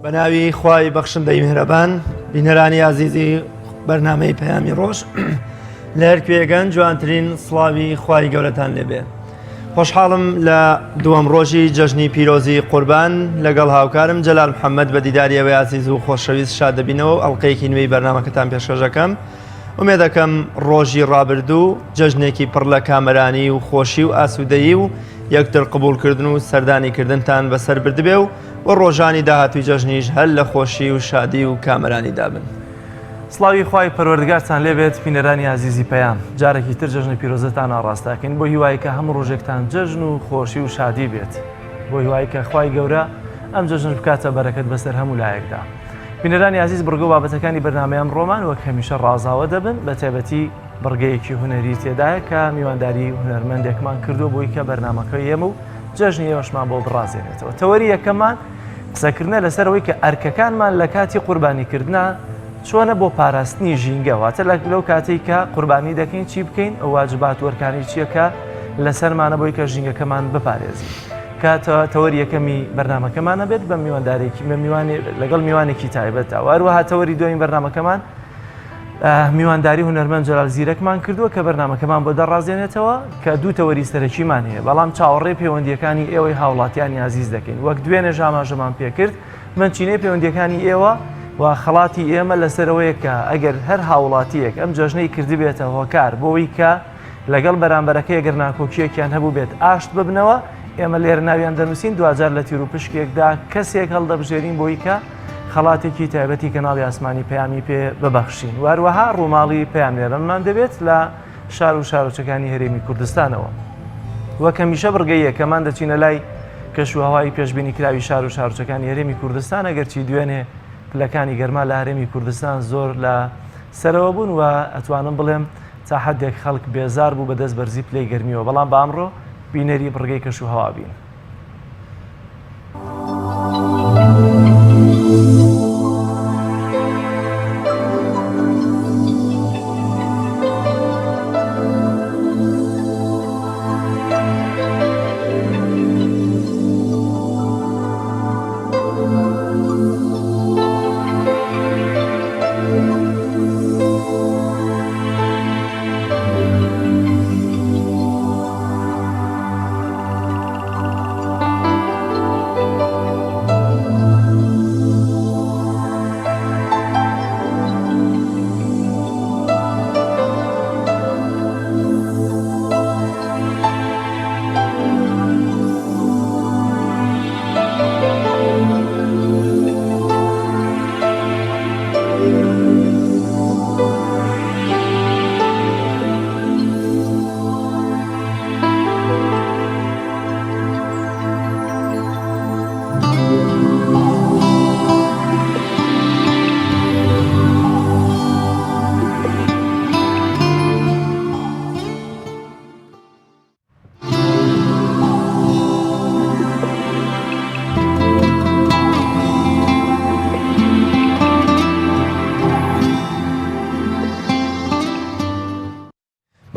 بەناوی خوای بەخشندەی میهرەبان بینەرانی عزیزی بەرنامەی پەیامی ڕۆژ لە هەر کوێگەن جوانترین سڵاوی خوای گەورەتان لێبێ. خۆشحاڵم لە دووەم ڕۆژی جەژنی پیرۆزی قوربان لەگەڵ هاوکارم جەلال محەممەد بە دیداری ئەوەی عزیز و خۆشەویست شاد دەبینەوە و ئەڵلقەیەکی نوێی بەرنامەکەتان پێشکەشەکەم. ئومێدەکەم ڕۆژی ڕابردوو جەژنێکی پڕ لە کامەرانی و خۆشی و ئاسوودەیی و یەکتر قبولکردن و سەردانیکردنتان بەسەر بردبێ و ڕۆژانی داهاتوی جەژنیش هەر لە خۆشی و شادی و کامەرانی دابن. سڵاوی خوای پەروەردگارتان لێبێت بینەرانی عزیزی پەیام. جارێکی تر جەژنی پیرۆزەتان ئاڕاستاکەین بۆ هیوای کە هەموو ڕۆژێکتان جەژن و خۆشی و شادی بێت، بۆ هیوای کە خوای گەورە ئەم جەژن بکاتە بەرەکەت بەسەر هەموو لایەکدا. بینەرانی عزیز بڕگە و بابەتەکانی بەرنامەیان ڕۆمان وەک هەمیشە ڕازاوە دەبن، بە تایبەتی بڕگەیەکی هونەری تێدایە کە میوانداری هونەرمەندێکمان کردو بۆی کە بەرنامەکە ئێمە و جەژنی ئێوەشمان بۆ بڕازێنێتەوە. تەوەری یەکەممان قسەکردنە لەسەرەوەی کە ئەرکەکانمان لە کاتی قوربانیکردنا چۆنە بۆ پاراستنی ژینگە، واتە لەو کاتێک کە قوربانی دەکەین چی بکەین، ئەو واجبات وەرکانی چیەکە لەسەرمانە بۆی کە ژینگەکەمان بپارێزین. کاتە تەوەری یەکەمی بەرنامەکەمانە بێت بە میواندارێکی لەگەڵ میوانێکی تایبەتە. هەروەها تەوەری دوایین بەرنامەکەمان میوانداری هونەرمەند جەلال زیرەکمان کردووە کە بەرنامەکەمان بۆ دەڕازێنێتەوە کە دوو تەوەری سەرەکیمان هەیە، بەڵام چاوەڕێ پەیوەندیەکانی ئێوەی هاوڵاتیانی عزیز دەکەین. وەک دوێنێ ژاماژەمان پێکرد منچینەی پەیوەندیەکانی ئێوە و خەڵاتی ئێمە لەسەرەوەیە کە ئەگەر هەر هاوڵاتیەک ئەم جەژنەی کردی بێتە هۆکار بۆەوەی کە لەگەڵ بەرامبەرەکە ئەگەر ناکۆکیەکیان هەبوو بێت ئاشت ببنەوە، ئێمە لێرە ناویان دەنووسین دوجار لە تیر و پشکێکدا کەسێک هەڵدەبژێرین بۆی کە خەڵاتێکی تایبەتی کەناڵی ئاسمانی پەیامی پێ ببەخشین. واروەها ڕووماڵی پەیامێرەمان دەبێت لە شار و شارۆچەکانی هەرێمی کوردستانەوە. وەک هەمیشە بڕگەی یەکەمان دەچینە لای کەشوهەوای پێشبینی کراوی شار و شارۆچەکانی هەرێمی کوردستان. ئەگەرچی دوێنێ پلەکانی گەرما لە هەرێمی کوردستان زۆر لە سەرەوە بوون و ئەتوانم بڵێم تا حەدێک خەڵک بێزار بوو بەدەست بەرزی پلەی گەرمیەوە، بەڵام بە ئەمڕۆ بینەری بڕگەی کەشوهەوا بین.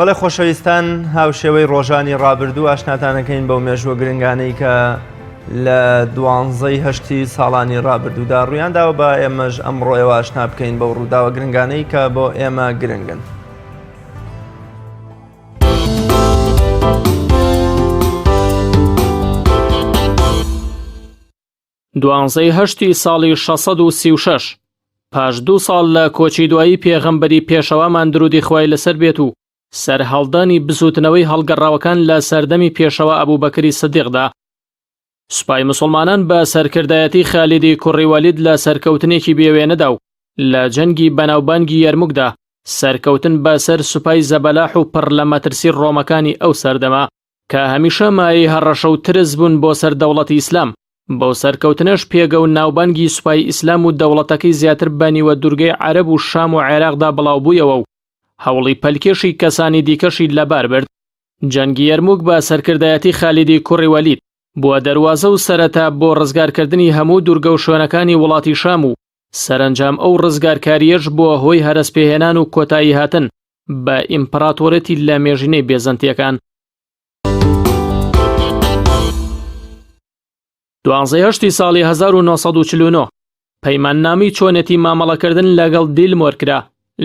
بەڵێ خۆشەویستان، هاوشێوەی ڕۆژانی ڕابردوو ئاشناتانەکەین بەو مێژوە گرنگانەی کە لە 12 ساڵانی ڕابردوودا ڕوویانداوە بە ئێمەش ئەمڕۆ ئێوە ئاشنا بکەین بەو ڕووداوە گرنگانەی کە بۆ ئێمە گرنگن. دوانزەی هەشتی ساڵی 636 پاش 2 ساڵ لە کۆچی دوایی پێغەمبەری پێشەوامان درودی خوای لەسەر بێت و سەرهەڵدانی بزوتنەوەی هەڵگەڕاوەکان لە سەردەمی پێشەوە ئەبوبەکری سدیقدا، سوپای مسلمانان بە سەرکردایەتی خالیدی کوڕی وەلید لە سەرکەوتنێکی بێوێنەدا و لە جەنگی بەناوبانگی یەرموکدا سەرکەوتن بەسەر سوپای زەبەلاح و پڕ لە مەترسی ڕۆمەکانی ئەو سەردەما کە هەمیشە مای هەڕەشە و ترس بوون بۆ سەر دەوڵەتی ئیسلام. بەو سەرکەوتنەش پێگە و ناوبانگی سوپای ئیسلام و دەوڵەتەکەی زیاتر بەنیوە دوورگەی عەرەب و شام و عێراقدا بڵاو بوویەوە و هەوڵی پەلکێشی کەسانی دیکەشی لەبار برد. جەنگی یەرموک بە سەرکردایەتی خالیدی کوڕی وەلید بووە دەروازە و سەرەتا بۆ ڕزگارکردنی هەموو دوورگە و شوێنەکانی وڵاتی شام و سەرنجام ئەو ڕزگارکاریەش بووە هۆی هەرەسپێهێنان و کۆتایی هاتن بە ئیمپراتۆرەتی لە مێژینەی بێزەنتیەکان. 12 ساڵی 1949 پەیماننامەی چۆنێتی مامەڵەکردن لەگەڵ دیلمۆر کرا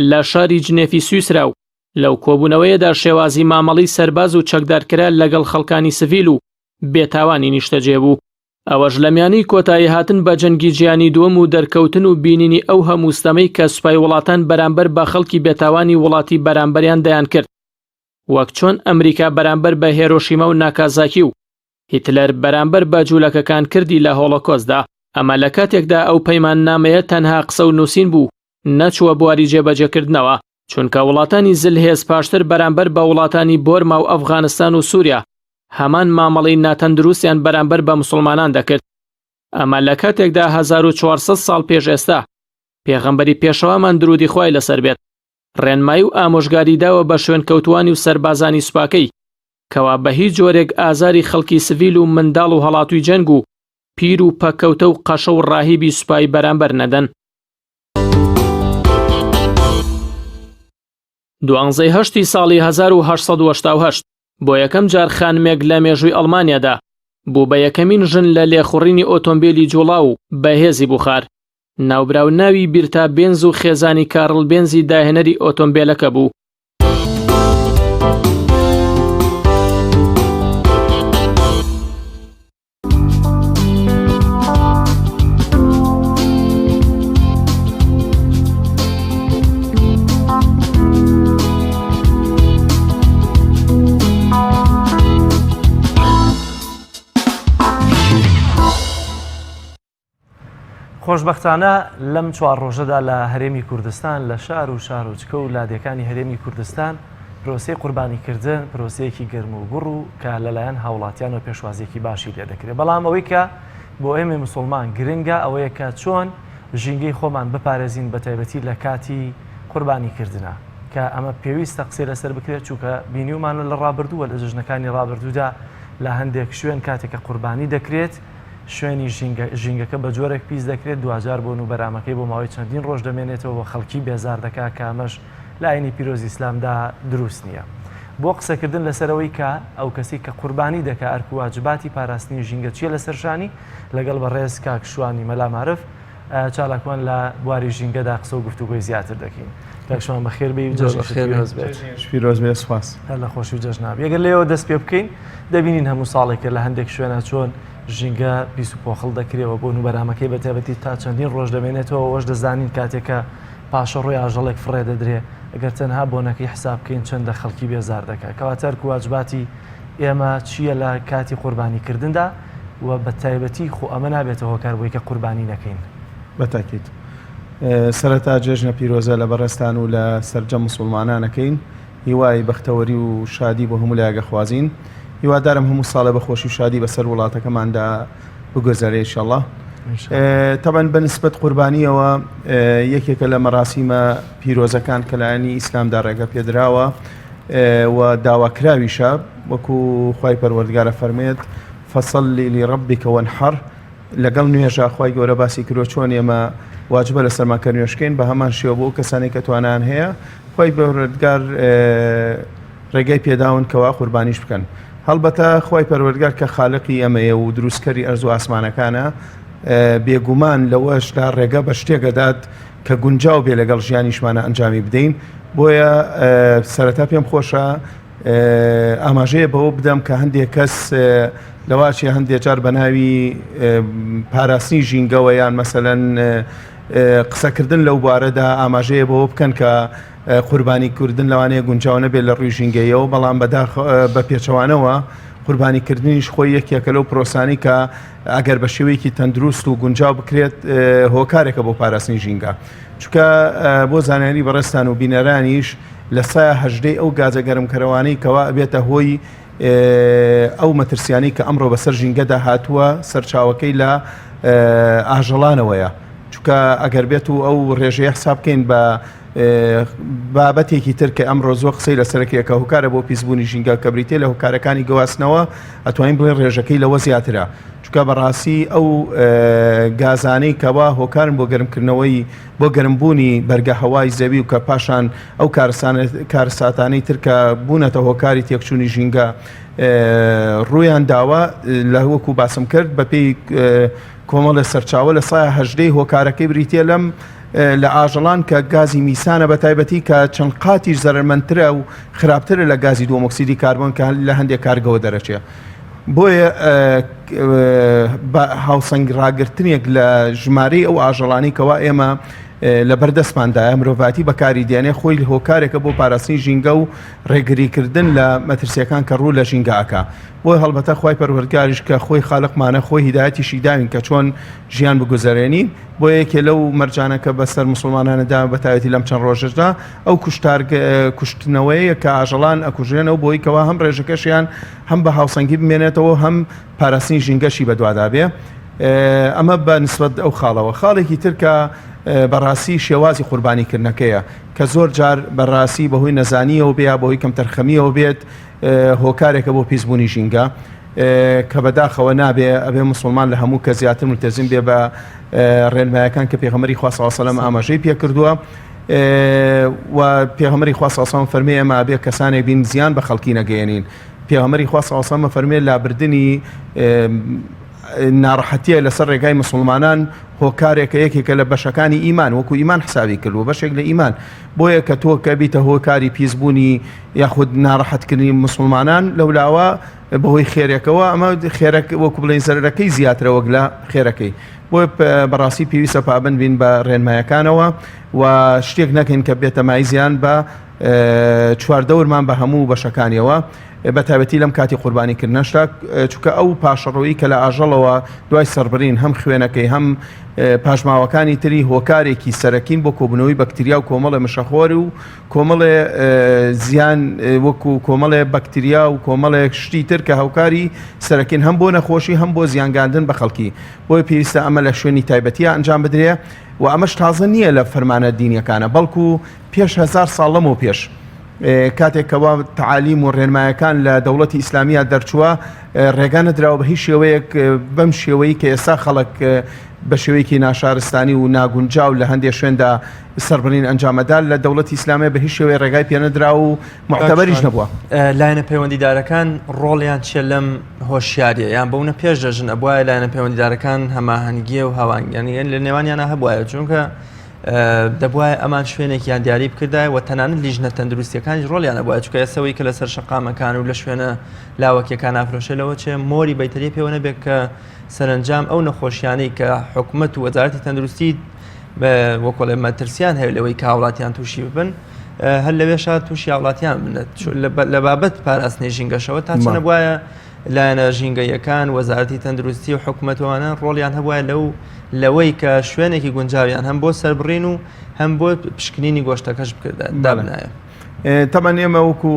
لە شاری جنێفی سویسرا و لەو کۆبوونەوەیەدا شێوازی مامەڵی سەرباز و چەکدارکرا لەگەڵ خەڵکانی سڤیل و بێتاوانی نیشتەجێ بوو. ئەوەش لە میانی کۆتایی هاتن بە جەنگی جیهانی دووەم و دەرکەوتن و بینینی ئەو هەموو ستەمەی کە سوپای وڵاتان بەرامبەر بە خەڵکی بێتاوانی وڵاتی بەرامبەریان دەیان کرد، وەک چۆن ئەمریکا بەرامبەر بە هێرۆشیما و ناکازاکی و هیتلەر بەرامبەر بە جوولەکەکان کردی لە هۆڵۆکۆستدا. ئەمە لە کاتێکدا ئەو پەیماننامەیە تەنها قسە و نووسین بوو، نەچووە بواری جێبەجێکردنەوە، چونکە وڵاتانی زلهێز پاشتر بەرامبەر بە وڵاتانی بۆرما و ئەفغانستان و سووریا هەمان مامەڵی ناتەندروستیان بەرامبەر بە موسڵمانان دەکرد. ئەمە لە کاتێکدا 1400 ساڵ پێش ئێستا پێغەمبەری پێشەوامان درودی خوای لەسەر بێت ڕێنمایی و ئامۆژگاری داوە بە شوێن کەوتوانی و سەربازانی سوپاکەی کەوا بە هیچ جۆرێک ئازاری خەڵکی سڤیل و منداڵ و هەڵاتوی جەنگ و پیر و پەکەوتە و قەشە و ڕاهیبی سوپای بەرامبەر نەدەن. 12 ساڵی 1888 بۆ یەکەم جار خانمێک لە مێژووی ئەڵمانیادا بوو بە یەکەمین ژن لە لێخوڕینی ئۆتۆمبیلی جوڵا و بەهێزی بوخار. ناوبراو ناوی بیرتا بێنز و خێزانی کارڵ بێنزی داهێنەری ئۆتۆمبیلەکە بوو. خۆشبەختانە لەم 4 ڕۆژەدا لە هەرێمی کوردستان لە شار و شارۆچکە و لادیەکانی هەرێمی کوردستان پرۆسەی قوربانیکردن پرۆسەیەکی گەرم و گوڕ و کە لەلایەن هاوڵاتیان و پێشوازیەکی باشی لێ دەکرێت. بەڵام ئەوەی کە بۆ ئێمە موسڵمان گرنگە ئەوەیە کە چۆن ژینگەی خۆمان بپارێزین بە تایبەتی لە کاتی قوربانیکردنە، کە ئەمە پێویستە قسەی لەسەر بکرێت چونکە بینیومانە لە ڕابردووە لە ژنەکانی ڕابردوودا لە هەندێک شوێن کاتێکە قوربانی دەکرێت شوێنی ژینگەکە بە جۆرێک پیس دەکرێت، دوجار بۆن و بەرامەکەی بۆ ماوەی چەندین ڕۆژ دەمێنێتەوە بۆ خەڵکی بێزار دەکات کە ئەمەش لە ئاینی پیرۆزی ئیسلامدا دروست نییە. بۆ قسەکردن لەسەرەوەی کە ئەو کەسی کە قوربانی دەکات ئەرک و واجباتی پاراستنی ژینگە چیە لەسەرشانی لەگەڵ بەڕێز کاکشوانی مەلا معرف چالاکوان لە بواری ژینگەدا قسە و گفتوگۆی زیاتر دەکەین. کاکشوان بەخێر بێ و پیرۆز بێ سوپاس لە خۆشی و جەژناب. ئەگەر لێەوە دەست پێ بکەین دەبینین هەموو ساڵێکە لە هەندێک شوێنە چۆن ژینگە پیس و پۆخڵ دەکرێەوە بۆ و بەرامەکەی بە تایبەتی تا چەندین ڕۆژ دەمێنێتەوە. ئەوەش دەزانین کاتێکە پاشە ڕۆی ئاژەڵێک فڕێ دەدرێ ئەگەر تەنها بۆنەکەی حساب بکەین چەندە خەڵکی بێزار دەکات. کەواتە ئەرک و واجباتی ئێمە چییە لە کاتی قوربانیکردندا و بە تایبەتی خۆ ئەمە نابێتەوە هۆکاربووی کە قوربانی نەکەین. بەتاکیت سەرەتا جێژنە پیرۆزە لە بەڕێستان و لە سەرجەم موسڵمانانەکەین، هیوای بەختەوەری و شادی بۆ هەموو لایەگە خوازین. هیوادارم هەموو ساڵە بە خۆشی و شادی بەسەر وڵاتەکەماندا بگوزارێ ئینشاءڵڵا. تەبەن بەنسبەت قوربانیەوە یەکێکە لە مەراسیمە پیرۆزەکان کە لایەنی ئیسلامدا ڕێگە پێدراوە و داواکراویشە، وەکو خوای پەروەردگارە فەرمێت فەسەڵی لیڕەبیکە وەنحەڕ، لەگەڵ نوێژە خوای گەورە باسی کردووە چۆن ئێمە واجبە لە سەرماکە نوێژکەین بە هەمان شێوە بۆ کەسانی کە توانیان هەیە خوای پەروەردگار ڕێگای پێداون کەوا قوربانیش بکەن. هەڵبەتە خوای پەروەردگار کە خالقی ئەمەیە و دروستکەری ئەرز و ئاسمانەکانە بێگومان لەوەشدا ڕێگە بە شتێکەدات کە گونجاو بێ لەگەڵ ژیانیشمانە ئەنجامی بدەین. بۆیە سەرەتا پێم خۆشە ئاماژەیە بەوە بدەم کە هەندێک کەس لەواچی هەندێک جار بە ناوی پاراستنی ژینگەوە یان مەسەلەن قسەکردن لەو بارەدا ئاماژەیە بەوە بکەن کە قوربانیکردن لەوانەیە گونجاو نەبێت لە ڕووی ژینگەیەوە، بەڵام بە پێچەوانەوە قوربانیکردنیش خۆی یەکێکە لەو پرۆسانی کە ئەگەر بە شێوەیەکی تەندروست و گونجاو بکرێت هۆکارێکە بۆ پاراستنی ژینگە. چونکە بۆ زانیاری بەڕێستان و بینەرانیش لە سایە هەژدەی ئەو گازە گەرمکەرەوانەی کەوا ئەبێتە هۆی ئەو مەترسیانی کە ئەمڕۆ بەسەر ژینگەدا هاتووە سەرچاوەکەی لە ئاژەڵانەوەیە. چونکە ئەگەر بێت و ئەو ڕێژەیە حساب بکەین بە بابەتێکی تر کە ئەمڕۆ زۆر قسەی لەسەرەکەیەکە هۆکارە بۆ پیسبوونی ژینگە کە بریتێ لە هۆکارەکانی گەواستنەوە ئەتوانین بڵێن ڕێژەکەی لەوە زیاترە چونکە بەڕاستی ئەو گازانەی کەوا هۆکارن بۆ گەرمکردنەوەی بۆ گەرمبوونی بەرگە هەوای زەوی و کە پاشان ئەو کارساتانەی تر کە بوونەتە هۆکاری تێکچوونی ژینگە ڕوویان داوە لە وەکو باسم کرد بەپێی کۆمەڵە سەرچاوە لە سایە هەژدەی هۆکارەکەی بریتێ لەم لە ئاژەڵان کە گازی میسانە بە تایبەتی کە چەند قاتیش زەرمەندترە و خراپترە لە گازی دۆمۆکسیدی کاربۆن کە لە هەندێک کارگەوە دەرەچێت. بۆیە هاوسەنگ ڕاگررتنێک لە ژمارەی ئەو ئاژەڵانی کەوا ئێمە لە بەردەستماندایە مرۆڤاتی بەکاری دێنێ خۆی هۆکارێکە بۆ پاراستنی ژینگە و ڕێگریکردن لە مەترسیەکان کە ڕوو لە ژینگەکە بۆی هەڵبەتە خی پەروەردگاریش کە خۆی خاڵقمانە خۆی هیدایەتیشی داوین کە چۆن ژیان بگوزارێنین بۆ یەکێ لەو مەرجانەکە بەسەر مسلمانانەدا بەتاوەتی لەم چەند ڕۆژەشدا ئەو کوشتنەوەیە کە ئاژەڵان ئەکوژێنەوە بۆی کەوا هەم ڕێژەکەشیان هەم بە هاوسەنگی بمێنێتەوە هەم پاراستنی ژینگەشی بەدوادابێ ئەمە بە نسبەت ئەو خاڵەوە خاڵێکی ترکە بەڕاستی شێوازی قوربانیکردنەکەیە کە زۆر جار بەڕاستی بەهۆی نەزانیەوە بێ بەهۆی کەم تەرخەمیەوە بێت هۆکارێکە بۆ پیسبوونی ژینگە کە بەداخەوە نابێ ئەبێ مسلمان لە هەموو کە زیاتر ملتەزم بێ بە ڕێنمایەکان کە پێغەمبەری خوا صلی الله علیه و سلم ئاماژەی پێ کردووە و پێغەمبەری خوا صلی الله علیه و سلم فەرمێ ئەمە ئەبێ کەسانێک بین زیان بە خەڵکی نەگەیەنین پێغەمبەری خوا صلی الله علیه و سلم فەرمێ لابردنی ناڕەحەتیە لەسەر ڕێگای مسلمانان هۆکارێکە یەکێکە لە بەشەکانی ئیمان وەکو ئیمان حسابی کردووە بەشێک لە ئیمان بۆیە کە تۆ کە بیتە هۆکاری پیسبوونی یاخود ناڕەحەتکردنی مسلمانان لەولاوە بەهۆی خێرێکەوە ئەمە خێرەک وەکو بڵێن زەرەکەی زیاترە وەک لە خێرەکەی بۆی بەڕاستی پێویستە پابند بین بە ڕێنمایەکانەوە و شتێک نەکەین کە بێتە مای زیان بە چواردەورمان بە هەموو بەشەکانیەوە بە تایبەتی لەم کاتی قوربانیکردنەشتا چونکە ئەو پاشەڕۆیی کە لە ئاژەڵەوە دوای سەربڕین هەم خوێنەکەی هەم پاشماوەکانی تری هۆکارێکی سەرەکین بۆ کۆبنەوەی بەکتریا و کۆمەڵە مشەخۆر و کۆمەڵێ زیان وەکو کۆمەڵێ بەکتریا و کۆمەڵێک شتی تر کە هەوکاری سەرەکین هەم بۆ نەخۆشی هەم بۆ زیانگاندن بە خەڵکی بۆی پێویستە ئەمە لە شوێنی تایبەتیە ئەنجام بدرێ و ئەمەش تازە نییە لە فەرمانە دینیەکانە بەڵکو پێش 1000 ساڵ لەمەوە پێش کاتێکەوە تعالیم و ڕێنمایەکان لە دەوڵەتی ئیسلامیە دەرچووە ڕێگانە دراوە بە هیچ شێوەیەک بەم شێوەیە کە ئێستا خەڵک بە شێوەیەکی ناشارستانی و ناگونجاو لە هەندێک شوێندا سەربڕین ئەنجامەدا لە دەوڵەتی ئیسلامی بە هیچ شێوەیە ڕێگای پێنەدرا و معتەبەریش نەبووە. لایەنە پەیوەندیدارەکان ڕۆڵیان چیە لەم هۆشیاریە یان بەونە پێش دەژن ئەبوایە لایەنە پەیوەندیدارەکان هەماهەنگیە و هاوانگیانی لە نێوانیانە هەبوایە چونکە دەبواە ئەمان شوێنێکیان دیاری بکردای و تەنانەت لیژنە تەندروستیەکانی ڕۆڵیانە بواە چکە ئێسەوەی کە لەسەر شەقامەکان و لە شوێنە لاوەکیەکان ئافرۆشێلەوە چێ مۆری بەیتەری پێوە بێت کە سەرنجام ئەو نەخۆشیانەی کە حکوومەت و وەزارەتی تەندروستی وەکۆڵێ مەترسیان هەیە لەوەی کە هاوڵاتیان تووشی ببن هەر لەوێشە تووشی هاوڵاتیان بنێت لە بابەت پاراستنی ژینگەشەوە تا چەنە بواە لایەنە ژینگەیەکان وەزارەتی تەندروستی و حکوومەتوانە ڕۆڵیان هەبواە لەوەی کە شوێنێکی گونجاویان هەم بۆ سەربڕین و هەم بۆ پشکنینی گۆشتەکەش بکردن دابنایە. تەمان ئێمە وەکو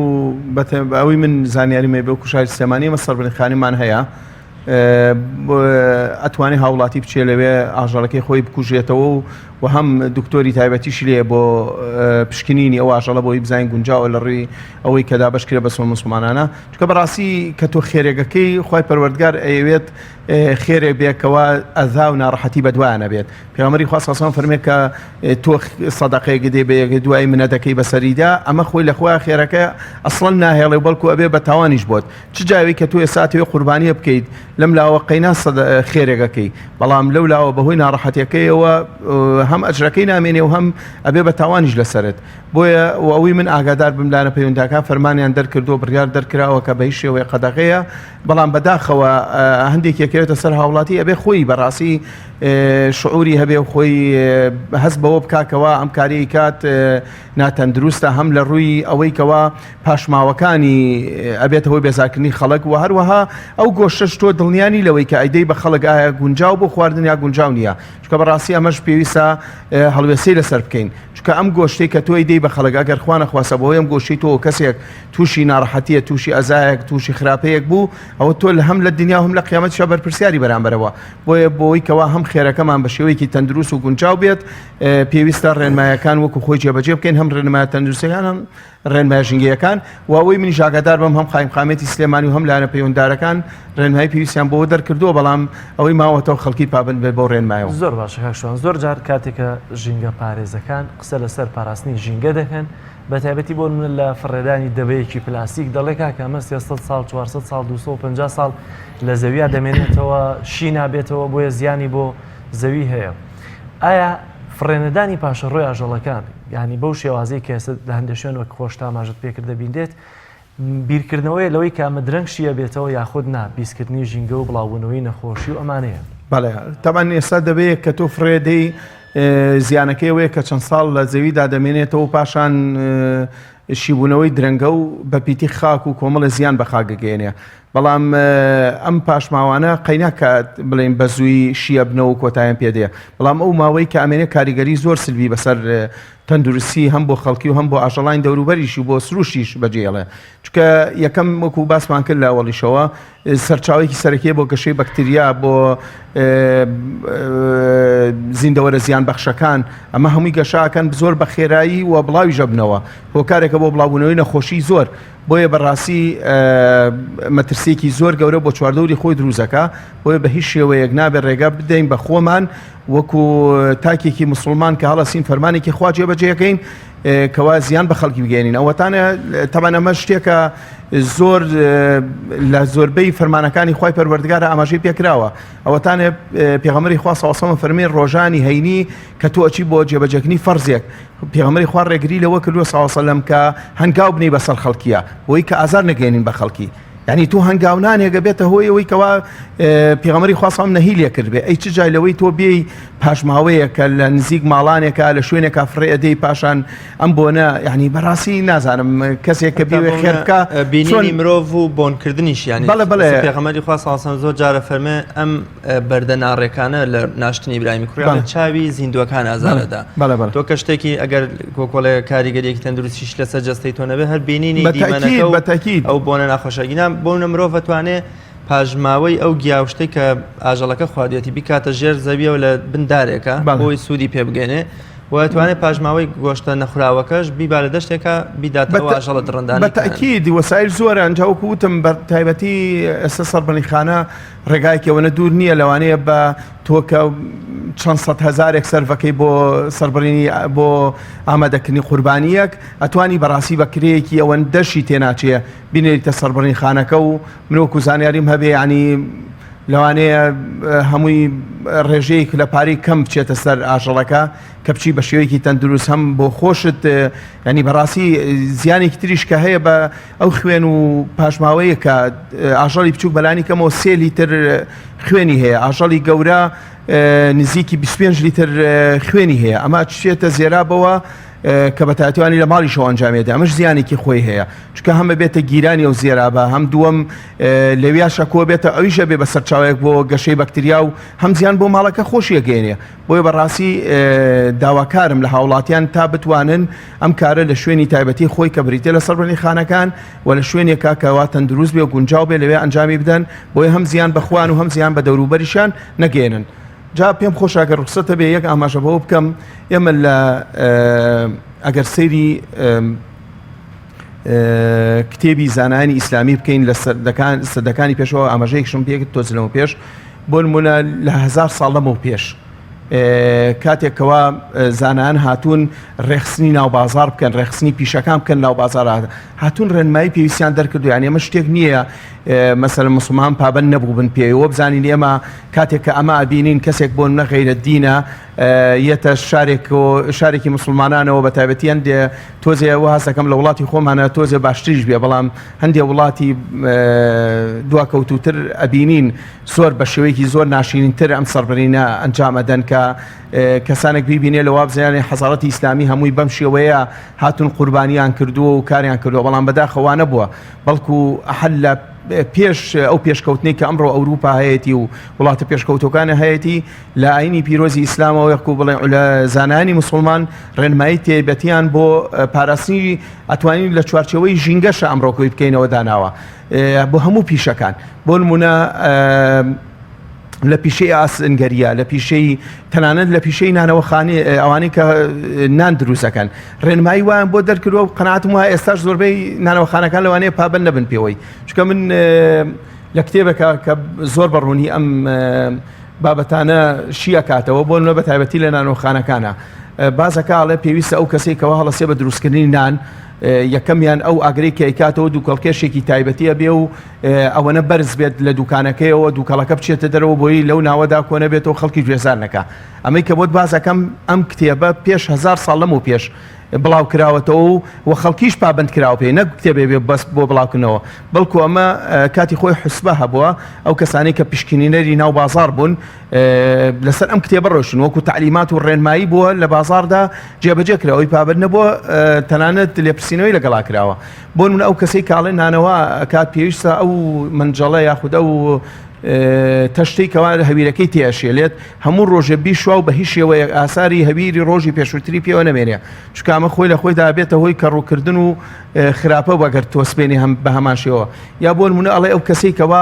ئەوەی من زانیاریمە بە وەکو شاری سلێمانی ئێمە سەربڕینخانیمان هەیە ئەتوانێت هاوڵاتی بچێ لەوێ ئاژەڵەکەی خۆی بکوژێتەوە و هەم دکتۆری تایبەتیشی لێ بۆ پشکنینی ئەو ئاژەڵە بۆی بزانین گونجاوە لە ڕووی ئەوەی کەدا بەشکرێ بە مسلمانانە چونکە بەڕاستی کە تۆ خێرێگەکەی خی پەروەردگار ئەیەوێت خێرێک بێکەوە ئەذا و ناڕەحەتی بەدوایانە بێت پێغەمبەری خوا صلی الله علیه و سلم فەرمێ کە تۆ سەدەقەیەک دێ بە دوای منە دەکەی بەسەریدا ئەمە خۆی لە خۆیان خێرەکە ئەسڵەن ناهێڵێ و بەڵکو ئەبێ بە تاوانیش بۆت چ جاوی کە تۆ ئێستا تەوێ قوربانیە بکەیت لەم لاوەقەینا خێرێگەکەی بەڵام لەو لاوە بەهۆی ناڕەحەتیەکەیەوە هەم ئەجرەکەی نامێنێ و هەم ئەبێ بە تاوانیش لەسەرت بۆیە ئەوەی من ئاگادار بم لایەنە پەیوەندیدارەکان فەرمانیان دەرکردو بڕیار دەرکراوە کە بە هیچ شێوەیە قەدەغەیە بەڵام بەداخەوە هەندێک یەکێتە سەر هاوڵاتی ئەبێ خۆی بەڕاستی شعوری هەبێ و خۆی هەست بەوە بکاکەوە ئەم کاری کات ناتەندروستە هەم لە ڕووی ئەوەی کەوا پاشماوەکانی ئەبێتەوەی بێزارکردنی خەڵک و هەروەها ئەو گۆشتش تۆ دڵنیانی لەوەی کە ئەیدەی بە خەڵک ئایا گونجاو بۆ خواردن یا گونجاو نییە چکە بەڕاستی ئەمەش پێویستە هەڵوێسەی لەسەر بکەین چکە ئەم گۆشتەی کە تۆ ئەیدەی بە خەڵک ئەگەر خوا نەخواسە بەهۆی ئەم گۆشتەی تۆ کەسێک تووشی ناڕەحەتیە تووشی ئەزایەک تووشی خراپەیەک بوو ئەوە تۆ لە هەم لە دنیا هەم لە قیامەتیشا بەرپرس پرسیاری بەرامبەرەوە بۆیە بۆی کەوا هەم خێرەکەمان بە شێوەیەکی تەندروست و گونجاو بێت پێویستە ڕێنمایەکان وەکو خۆی جێبەجێ بکەین هەم ڕێنمای تەندروستەکان هەم ڕێنمای ژینگەیەکان واوەی منیش ئاگادار بم هەم قایمقامێتی سلێمانی و هەم لایەنە پەیوەنددارەکان ڕێنمای پێویستیان بۆ دەرکردووە بەڵام ئەوەی ماوەتەوە خەڵکی پابند بێت بۆ ڕێنمایەوە. زۆر باشە کاکشوان زۆر جار کاتێکە ژینگە پارێزەکان قسە لەسەر پاراستنی ژینگە دەکەن بە تایبەتی بۆ من لە فڕێدانی دەبەیەکی پلاسیک دەڵێ کاکە ئەمە 300 ساڵ 400 ساڵ 250 ساڵ لە زەویە دەمێنێتەوە شی نابێتەوە بۆیە زیانی بۆ زەوی هەیە. ئایا فڕێنەدانی پاشەڕۆی ئاژەڵەکان یعنی بەو شێوازەی کە ئێستا لە هەندێک شوێن وەک خۆش تاماژت پێکرد دەبیندێت بیرکردنەوەی لەوەی کە ئەمە درەنگ شیە بێتەوە یاخود نا بیستکردنی ژینگە و بڵاوبوونەوەی نەخۆشی و ئەمانەیە. بەڵێ تەمان ئێستا دەبێت کە تۆ فرێدەی زیانەکەیەوەیە کە چەند ساڵ لە زەویدا دەمێنێتەوە پاشان شیبوونەوەی درەنگە و بەپیتی خاک و کۆمەڵە زیان بە خاگەگەێنێ بەڵام ئەم پاشماوانە قەیناکات بڵێن بە زووی شیە بنەوە کۆتاییان پێدەیە بەڵام ئەو ماوەی کە ئەمێنێ کاریگەری زۆر سلبی بەسەر تەندروستی هەم بۆ خەڵکی و هەم بۆ ئاژەڵانی دەوروبەریش و بۆ سروشیش بەجێڵێ چکە یەکەم وەکو باسمان کرد لە ئەوەڵیشەوە سەرچاوێکی سەرەکیە بۆ گەشەی بەکتریا بۆ زیندەوەرە زیان بەخشەکان ئەمە هەمووی گەشاکەن زۆر بە خێرایی و بڵاوی ژەبنەوە هۆکارێکە بۆ بڵاوبوونەوەی نەخۆشی زۆر بۆیە بەڕاستی مەترسێکی زۆر گەورە بۆ چواردەوری خۆی دروزەکە بۆیە بە هیچ شێوەیەک نابێت ڕێگا بدەین بە خۆمان وەکو تاکێکی مسلمان کە هەڵەسین فەرمانێکی خوا جێبەجێەکەین کەوا زیان بە خەڵکی بگەێنین ئەوەتانە تەمان ئەمە شتێکە زۆر لە زۆربەی فەرمانەکانی خوای پەروەردگارە ئاماژەی پێکراوە ئەوەتانە پێغەمبەری خوا صلی الله علیه و سلم فەرمێ ڕۆژانی هەینی کە تۆ ئەچی بۆ جێبەجێکردنی فەرزێک پێغەمبەری خوا ڕێگری لەوە کردووە صلی الله علیه و سلم کە هەنگاو بنی بەسەر خەڵکیە بۆی کە ئازار نەگەێنین بە خەڵکی یعنی تو هەنگاونانێگە بێتە هۆی ئەوەی کەوا پێغەمبەری خوا صلی الله علیه و سلم نەهی لێ کردبێ ئەی چ جای لەوەی تۆ بێی پاشماوەیە کە لە نزیک ماڵانێکە لە شوێنێکە فڕێ ئەدەی پاشان ئەم بۆنە یعنی بەڕاستی نازانم کەسێک کە بێوێ خێر بکە بینینی مرۆڤ و بۆنکردنیش یعنی پێغەمبەری خوا صلی الله علیه و سلم زۆر جارە فەرمێ ئەم بەردە ناڕێکانە لە ناشتنی ئیبراهیمی کوڕی چاوی زیندوەکان ئازارەدا تۆ کە شتێکی ئەگەر کۆکۆڵێ کاریگەریەکی تەندروستیش لەسەر جەستەی تۆ نەبێ هەر بینینی دیمەنەکە و ئەو بۆنە ناخۆشەگینا بۆنە مرۆڤ ئەتوانێ پاژماوەی ئەو گیاوشتەی کە ئاژەڵەکە خواردێتی بیکاتە ژێر زەویەوە لە بندارێکە بۆی سوودی پێ بگەێنێ وەتوانێت پاژماوەی گۆشتە نەخراوەکەش بیبا لە دەشتێکە بیداتەوە ئاژەڵە دڕندانی بەتەکیدی وەسایل زۆرە ئەنجا وەکو وتم بە تایبەتی ئێستا سەربەنیخانە ڕێگایەکەوەنە دوور نییە لەوانەیە بە تۆکە چەند سەد هەزارێک سەرڤەکەی بۆ سەربڕینی بۆ ئامادەکردنی قوربانیەک ئەتوانی بەڕاستی بەکرەیەکی ئەوەندەشی تێناچێ بینێتە سەربڕینخانەکە و مرۆڤ و زانیاریم هەبێ ینی لەوانەیە هەمووی ڕێژەیەک لە پارەی کەم بچێتە سەر ئاژەڵەکە کە بچی بە شێوەیەکی تەندروست هەم بۆ خۆشت ینی بەڕاستی زیانێکی تریش کە هەیە بە ئەو خوێن و پاشماوەیە کە ئاژەڵی بچوو بەلانی کەمەوە 3 لیتر خوێنی هەیە ئاژەڵی گەورە نزیکی 25 لیتر خوێنی هەیە ئەمە چێتە زێرابەوە کە بەتاتوانی لە ماڵیشەوە ئەنجامێدا ئەمەش زیانێکی خۆی هەیە چکە هەمە بێتە گیرانی ئەو زێرابە هەم دووەم لەویاشە کۆ بێتە ئەویشە بێ بە سەرچاوێک بۆ گەشەی بەکتریا و هەم زیان بۆ ماڵەکە خۆشیەگەێنێ بۆیە بەڕاستی داواکارم لە هاوڵاتیان تا بتوانن ئەم کارە لە شوێنی تایبەتی خۆی کە بریتە لە سەربڕینخانەکان و لە شوێنێکا کەوا تەندروست بێ و گونجاو بێ لەوێ ئەنجامی بدەن بۆیە هەم زیان بەخوان و هەم زیان بە دەوروبەریشان نەگەێنن جا پێم خۆشاگە ڕوخسەتە بێ یەک ئاماژە بەوە بکەم ئێمە لە ئەگەر سەیری کتێبی زانانی ئیسلامی بکەین لە سەدەکانی پێشەوە ئاماژەیەکشم پێکرد تۆزلەوە پێش بۆ نمونە لە 1000 ساڵ لەمەوە پێش کاتێکەوە زانان هاتوون ڕێخستنی ناوبازار بکەن ڕێخستنی پیشەکان بکەن ناو بازار هاتوون ڕێنمایی پێویستیان دەرکردو یان ئێمە شتێک نییە مەسەلەن مسلمان پابەند نەبوو بن پێیەوە بزانین ئێمە کاتێک کە ئەمە ئەبینین کەسێک بۆ نە غەیرەتدینە یەتە شارێکی مسلمانانەوە بە تایبەتیان تۆزێ هەستەکەم لە وڵاتی خۆمانە تۆزێ باشتریش بێ بەڵام هەندێک وڵاتی دواکەوتوتر ئەبینین زۆر بە شێوەیەکی زۆر ناشرینتر ئەم سەربڕینە ئەنجامەدەن کە کەسانێک بیبینێ لە وابزانانی حەزارەتی ئیسلامی هەمووی بەم شێوەیە هاتون قوربانیان کردووە و کاریان کردووە بەڵام بەداخەوە نەبووە بەڵکو هەل لە پێش ئەو پێشکەوتنی کە ئەمڕۆ ئەوروپا هەیەی و وڵاتە پێشکەوتەکانە هەیەی لە ئاینی پیرۆزی ئیسلامەوە یەکو بڵێ لە زانانی مسلمان ڕێنمایی تێبەتیان بۆ پاراستنی ئەتوانین لە چوارچەوەی ژینگەشە ئەمڕۆکەوی بکەینەوە داناوە بۆ هەموو پیشەکان بۆ نمونە لە پیشەی ئاسنگەریە لە پیشەی تەنانەت لە پیشەی نانەوەخانی ئەوانەی کە نان دروستەکەن ڕێنمایی وایان بۆ دەرکردەوە و قەناعەتم وایە ئێستاش زۆربەی نانەوەخانەکان لەوانەیە پابند نەبن پێوەی چونکە من لە کتێبێکە کە زۆر بەڕوونی ئەم بابەتانە شیەکاتەوە بۆ نوێ بە تایبەتی لە نانەوەخانەکانە بازەکەڵێ پێویستە ئەو کەسێک کەەوە هەڵەسێ بە دروستکردنی نان یەکەمیان ئەو ئاگری کەیکاتەوە دووکەڵکێشێکی تایبەتیە بێ و ئەوەنە بەرز بێت لە دوکانەکەیەوە دووکەڵەکە بچێتە دەرەوە بۆی لەو ناوەدا کۆنە بێتەوە خەڵکی گوێزار نەکە ئەمەی کە بۆت بازەکەم ئەم کتێبە پێش 1000 ساڵ لەم و پێش بڵاو کراوەتەوە و خەڵکیش پابند کراوە پێی نەک کتێبێ بێ بەس بۆ بڵاوکردنەوە بەڵکو ئەمە کاتی خۆی حوسبە هەبووە ئەو کەسانی کە پشکنینەری ناو بازار بوون لەسەر ئەم کتێبە ڕۆشن وەکو تعلیمات و ڕێنمایی بووە لە بازاردا جێبەجێ کراوەی پابند نەبووە تەنانەت لێپرسینەوەی لەگەڵا کراوە بۆ من ئەو کەسەی کاڵێ نانەوە کات پێویستە ئەو منجەڵە یاخود ئەو تەشتەی کەوا هەویرەکەی تێشێلێت هەموو ڕۆژە بیشوا و بە هیچ شێوەیە ئاساری هەویری ڕۆژی پێشووتری پێوە نەمێنێ چکامە خۆی لە خۆیدا بێتە هۆی کەڕووکردن و خراپە وەگەر تۆسبێنی هەم بە هەمان شێوە یا بۆ نمونە ئەڵێ ئەو کەسەی کەوا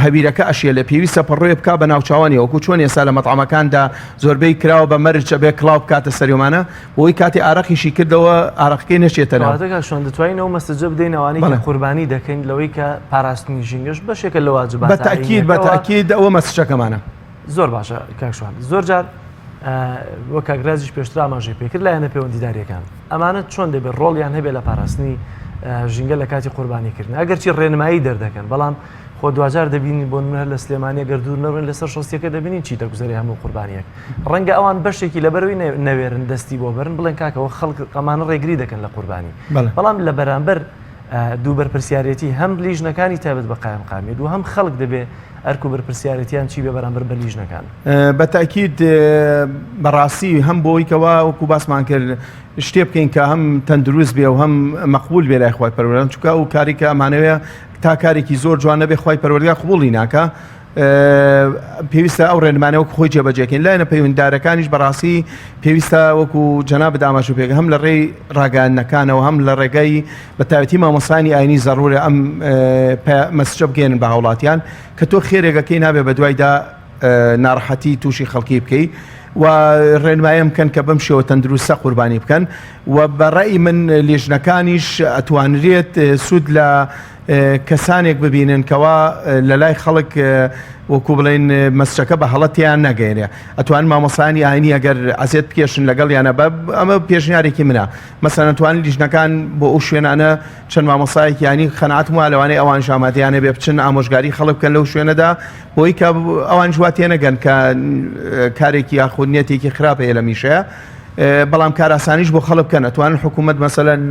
هەویرەکە ئەشێلە پێویستە پەڕۆی بکا بە ناوچوانی وەکو چۆن ئێستا لە مەطعەمەکاندا زۆربەی کراوە بە مەرجە بێ کلااو بکاتە سەریۆمانە بۆی کاتی ئارەقیشی کردەوە ئارەقەکەی نەچێتەوە شۆن دەتوانینەوە مەستەجە بدەینەوەی قوربانی دەکەین لەوەی کە پاراستنی ژینگەش بەشێکە لە واجبات بەتاکید ئەوە مەسچەکەمانە زۆر باشە کاکشوان زۆر جار وە کاگرازیش پێشتر ئاماژەی پێکرد لایەنە پەیوەندیداریەکان ئەمانە چۆن دەبێت ڕۆڵیان هەبێت لە پاراستنی ژینگە لە کاتی قوربانیکردن ئەگەرچی ڕێنمایی دەردەکەن بەڵام خۆ دوجار دەبینی بۆ منە لە سلێمانیە گەردوور نەڕێن لەسەر شۆستیەکە دەبینین چی دەگوزاری هەموو قوربانیەک ڕەنگە ئەوان بەشێکی لەبەرەوەی نەوێرن دەستی بۆ بەرن بڵێن کاکەوە خەڵک ئەمانە ڕێگری دەکەن لە قوربانی بەڵام لە بەرامبەر دوو بەرپرسیارەتی هەم لیژنەکانی تایبەت بە قایم قامێت و هەم خەڵک دەبێت ئەرک و بەرپرسیارەتیان چی بێ بەرامبەر بە لیژنەکان بەتاکید بەڕاستی هەم بۆی کەوا وەکو باسمان کرد شتێ بکەین کە هەم تەندروست بێ و هەم مەقبول بێ لای خۆی پەروەردگار چونکە ئەو کاری کە ئەمانەوەیە تا کارێکی زۆر جوانە بێ خۆی پەروەردگار قبوڵی ناکە پێویستە ئەو ڕێنمانە وەکو خۆی جێبەجێکەین لایەنە پەیوەنددارەکانیش بەڕاستی پێویستە وەکو جەناب داماژوو پێک هەم لە ڕێی ڕاگەاندنەکانەوە هەم لە ڕێگەی بە تایبەتی مامۆستانی ئاینی زەڕورە ئەم مەسچە بگێنن بە هاوڵاتیان کە تۆ خێرێگەکەی نابێ بە دوایدا ناڕەحەتی تووشی خەڵکی بکەیت و ڕێنمایم بکەن کە بەم شێوە تەندروستە قوربانی بکەن و بەڕێی من لێژنەکانیش ئەتوانرێت سوود لە کەسانێک ببینن کەوا لە لای خەڵک وەکو بڵێن مەسچەکە بە هەڵەتیان نەگەێنێ ئەتوان مامۆسانی ئاینی ئەگەر ئەزێت بکێشن لەگەڵ یانە بە ئەمە پێشنیارێکی منە مەسەن ئەتوان لیژنەکان بۆ ئەو شوێنانە چەند مامۆسایەکی ینی خەنعاتم وە لەوانەیە ئەوان ژامادیانە بێ بچن ئامۆژگاری خەڵک بکەن لەو شوێنەدا بۆی کە ئەوان جواتێ نەگەن کە کارێکی یاخودنیەتێکی خراپەیە لە میشەیە بەڵام کاراسانیش بۆ خەڵک بکەن ئەتوان حکوومەت مەسەلەن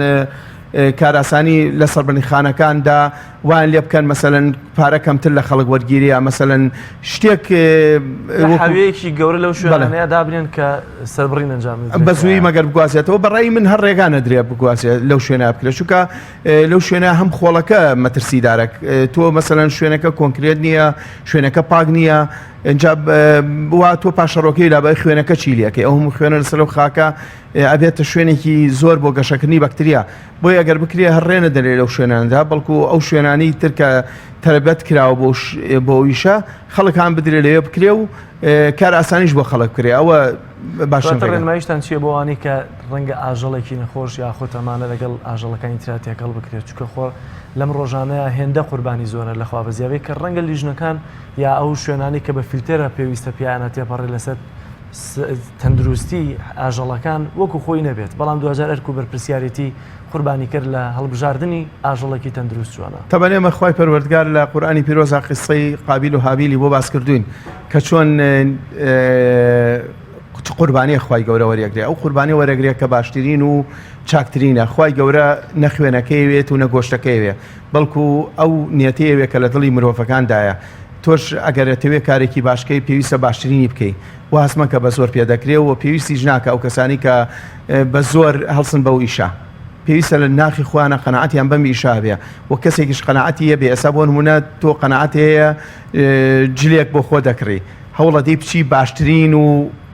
کاراسانی لەسەر بنیخانەکاندا وان لێ بکەن مەسەلەن پارە کەمتر لە خەڵک وەرگیریە مەسەلەن شتێک هەویەکی گەورە لەو شوێنەیە دابنێن کە سەربڕین ئەنجام بە زووی مەگەر بگوازێتەوە بەڕێی من هەر ڕێگانە درێ بگوازێت لەو شوێنە بکرێت چونکە لەو شوێنە هەم خۆڵەکە مەترسیدارێک تۆ مەسەلەن شوێنەکە کۆنکرێت نییە شوێنەکە پاک نییە اینجا وا تۆ پاشەڕۆکەی لا بە خوێنەکە چیلیەکەی ئەو هەموو خوێنە لەسەر و خاکە ئەبێتە شوێنێکی زۆر بۆ گەشەکردنی بەکتریا بۆی ئەگەر بکرێ هەڕێنە دەرێت لەو شوێناندا بەڵکو ئەو شوێنانی ترکە تەربەت کراوە بۆ ویشە خەڵکان بدرێ لەوێ بکرێ و کار ئاسانیش بۆ خەڵک بکرێ ئەوە باشە ڕێنماییشتان چییە بۆ وانی کە ڕەنگە ئاژەڵێکی نەخۆش یاخۆ ئەمانە لەگەڵ ئاژەڵەکانی ترا تێکەڵ بکرێت چونکە خۆ لەم ڕۆژانەیە هێندە قوربانی زۆرە لەخوا بەزیاوەی کە ڕەنگە لیژنەکان یا ئەو شوێنانی کە بە فیلتەرە پێویستە پیانە تێپەڕێ لەسەر تەندروستی ئاژەڵەکان وەکو خۆی نەبێت بەڵام 2000 ئەرک و بەرپرسیارەتی قوربانی کرد لە هەڵبژاردننی ئاژەڵێکی تەندروست جوانە تەبەنێمە خی پەروەردگار لە قورئانی پیرۆزا قسەی قابیل و هابیلی بۆ باس کردوین کە چۆن قوربانی خی گەورە وەرەگرێ ئەو قوربانی وەرەگرێت کە باشترین و چاکترینە خی گەورە نەخوێنەکەیوێت و نەگۆشتەکەیوێ بەڵکو ئەو نیەتەیەوێت کە لە دڵی مرۆڤەکاندایە تۆش ئەگەرێتەوێ کارێکی باشکەی پێویستە باشترینی بکەیت و هەسمە کە بە زۆر پێدەکرێت و پێویستی ژناکە ئەو کەسانی کە بە زۆر هەڵسن بەو ئیشە پێویستە لە ناخی خوانە قەنەعەتیان بەم ئیشا بێ و کەسێکیش قەنەعەتی هەبێ ئێستا بۆ نمونە تۆ قەنەعەت هەیە جلێک بۆ خۆ دەکڕی هەوڵە دەی بچی باشترین و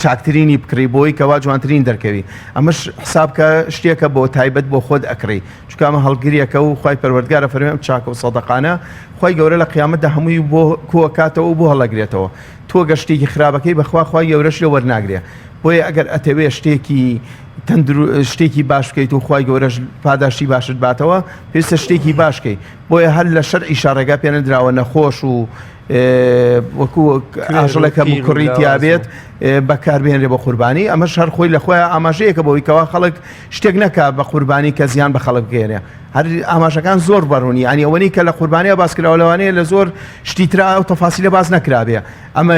چاکترینی بکڕی بۆی کەوا جوانترین دەرکەوی ئەمەش حسابکە شتێکە بۆ تایبەت بۆ خۆت ئەکڕی چونکە ئەمە هەڵگریەکە و خی پەروەردگارە فەرمێم چاکە و سەدەقانە خی گەورە لە قیامەتدا هەمووی بۆ کۆکاتەوە و بۆ هەڵەگرێتەوە تۆ گەشتێکی خراپەکەی بەخوا خی گەورەش لە وەرناگرێ بۆیە ئەگەر ئەتەوێ شتێکی باش بکەیت و خی گەورەش پاداشتی باشت باتەوە پێویستە شتێکی باشکەی بۆیە هەر لە شەرعی شارەگا پێنەدراوە نەخۆش و وەکو ئاژەڵەکە کوڕی تیابێت بەکاربێنرێ بە قوربانی ئەمە شەر خۆی لە خۆیان ئاماژەیەکە بەوەی کەوا خەڵک شتێک نەکا بە قوربانی کە زیان بە خەڵک بگەێنێ هەر ئاماژەکان زۆر بەڕوونی ئەنی ئەوەی کە لە قوربانیە باسکراوە لەوانەیە لە زۆر شتی ترا و تەفاسیلە باز نەکرابێ ئەمە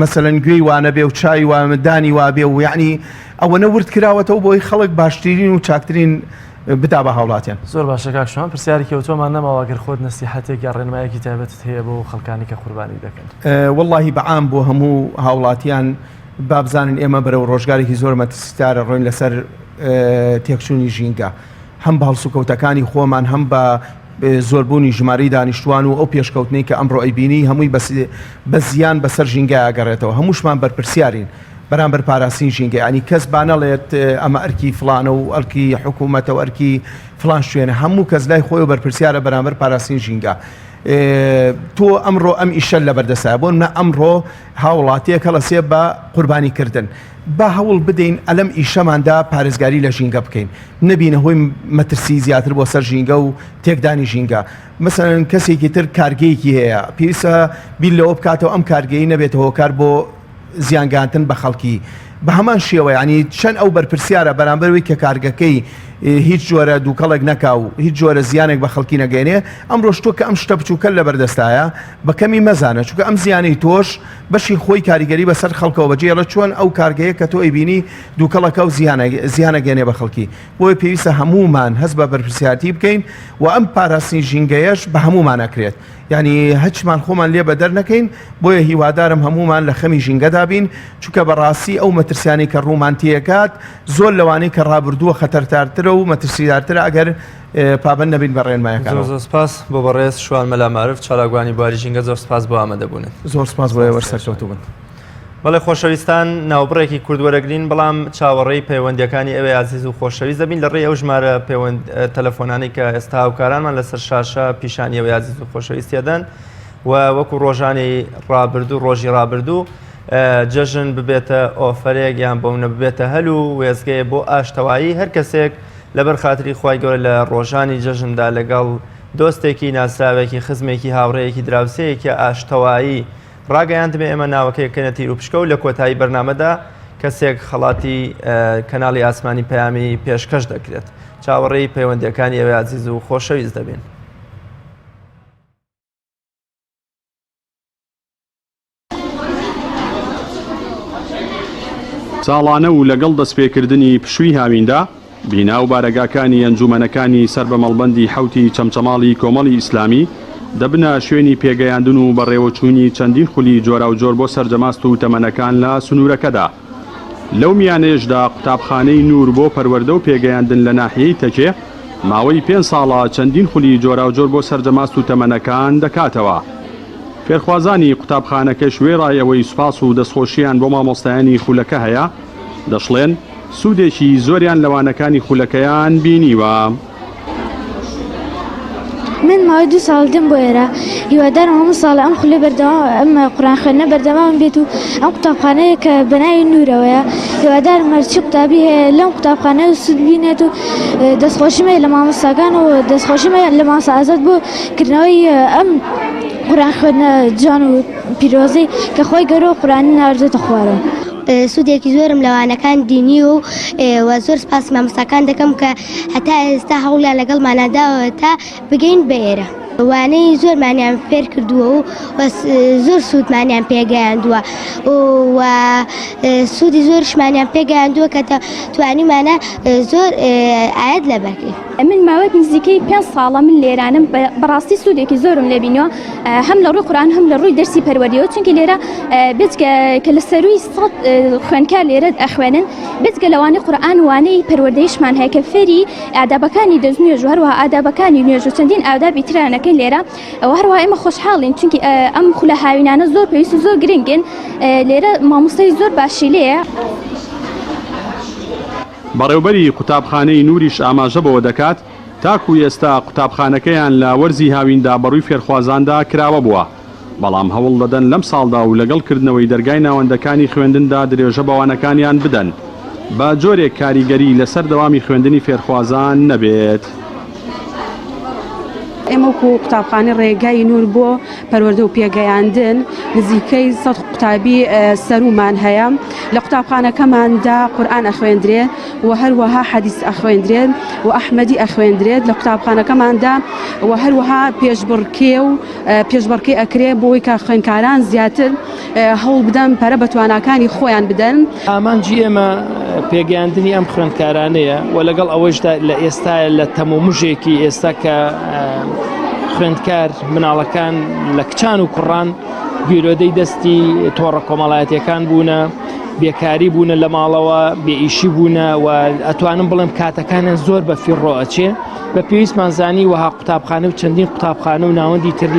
مەسەلەن گوێی وانە بێ و چای وامدانی وابێ و یعنی ئەوە نەورد کراوەتەوە بۆی خەڵک باشترین و چاکترین بدا بە هاوڵاتیان زۆر باشە کاکشمان پرسیاری کەوتۆمان نەماواگەر خۆت نەسیحەتێک یا ڕێنمایەکی تایبەتت هەیە بۆ خەڵکانی کە قوربانی دەکەن واللهی بەعام بۆ هەموو هاوڵاتیان بابزانن ئێمە بەرەو ڕۆژگارێکی زۆر مەترسیدارە ڕۆین لەسەر تێکچوونی ژینگە هەم بە هەڵسوکەوتەکانی خۆمان هەم بە زۆربوونی ژمارەی دانیشتوان و ئەو پێشکەوتنەی کە ئەمڕۆ ئەیبینی هەمووی بە زیان بەسەر ژینگە ئاگەڕێتەوە هەمووشمان بەرپرسیارین بەرامبەر پاراستنی ژینگە ئەنی کەس بانەڵێت ئەمە ئەرکی فلانە و ئەرکی حکوومەتە و ئەرکی فلان شوێنە هەموو کەس لای خۆی و بەرپرسیارە بەرامبەر پاراستنی ژینگە تۆ ئەمڕۆ ئەم ئیشە لە بەردەسایە بۆ منە ئەمڕۆ هاوڵاتیە کەڵەسێ بە قوربانیکردن با هەوڵ بدەین ئەلەم ئیشەماندا پارێزگاری لە ژینگە بکەین نبینە هۆی مەترسی زیاتر بۆ سەر ژینگە و تێکدانی ژینگە مەسەرەن کەسێکی تر کارگەیەکی هەیە پێویستە بیل لەوە بکاتەوە ئەم کارگەی نەبێتەوە هۆکار بۆ زیانگانتن بە خەڵکی بە هەمان شێوە ینی چەند ئەو بەرپرسیارە بەرامبەروەی کە کارگەکەی هیچ جۆرە دووکەڵێک نەکا و هیچ جۆرە زیانێک بە خەڵکی نەگەێنێ ئەمڕۆ شتۆ کە ئەم شتە بچووکە لە بەردەستایە بە کەمی مەزانە چونکە ئەم زیانەی تۆش بەشی خۆی کاریگەری بەسەر خەڵکەوە بەجێڵە چۆن ئەو کارگەیە کە تۆ ئەیبینی دووکەڵەکە و زیانە گەێنێ بە خەڵکی بۆی پێویستە هەمومان هەست بە بەرپرسیارەتی بکەین و ئەم پاراستنی ژینگەیەش بە هەمومان ئەکرێت یعنی هەچمان خۆمان لێ بەدەر نەکەین بۆیە هیوادارم هەمومان لە خەمی ژینگەدا بین چونکە بەڕاستی ئەو مەترسیانی کە ڕوومانتیەکات زۆر لەوانەی کە ڕابردووە خەتەرتارترە و مەترسیدارترە ئەگەر پابند نەبین بە ڕێنمایەکان زۆر سپاس بۆ بەڕێز شوان مەلا معروف چالاگوانی بواری ژینگە زۆر سپاس بۆ ئامادەبوونن زۆر سپاس بۆ وەرسەرکەوتوو بن بەڵێ خۆشەویستان ناوبڕێکی کورد وەرەگرین بەڵام چاوەڕێی پەیوەندیەکانی ئەوێ عزیز و خۆشەویست دەبین لە ڕێی ئەو ژمارە تەلەفۆنانی کە ئێستا هاوکارانمان لەسەر شاشە پیشانی ئەوێ عزیز و خۆشەویستیەدەن و وەکو ڕۆژانی ڕابردوو ڕۆژی ڕابردوو جەژن ببێتە ئۆفەرێک یان بۆونە ببێتە هەل و وێزگەیە بۆ ئاشتەوایی هەر کەسێک لەبەر خاتری خی گەورە لە ڕۆژانی جەژندا لەگەڵ دۆستێکی ناسراوێکی خزمێکی هاوڕێیەکی دراوسەیەکی ئاشتەوایی ڕاگەیان دەبێ ئێمە ناوەکەیەکەنە تیر و پشکە و لە کۆتایی بەرنامەدا کەسێک خەڵاتی کەناڵی ئاسمانی پەیامی پێشکەش دەکرێت چاوەڕێی پەیوەندیەکانی ئەوێ عزیز و خۆشەویست دەبێن ساڵانە و لەگەڵ دەستپێکردنی پشووی هاویندا بینا و بارەگاکانی ئەنجومەنەکانی سەر بە مەڵبەندی حوتی چەمچەماڵی کۆمەڵی ئیسلامی دەبنە شوێنی پێگەیاندن و بەڕێوەچوونی چەندین خولی جۆرا و جۆر بۆ سەرجەماست و تەمەنەکان لە سنوورەکەدا لەو میانێشدا قوتابخانەی نور بۆ پەروەردە و پێگەیاندن لە ناحیەی تەکێ ماوەی 5 ساڵە چەندین خولی جۆرا و جۆر بۆ سەرجەماست و تەمەنەکان دەکاتەوە فێرخوازانی قوتابخانەکە شوێ ڕایەوەی سوپاس و دەستخۆشییان بۆ مامۆستایانی خولەکە هەیە دەشڵێن سوودێکی زۆریان لەوانەکانی خولەکەیان بینیوە من ماوەی 2 ساڵ دێم بۆ ئێرە هیوادارم هەموو ساڵە ئەم خولە بەردەوام ئەم قورئان خوێندنە بەردەوام بێت و ئەم قوتابخانەیە کە بەناوی نورەوەیە هیوادارم هەرچی قوتابی هەیە لەم قوتابخانەیە سوود بینێت و دەستخۆشیمە لە مامۆستاکان و دەستخۆشیمە لە مامۆستا ئازاد بۆ کردنەوەی ئەم قورئان خوێندنە جوان و پیرۆزەی کە خۆی گەورە و قورئانی ناوردێتە خوارەوە سوودێکی زۆرم لەوانەکان دینی و زۆر سپاس مامۆستاکان دەکەم کە هەتا ئێستا هەوڵیان لەگەڵمانەداوە تا بگەین بە ئێرە وانەی زۆرمانیان فێر کردووە و زۆر سوودمانیان پێگەیاندووە و سوودی زۆرشمانیان پێگەیاندووە کە توانیمانە زۆر ئاەت لەبەرکەین من ماوەت نزیکەی 5 ساڵە من لێرانم بەڕاستی سوودێکی زۆرم لێبینەوە هەم لە ڕووی قورئان هەم لە ڕووی دەرسی پەروەردیەوە چونکە لێرە بێجگە کە لە سەروی 100 خوێندکار لێرە ئەخوێنن بێجگە لەوانەی قورئان وانەی پەروەردەیشمان هەیە کە فێری ئادابەکانی دەستنوێژ و هەروەها ئادابەکانی نوێژ و چەندین ئادابی ترانەکە دەکەین لێرە ئەوە هەروە ئێمە خۆشحاڵین چونکی ئەم خولە هاوینانە زۆر پێویست و زۆر گرنگن لێرە مامۆستای زۆر باشی لێیە. بەڕێوبەری قوتابخانەی نوریش ئاماژە بەوە دەکات تاکو ئێستا قوتابخانەکەیان لە وەرزی هاویندا بەڕووی فێرخوازاندا کراوە بووە، بەڵام هەوڵ دەدەن لەم ساڵدا و لەگەڵکردنەوەی دەرگای ناوەندەکانی خوێندندا درێژە بەوانەکانیان بدەن بە جۆرێک کاریگەری لەسەر دەوامی خوێندنی فێرخوازان نەبێت. ئێمە وەکو قوتابخانەی ڕێگای نور بۆ پەروەردە و پێگەیاندن نزیکەی 100 قوتابی سەرومان هەیە. لە قوتابخانەکەماندا قورئان ئەخوێندرێت و هەروەها حەدیث ئەخوێندرێت و ئەحمەدی ئەخوێندرێت. لە قوتابخانەکەماندا و هەروەها پێشبڕکێ ئەکرێت بۆی کە خوێندکاران زیاتر هەوڵ بدەن پەرە بە تواناکانی خۆیان بدەن. ئامانجی ئێمە پێگەیاندنی ئەم خوێندکارانەیە و لەگەڵ ئەوەشدا لە ئێستا لە تەمومژێکی ئێستا کە خوێندکار مناڵەکان لە کچان و کوڕان گوێرۆدەی دەستی تۆڕە کۆمەڵایەتیەکان بوونە، بێکاری بوونە لە ماڵەوە، بێئیشی بوونە و ئەتوانم بڵێم کاتەکانیان زۆر بە فیڕۆ ئەچێ. بە پێویستمانزانی وها قوتابخانە و چەندین قوتابخانە و ناوەندی تر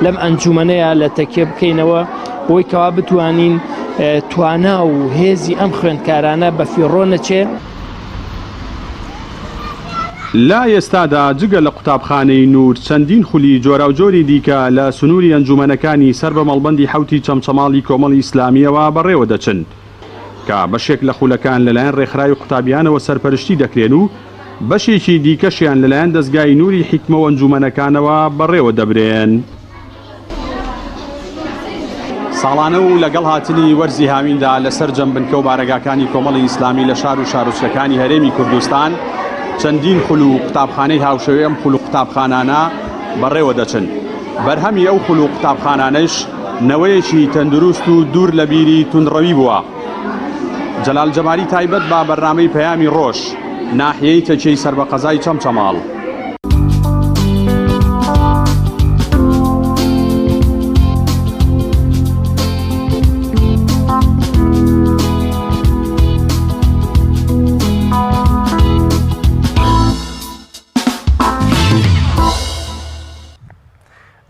لەم ئەنجومەنەیە لە تەکێ بکەینەوە بۆی کەوا بتوانین توانا و هێزی ئەم خوێندکارانە بە فیڕۆ نەچێ. لا ئێستادا جگە لە قوتابخانەی نور چەندین خولی جۆرا و جۆری دیکە لە سنووری ئەنجومەنەکانی سەر بە مەڵبەندی حوتی چەمچەماڵی کۆمەڵی ئیسلامیەوە بەڕێوە دەچن کە بەشێک لە خولەکان لەلایەن ڕێکخراوی قوتابیانەوە سەرپەرشتی دەکرێن و بەشێکی دیکەشیان لەلایەن دەستگای نوری حیکمە و ئەنجومەنەکانەوە بەڕێوە دەبرێن. ساڵانە و لەگەڵ هاتنی وەرزی هاویندا لەسەر جەمبنکە و بارەگاکانی کۆمەڵی ئیسلامی لە شار و شارۆچکەکانی هەرێمی کوردستان چەندین خول و قوتابخانەی هاوشەوێ ئەم خول و قوتابخانانە بەڕێوە دەچن. بەرهەمی ئەو خول و قوتابخانانەش نەوەیەکی تەندروست و دوور لە بیری توندڕەوی بووە. جەلال جەمالی تایبەت بە بەرنامەی پەیامی ڕۆژ ناحیەی تەکیەی سەربەقەزای چەمچەماڵ.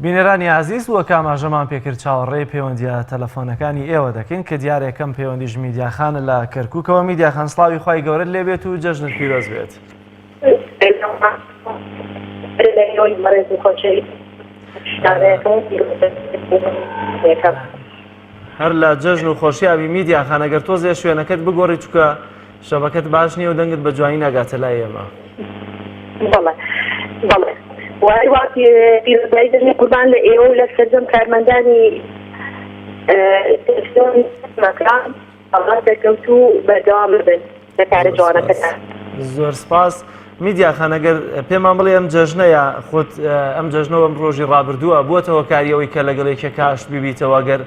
بینەرانی عزیز وە کاماژەمان پێکرد چاوەڕێی پەیوەندیە تەلەفۆنەکانی ئێوە دەکەین کە دیارێکەم پەیوەندیش میدیاخانە لە کەرکووکەوە. میدیاخان سڵاوی خوای گەورە لێبێت و جەژنت پیرۆز بێت. هەر لە جەژن و خۆشیاوی میدیاخان ئەگەر تۆزێ شوێنەکەت بگۆڕی چووکە شەبەکەت باش نییە و دەنگت بە جوانی ناگاتە لای ئێمە. وهروقتی پیرۆزبایی دەژنی قوربان لە ئێوە و لە سەرجەم کارمەندانی تەلەڤیزیۆن مەکران ئەڵا دەرکەوت و بەردەوام ببن لە کارە جوانەکەتان. زۆر سپاس. میدیاخان ئەگەر پێمان بڵێ ئەم جەژنەیە خۆت ئەم جەژنەوە ئەم ڕۆژی ڕابردووە بووەتەوە کاریەوەی کە لەگەڵێکە کاشت ببیتەوە گەر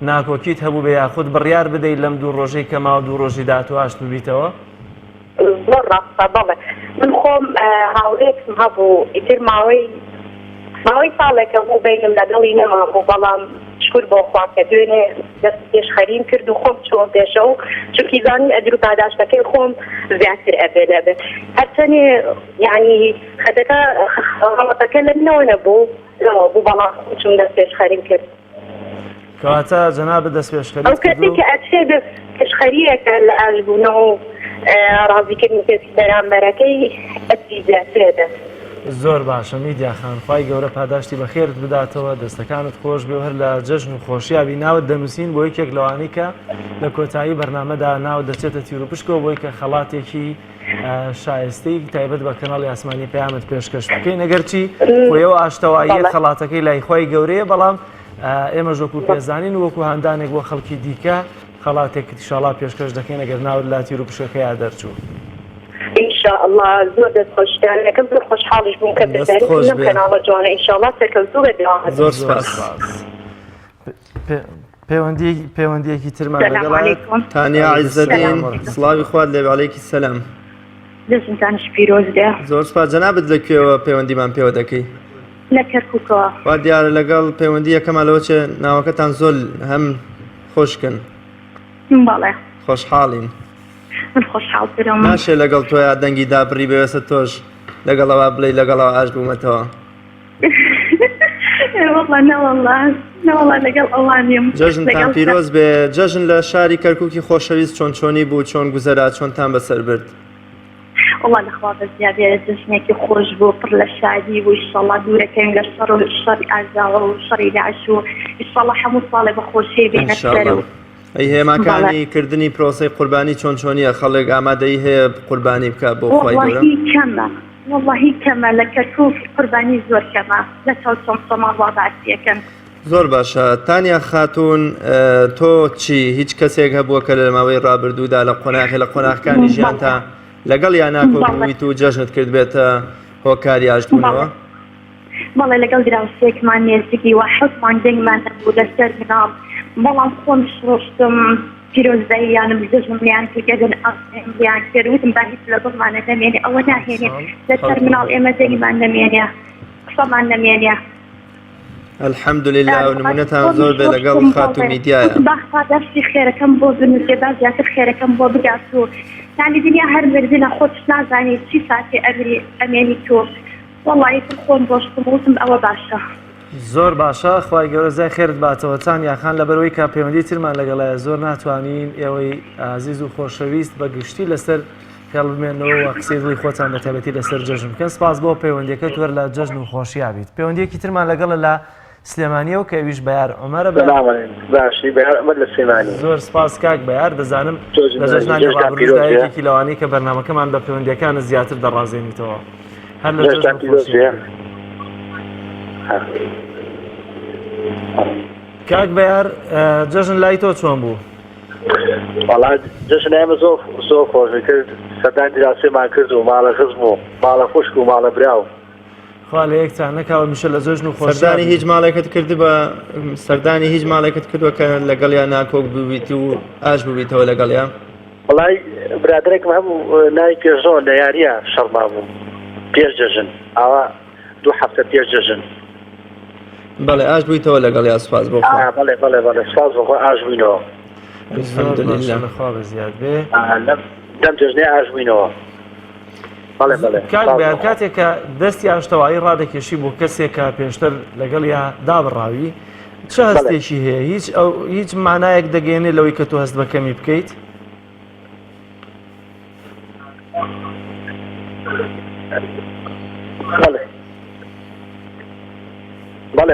ناکۆکیت هەبوو بە یاخود بڕیار بدەیت لەم دوو ڕۆژەی کە ماوە دوو ڕۆژی داهاتوو ئاشت ببیتەوە؟ زۆر ڕاستە بەڵێ من خۆم هاوڕێکم هەبوو ئیتر ماوەی ساڵێکە بوو بینم لەگەڵی نەمابوو بەڵام شکر بۆ خوا کە دوێنێ دەست پێشخەریم کرد و خۆم چۆم پێشەوە چونکی زانی ئەجر و پاداشتەکەی خۆم زیاتر ئەبێ دەبێت هەرچەنێ یعنی خەتەکە غەڵەتەکە لە منەوە نەبوو لەوە بوو بەڵام چون دەست پێشخەریم کرد. کەواتە جەنابە دەست پێشخەری ئەو کەسی کە ئەچێ دەست پێشخەریەکە لە ئاژبوونەوە و ڕازیکردنی پێویستی بەرامبەرەکەی ئەچی زیاترێدە. زۆر باشە میدیاخان خوای گەورە پاداشتی بەخێرت بداتەوە دەستەکانت خۆش بێ و هەر لە جەژن و خۆشیاوی ناوت دەنووسین بۆ یەکێک لەوانەی کە لە کۆتایی بەرنامەدا ناوت دەچێتە تیرۆپشکەوە بۆی کە خەڵاتێکی شایستەی تایبەت بە کەناڵی ئاسمانی پەیامت پێشکەش بکەین ئەگەرچی خۆیەوە ئاشتەواییە خەڵاتەکەی لای خوای گەورەیە بەڵام ئێمە ژۆک و پێزانین وەکو هەندانێک بۆ خەڵکی دیکە خەڵاتێک ئینشاڵڵا پێشکەش دەکەین ئەگەر ناوت لا تیرۆپشکەکەیە دەرچوو. ئینشاءالله زۆر دەستخۆشیانەکەم زۆر خۆشحاڵیش بووم کە بەزارین لەم کەناڵە جوانە ئینشاءالله سەرکەوتوو بێت. زۆر سپاس. پەیوەندیەکی ترمان لەگەڵایە. تانیا عیزەدین سڵاوی خوات لێبێ عەلەیکی سەلام. دەستتانش پیرۆز بێ. زۆر سپاس. جەنابەت لەکوێوە پەیوەندیمان پێوە دەکەی؟ لە کەرکووکەوە. وا دیارە لەگەڵ پەیوەندی یەکەمانەوە چێ ناوەکەتان زۆر هەم خۆشکن. بەڵێ. خۆشحاڵین. من خۆشحاڵترم. ناشێ لەگەڵ تۆیە دەنگی دابڕی بێوەسە تۆش لەگەڵەوە بڵێ لەگەڵەوە ئاش بوومەتەوە. والله نەوەڵا لەگەڵ ئەوانیم جەژنتان پیرۆز بێ. جەژن لە شاری کەرکووکی خۆشەویست چۆنی بوو، چۆن گوزەرا، چۆنتان بەسەر برد؟ والله لەخوا بەزیادێ جژنێکی خۆش بوو، پڕ لە شادی بوو. ئینشەڵڵا دوورەکەین لە شەڕ و شەڕی ئازاوە و شەڕی داعش و ئینشەڵڵا هەموو ساڵێ بە خۆشی بێنە سەر و ئەی هێماکانی کردنی پرۆسەی قوربانی چۆنیە؟ خەڵک ئامادەی هەیە قوربانی بکات بۆ خوای گەورە؟ والله کەمە لە کەرکووک قوربانی زۆر کەمە لە چاو چۆمچەماڵ باباسیەکەن. زۆر باشە. تانیا خاتون، تۆ چی هیچ کەسێک هەبووە کە لە ماوەی ڕابردوودا لە قۆناغەکانی ژیانتا لەگەڵ یان ناکۆبوویت و جەژنت کرد بێتە هۆکاری ئاشتبوونەوە؟ بەڵێ لەگەڵ دراوسێکمان نێزیکی و حەوتمان دەنگمان نەبوو لەسەر مناڵ، بەڵام خۆم شڕۆشتم پیرۆزبەییانم جژنمیان کردن ئەیان کرد وتم با هیچ لەگەڵمانە دەمێنێ ئەوە ناهێنێ لەسەر مناڵ ئێمە دەنگمان دەمێنێ قسەمان دەمێنێ. الحەمدولله و نمونەتان زۆر بێ لەگەڵ خات و میدیایە. باخوا دەستی خێرەکەم بۆ بنووسێ، با زیاتر خێرەکەم بۆ بگات و تانی دنیا هەر مردنە خۆت نازانی چی ساتێ ئەمێنی تۆ. وەڵی خۆم بۆشتم وتم ئەوە باشە. زۆر باشە، خوای گەورە زای خێرت باتەوە. تانیاخان لەبەرەوەی کا پەیوەندی ترمان لەگەڵایە زۆر ناتوانین ئێوەی ئازیز و خۆشەویست بە گشتی لەسەر هێڵ بمێنەوە و قسەی دڵی خۆتان بە تایبەتی لەسەر جەژن بکەن. سپاس بۆ پەیوەندیەکەت وەر لە جەژن و خۆشییا بیت. پەیوەندیەکی ترمان لەگەڵە لە سلێمانیەوە کە ئەویش بەیار عومەرە. باشی بەیار عومەر لە سلێمانی. زۆر سپاس کاک بەیار. دەزانم لە جەژنانی ڕابردوودایەکی لەوانەی کە بەرنامەکەمان بە پەیوەندیەکانت زیاتر دەڕازێنیتەوە. هەر لە جەژن خۆشیە. کاک بەیار، جەژن لای تۆ چۆن بوو؟ وەڵای جەژن ئێمە زۆر خۆشی کرد، سەردانی دراوسێمان کرد و ماڵە خزم و ماڵە خوشک و ماڵە براو. خوا لە یەکتان نەکاوە میشە لە جەژن و خۆشی. سەردانی هیچ ماڵێکت کرد بە سەردانی هیچ ماڵێکت کردووە کە لەگەڵیان ناکۆک ببیت و ئاش ببیتەوە لەگەڵیان؟ وەڵای برادرێکم هەبوو ناوی پێشۆ لە یاریە شەڕما بوو پێش جەژن، ئاوا 2 هەفتە پێش جەژن. بەڵێ ئاش بوویتەوە لەگەڵ یا سوپاس بۆ خوا. بەڵێ سپاس بۆ خۆ ئاش بووینەوە. الحەمدولله بە زیاد بێ. دەم جەژنێ ئاش بووینەوە. کاک بەیار، کاتێک کە دەستی ئاشتەوایی ڕادەکێشی بۆ کەسێک کە پێشتر لەگەڵ یا دابڕاوی، چه هەستێکی هەیە؟ هیچ مانایەک دەگەێنێ لەوەی کە تۆ هەست بەکەمی بکەیت؟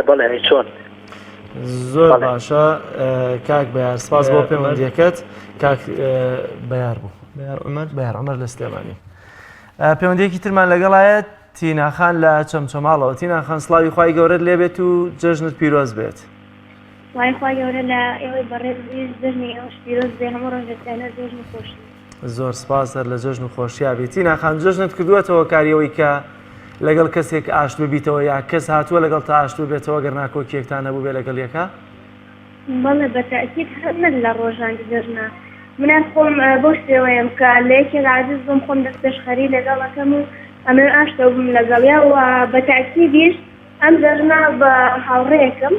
بەڵێ چۆن؟ زۆر باشە کاک بەیار، سپاس بۆ پەیوەندیەکەت. کاک بەیار بوو، بەیار عومەر لە سلێمانی. پەیوەندیەکی ترمان لەگەڵایە تیناخان لە چەمچەماڵەوە. تیناخان سڵاوی خوای گەورەت لێبێت و جەژنت پیرۆز بێت. وای خوای گەورە لە ئێوەی بەڕێز جەژنی ئێوەش پیرۆز بێ، هەموو ڕۆژێکدانە جەژن خۆشی. زۆر سپاس هەر لە جەژن و خۆشییا بیت. تیناخان جەژنت کردووەتەوە کاریەوەی کە لەگەڵ کەسێک ئاشت ببیتەوە یا کەس هاتووە لەگەڵ تا ئاشت بێتەوە گەر ناکۆکیەکتان هەبوو بێ لەگەڵ یەکە؟ بەڵێ بەتەئکید هەر من لە ڕۆژانی جەژنە منان خۆم بۆ شێوەیەم کە لە یەکێک عاجز بم خۆم دەستپێشخەری لەگەڵەکەم و ئەمە ئاشتە بووم لەگەڵیا و بەتەئکیدیش ئەم جەژنە بە هاوڕێیەکەم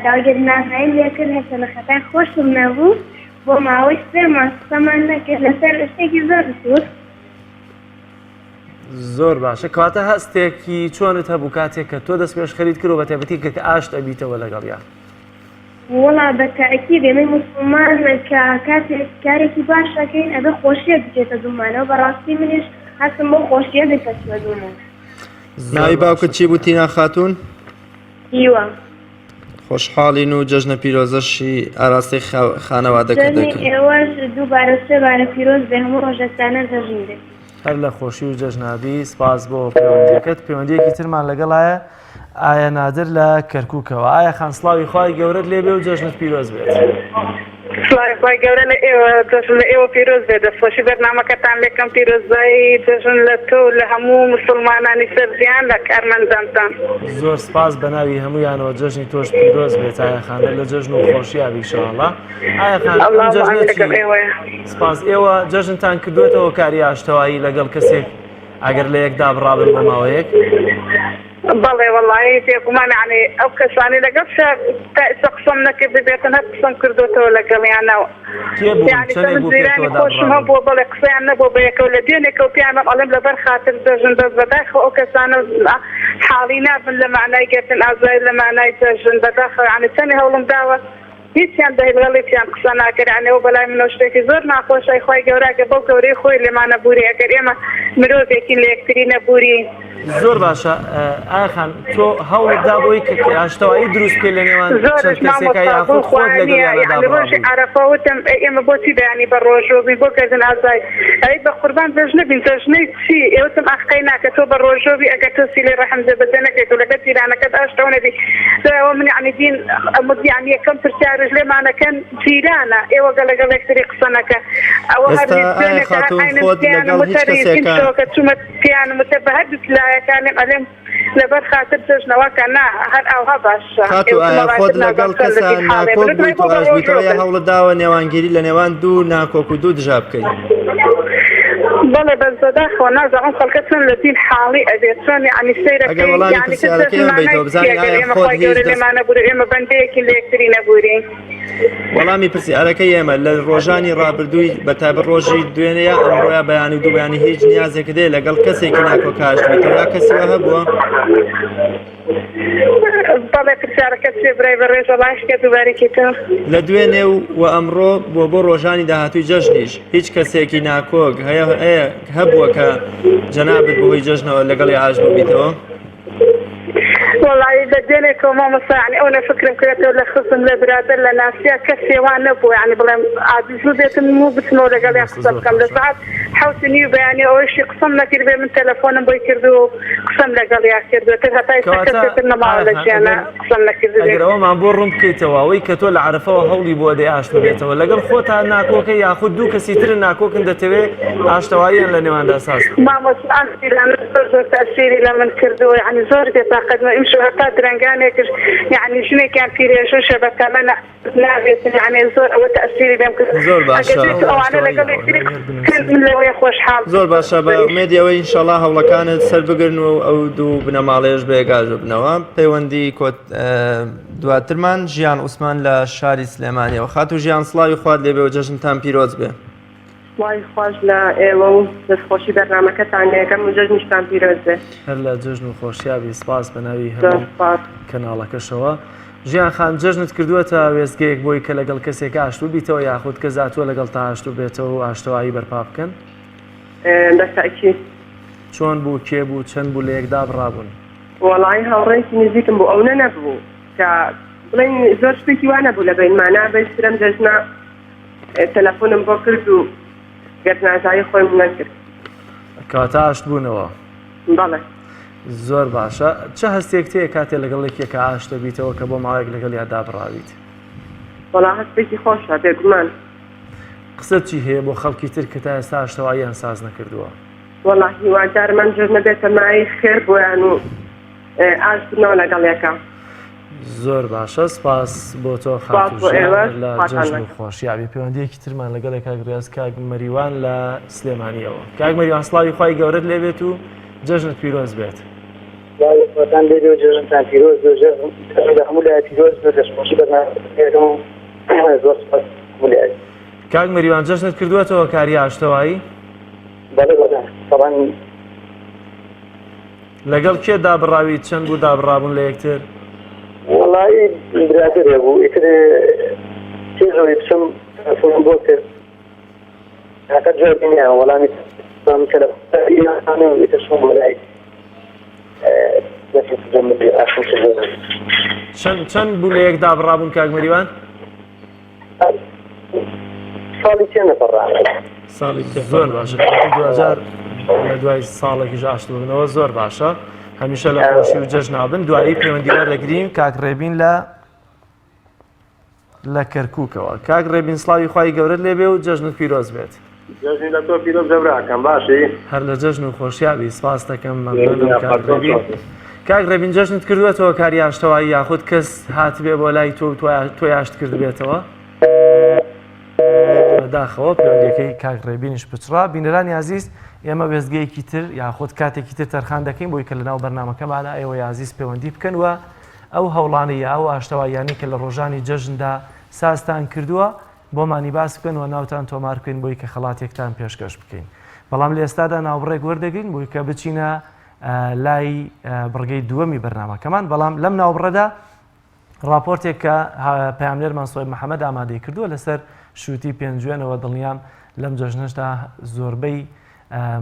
داوای نازنین لێ کرد، هەسە لە خەتای خۆشم نەبوو بۆ ماوەی 3 مانگ قسەمان نەکرد لەسەر شتێکی زۆر سوود. زۆر باشە، کاتە هەستێکی چۆنت هەبوو کاتێک کە تۆ دەستپێشخەریت کرد و بە تایبەتی کە ئاشت ئەبیتەوە لەگەڵیا؟ وڵا بەتەئکید ئێمەی موسڵمان کە کاتێک کارێکی باش دەکەین ئەبێ خۆشیە بچێتە دوومانەوە. بەڕاستی منیش هەستم بۆ خۆشیە بکەچمە دوومان. ناوی باوکت چی بوو تینا خاتون؟ هیوە. خۆشحاڵین و جەژنە پیرۆزەشی ئاراستەی خانەوادەکە دەکەن. ئێوەش دووبارە 3 بارە پیرۆز بێ، هەموو ڕۆژەکانە جەژن بێ. هەر لە خۆشی و جەژنابی. سپاس بۆ پەیوەندیەکەت. پەیوەندیەکی ترمان لەگەڵایە ئایا نادر لە کەرکووکەوە. ئایا خانسڵاوی خوای گەورەت لێبێ و جەژنت پیرۆز بێت. سڵاوی خوای گەورە لە ئێوە، جەژن لە ئێوە پیرۆز بێت. دەستخۆشی بەرنامەکەتان لێکەم، پیرۆزبایی جەژن لە تۆ لە هەموو موسڵمانانی سەرجیان لە کارمەندانتان. زۆر سپاس بە ناوی هەمویانەوە جەژنی تۆش پیرۆز بێت. ئایا خانە لە جەژن و خۆشیابی ئینشاءڵڵا. ئایا خان سپاس ئێوە جەژنتان کردوێتەوە کاری ئاشتەوایی لەگەڵ کەسێک ئەگەر لە یەکدا بڕابن بۆ ماوەیەک؟ بەڵێ وەڵی پێگومان عنی ئەو کەسانی لەگەڵ تا ئێستا قسەم نەکرد بێتن هەر قسەم کردوتەوە لەگەڵیانەوە زیرانی خۆشم هەبووە بەڵێ قسەیان نەبوو بە یەکەو لە دوێنێکەوە پیانم ئەڵێم لەبەر خاتر دەژن دەست بەداخە ئەو کەسانە حاڵی نابن لە معنای گرتن ئازای لە معنای دەژن بەداخە عنی چەندی هەوڵم داوە هیچیان دەهێڵەڵێکیان قسە ناکردانەوە بەلای منەوە شتێکی زۆر ناخۆشای خۆی گەوراکە بەو گەورەی خۆی لێمانە بووری ئەگەر ئێمە مرۆڤێکی لە یەکتری نەبووری زۆر باشە ئاخان تۆ هەوڵدا بۆی کە ئاشتەوایی دروست پێ لە نێوان چەند کەسێکە یاخود خۆت لەگەڵیانەدا ڕۆژی عەرەفەوتم ئێمە بۆچی بەیانی بە ڕۆژۆبی بۆ کردن ئازای ئەی بە قوربان جەژنە بین جەژنەی چی ئێوتم ئەخقەی ناکە تۆ بە ڕۆژۆبی ئەگەر تۆ سیلەی ڕەحم جەبەجە نەکەیت و لەگەڵ جیرانەکەت ئاشتەوە نەبی ئەوە من یعنی دین یعنی یەکەم پرسیارش لێمانەکەن جیرانە ئێوە گەلەگەڵ یەکتری قسە نەکە ئەوە هەر چومە پیانم وتە بە هەر لایەکانم ئەلێم لەبەر خاتر جەژنەوەکە نا هەر ئەوها باشە خۆت لەگەڵ کەسە ناکۆک بوویت و ئاشبیتەوە یا هەوڵت داوە نێوانگیری لە نێوان دوو ناکۆک و دوو دژا بکەیت بەڵێ بەس بەداخەوە نازانم خەڵکە چۆن لە دین حاڵی ئەبێت چۆن یعنی سەیرەکەیمانە بووری ئێمە بەندەیەکی لە یەکتری نەبوورین وەڵامی پرسیارەکەی ئێمە لە ڕۆژانی ڕابردووی بەتابەت ڕۆژی دوێنەیە ئەمڕۆیە بەیانی و دوو بەیانی هیچ نیازێک دێ لەگەڵ کەسێکی ناکۆک کاشبیتەوە یا کەسیوە هەبووە بەڵێ پرسیارەکە چێ برای بە ڕێژە باشکە دووبارێکیتەوە لە دوێنێ و ئەمڕۆ بۆ ڕۆژانی داهاتووی جەژنیش هیچ کەسێکی ناکۆک هەبووە کە جەنابەت بۆی جەژنەوە لەگەڵی ئاش ببیتەوە والله إذا جاني كمان مثلا يعني أنا فكرة كذا ولا خصم لا برادر لا ناسيا كسي وأنا بو يعني بلا عادي زودت مو بس نور قال لي خصم كم ساعات حاولتني بيعني أول شيء قسمنا كده من تلفون بيكردو قسمنا قال لي كردو ترى تايسكت إنه ما ولا شيء أنا قسمنا كده أجر أو ما بورم كيتوا ويكتو العرفة وهولي بودي عاش ببيته ولا قال خوتها ناكوك ياخذ دوك سيتر ناكوك أنت تبي عاش توايا لأني ما عنده أساس ما مثلا أنا زور تأثيري لما كردو يعني زور تاخذ ما يمشي حتى درنجاني يعني شنو كان في شو شبكة أنا يعني زور أو تأثيري بيمكن زور باشا أو أنا لقى كثير كان من اللي خوش حال زور باشا بميديا وإن شاء الله هولا كانت سربقرن أو دو بنماليش بيجاج بنوا بيوندي كوت دواترمان جيان عثمان لشاري سليمانية وخاتو جيان صلاة خواد لي بوجهن تام بيروز به وای خۆش لە ئێوە و دەستخۆشی بەرنامەکەتان کەم و جەژنیشتان پیرۆز بێ هەر لە جەژن و خۆشیابی سپاس بەناوی هەموو کەناڵەکەشەوە ژیان خان جەژنت کردووەتە وێستگەیەک بۆی کە لەگەڵ کەسێک ئاشتوو بیتەوە یاخود کە زاتووە لەگەڵ تا ئاشتوو بێتەوە و ئاشتەوایی بەرپا بکەن دەستاکی چۆن بوو کێ بوو چەند بوو لە یەکدا بڕابوون وەڵی هاوڕێکی نزیکم بوو ئەو نەبوو کە بڵێن زۆر شتێکی وانە بوو لە بینمانە بەشترم جەژنە تەلەفۆنم بۆ کرد و گەرنازایی خۆی نەکرد کاتە ئاشت بوونەوە بەڵێ زۆر باشە چه هەستێک تەیە کاتێ لەگەڵێکێکە ئاشتە بیتەوە کە بۆ ماوەیەک لەگەڵ یادا بڕاویت وەڵا هەستێکی خۆشە بێگومان قسە چی هەیە بۆ خەڵکی تر کە تا ئێستا ئاشتەواییان ساز نەکردووە وەڵا هیوادارمان جەژنە بێتە مای خێر بۆیان و ئاشت بنەوە لەگەڵ یەکە زۆر باشە سپاس بۆ تۆ خاتوژیان لە جەژن و خۆشیابی پەیوەندیەکی ترمان لەگەڵ کاگڕاز کاک مەریوان لە سلێمانیەوە کاک مەریوان سڵاوی خوای گەورەت لێ بێت و جەژنت پیرۆز بێت وطن لێ و جەژنتان پیرۆز لە هەموو لای پیرۆز بێت دەستخۆشی بەرنامەکەتان زۆر سپاس هەموو لای کاک مەریوان جەژنت کردووەتەوە کاری ئاشتەوایی بەڵێ طبعاً لەگەڵ کێ دابڕاویت چەند بوو دابڕابوون لە یەکتر والله برادر ابو يكره تيجوا يبسم تلفون بوكر هكذا جايبين ولا مثلا كذا انا يتسمون ولا لكن تجمع اخر شيء چەند بوو لە یەک دابڕابوون کاک مەریوان ساڵی چێ نەپەڕان ساڵی زۆر باشە 2000 لە دوای ساڵێکیش ئاشتبوونەوە زۆر باشە هەمیشە لە خۆشی و جەژنابن دوایی پەیوەندیوە دەگرین کاک ڕێبین لە کەرکووکەوە کاک ڕێبین سڵاوی خوای گەورەت لێبێ و جەژنت پیرۆز بێت جەژنی لە تۆ پیرۆز دەبراکەم باشی هەر لە جەژن و خۆشیابی سپاس دەکەم مەمنونم کاک ڕێبین کاک ڕێبین جەژنت کردووەتەوە کاری ئاشتەوایی یاخود کەس هاتبێ بۆ لای تۆ تۆی ئاشت کرد بێتەوە بەداخەوە پەیوەندیەکەی کاک ڕێبینیش پچڕا. بینەرانی عزیز ئێمە وێزگەیەکی تر یاخۆت کاتێکی تر تەرخان دەکەین بۆی کە لەناو بەرنامەکەمانە ئێوە عزیز پەیوەندی بکەنوە ئەو هەوڵانەیە ئەو ئاشتەواییانەی کە لە ڕۆژانی جەژندا سازتان کردووە بۆمانی باس بکەنەوە ناوتان تۆمار بکەین بۆی کە خەڵاتێکتان پێشکەش بکەین. بەڵام لە ئێستادا ناوبڕێک وەردەگرین بۆی کە بچینە لای بڕگەی دووەمی بەرنامەکەمان. بەڵام لەم ناوبڕەدا راپۆرتێک کە پەیامنێرمان سۆی محەممەد ئامادەی کردووە لەسەر شووتی پێنجوێنەوە دڵنیام لەم جەژنەشدا زۆربەی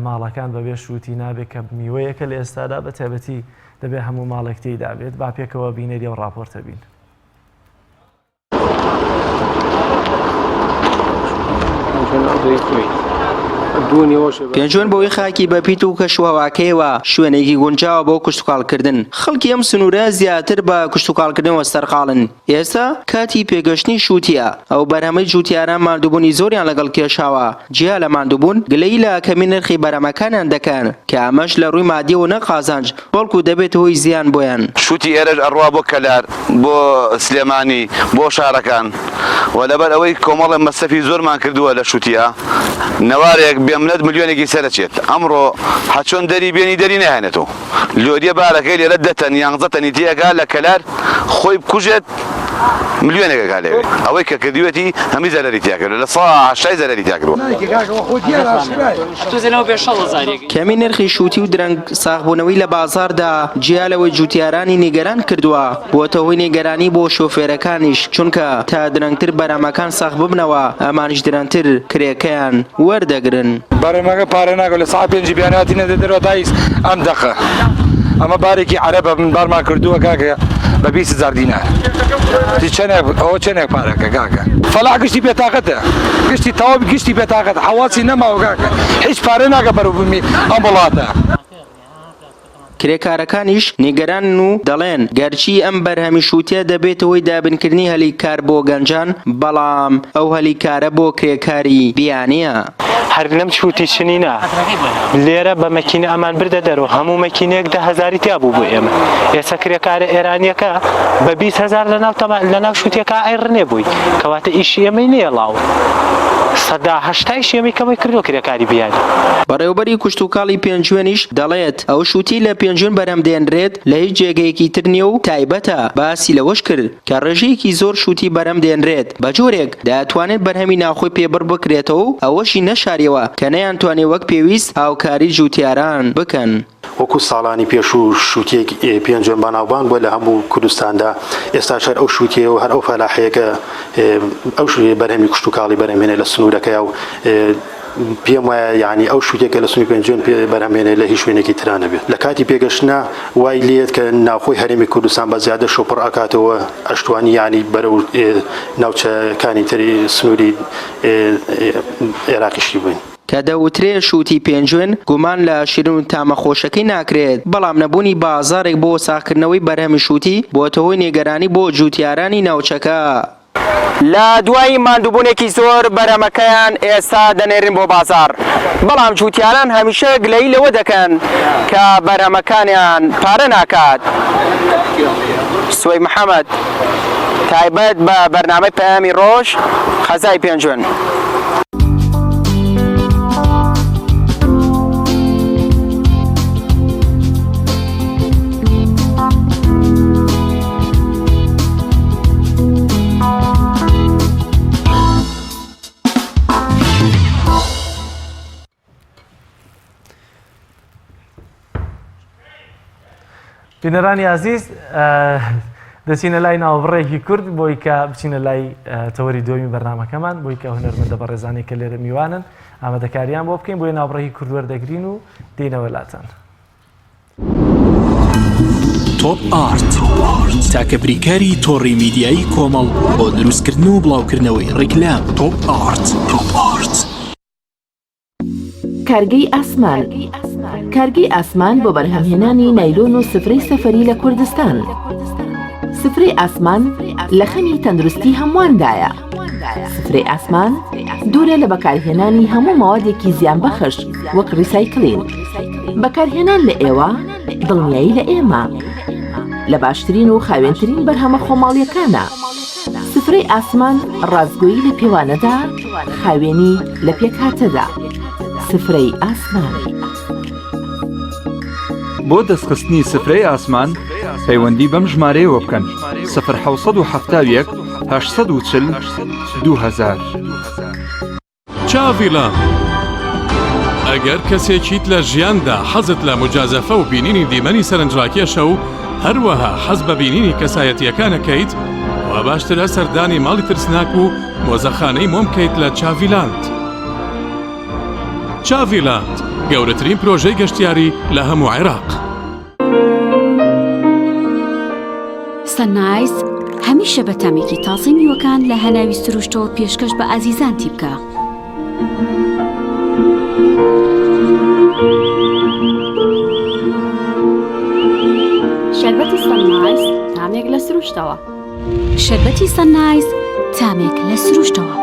ماڵەکان بەبێ شووتی نابێت کە میوەیەکە لە ئێستادا بە تایبەتی دەبێ هەموو ماڵێکتی دابێت. با پێکەوە بینێری ئەو راپۆرتە بین. پێنجوێن بەوەی خاکی بەپیت و کەشوهەواکەیەوە شوێنێکی گونجاوە بۆ کشتتوکاڵکردن. خەڵکی ئەم سنوورە زیاتر بە کشتتوکاڵکردنەوە سەرقاڵن. ئێستا کاتی پێگەشتنی شووتیە. ئەو بەرهەمەی جووتیاران ماندووبوونی زۆریان لەگەڵ کێشاوە. جیا لە ماندووبوون گلەی لە کەمی نرخی بەرهەمەکانیان دەکەن کە ئەمەش لە ڕووی مادیەوە نەقازانج بەڵکو دەبێت هۆی زیان بۆیان. شووتی ئێرەش ئەڕوا بۆ کەلار بۆ سلێمانی بۆ شارەکان و لەبەر ئەوەی کۆمەڵی مەسەفی زۆرمان کردووە لە شووتیە نەوارێک بێمنەت ملیۆنێکی سەرچێت ئەمڕۆ هەچۆن دەری بێنی دەری نەهێنێتەوە لۆدیە بارەکەی لێرە دەتەن یانزە تەنیتیەکە لە کەلار خۆی بکوژێت ملیۆنێکەکە لێوێ ئەوەی کە کردوێتی هەمی زەرەری تیاکردو لە ساعشای زەرەری تیاکردوە. کەمی نرخی شووتی و درەنگ ساغبوونەوەی لە بازاردا جیا لەوەی جووتیارانی نیگەران کردووە بۆتە هۆی نیگەرانی بۆ شۆفێرەکانیش چونکە تا درەنگتر بەرهەمەکان ساغ ببنەوە ئەمانیش درەنتر کرێکەیان وەردەگرن. بەرهەمەکە پارە ناگەوە لە ساعت 5 بیاناتی نەدەدەرەوە تایس ئەم دەخە ئەمە بارێکی عەرەبە من بارمان کردووە کاکە بە 20,000 دینار ئەوە چەندێک پارەکە کاکە فەلاح گشتی بێتاقەتە گشتی تەواوی گشتی بێتاقەت حەواسی نەماوە کاکە هیچ پارە ناگە بەروبوومی ئەم وڵاتە. کرێکارەکانیش نیگەران و دەڵێن گەرچی ئەم بەرهەمی شووتیە دەبێت هۆی دابنکردنی هەلیکار بۆ گەنجان بەڵام ئەو هەلیکارە بۆ کرێکاری بیانیە. هەر لەم شووتی چنینە لێرە بە مەکینە ئەمان بردە دەرەوە هەموو مەکینەیەک 10,000 تیا بوو بۆ ئێمە. ئێستا کرێکارە ئێرانیەکە بە 20,000 لەناو شووتیەکە ئایڕنێ بووی کەواتە ئیشی ئێمەی نێڵاو. 180 شێمی کەمەی کردو کرێکاری بیانی. بەڕێوەبەری کشتتوکاڵی پێنجوێنیش دەڵێت ئەو شووتی لە پێنجوێن بەرەم دێنرێت لە هیچ جێگەیەکی تر نییە و تایبەتە باسی لەوەش کرد کە ڕێژەیەکی زۆر شووتی بەرەم دێنرێت بە جۆرێک دەتوانێت بەرهەمی ناوخۆی پێبڕ بکرێتەوە و ئەوەشی نەشاریەوە کە نەیانتوانێت وەک پێویست هاوکاری جووتیاران بکەن. وەکو ساڵانی پێش و شووتێک پێنجوێن بەناوبانگ بووە لە هەموو کوردستاندا ئێستا شەر ئەو شووتیە و هەر ئەو فەلاحەیەکە ئەو بەرهەمی کشتتوکاڵی بەرهەمێنێ لە سنوورەکەی و پێم وایە یعنی ئەو شووتێکە لە سنووری پێنجوێن بەرهەمێنێ لە هیچ شوێنێکی ترانە بێت. لە کاتی پێگەشتنە وای لێت کە ناوخۆی هەرێمی کوردستان بە زیادە شۆپڕ ئاکاتەوە ئەشتوانی یعنی بەرەو ناوچەکانی تری سنووری عێراقیشی بووین. کە دەوترێ شووتی پێنجوێن گومان لە شیرین و تامەخۆشەکەی ناکرێت بەڵام نەبوونی بازارێک بۆ ساختکردنەوەی بەرهەمی شووتی بۆتە هۆی نێگەرانی بۆ جووتیارانی ناوچەکە. لە دوای ماندووبوونێکی زۆر بەرهەمەکەیان ئێستا دەنێرن بۆ بازار بەڵام جووتیاران هەمیشە گلەی لەوە دەکەن کە بەرهەمەکانیان پارە ناکات. سۆی محەممەد تایبەت بە بەرنامەی پەیامی ڕۆژ خەزای پێنجوێن. بینەرانی عزیز دەچینە لای ناوبڕێکی کورد بۆی کە بچینە لای تەوەری دومی بەرنامەکەمان بۆی کە هونەرمەندە بە ڕێزانەی کە لێرە میوانن ئامادەکاریان بۆ بکەین بۆی ناوبڕێکی کورد وەردەگرین و دێنەوە لاتان. تۆپ ئارت تاکە بریکاری تۆڕی میدیایی کۆمەڵ بۆ دروستکردن و بڵاوکردنەوەی ڕیکلام. تۆپ ئارت. کارگەی ئاسمان کارگەی ئاسمان بۆ بەرهەمهێنانی نایلۆن و سفرەی سەفەری لە کوردستان. سفرەی ئاسمان لە خەمی تەندروستی هەمواندایە. سفرەی ئاسمان دوورە لە بەکارهێنانی هەموو ماوادێکی زیانبەخش وەک ریسایکلین. بەکارهێنان لە ئێوە دڵنیایی لە ئێمە لە باشترین و خاوێنترین بەرهەمە خۆماڵیەکانە. سفرەی ئاسمان ڕازگۆیی لە پێوانەدا خاوێنی لە پێکهاتەدا. سفرەی ئاسمان. بۆ دەستخستنی سفرەی ئاسمان پەیوەندی بەم ژمارەیەوە بکەن 1970 840 2000. چاڤیلان ئەگەر کەسێکیت لە ژیاندا حەزت لە مجازەفە و بینینی دیمەنی سەرنجڕاکێشە و هەروەها حەز بە بینینی کەسایەتیەکانەکەیت و باشترە سەردانی ماڵی ترسناک و مۆزەخانەی مۆم بکەیت لە چاڤیلاند. چاڤیلاند گەورەترین پرۆژەی گەشتیاری لە هەموو عێراق. سەنایز هەمیشە بە تامێکی تازەی میوەکان لە هەناوی سروشتەوە پێشکەش بە ئازیزان تی بکە. شەربەتی سەنایز تامێک لە سروشتەوە. شەربەتی سەنایز تامێک لە سروشتەوە.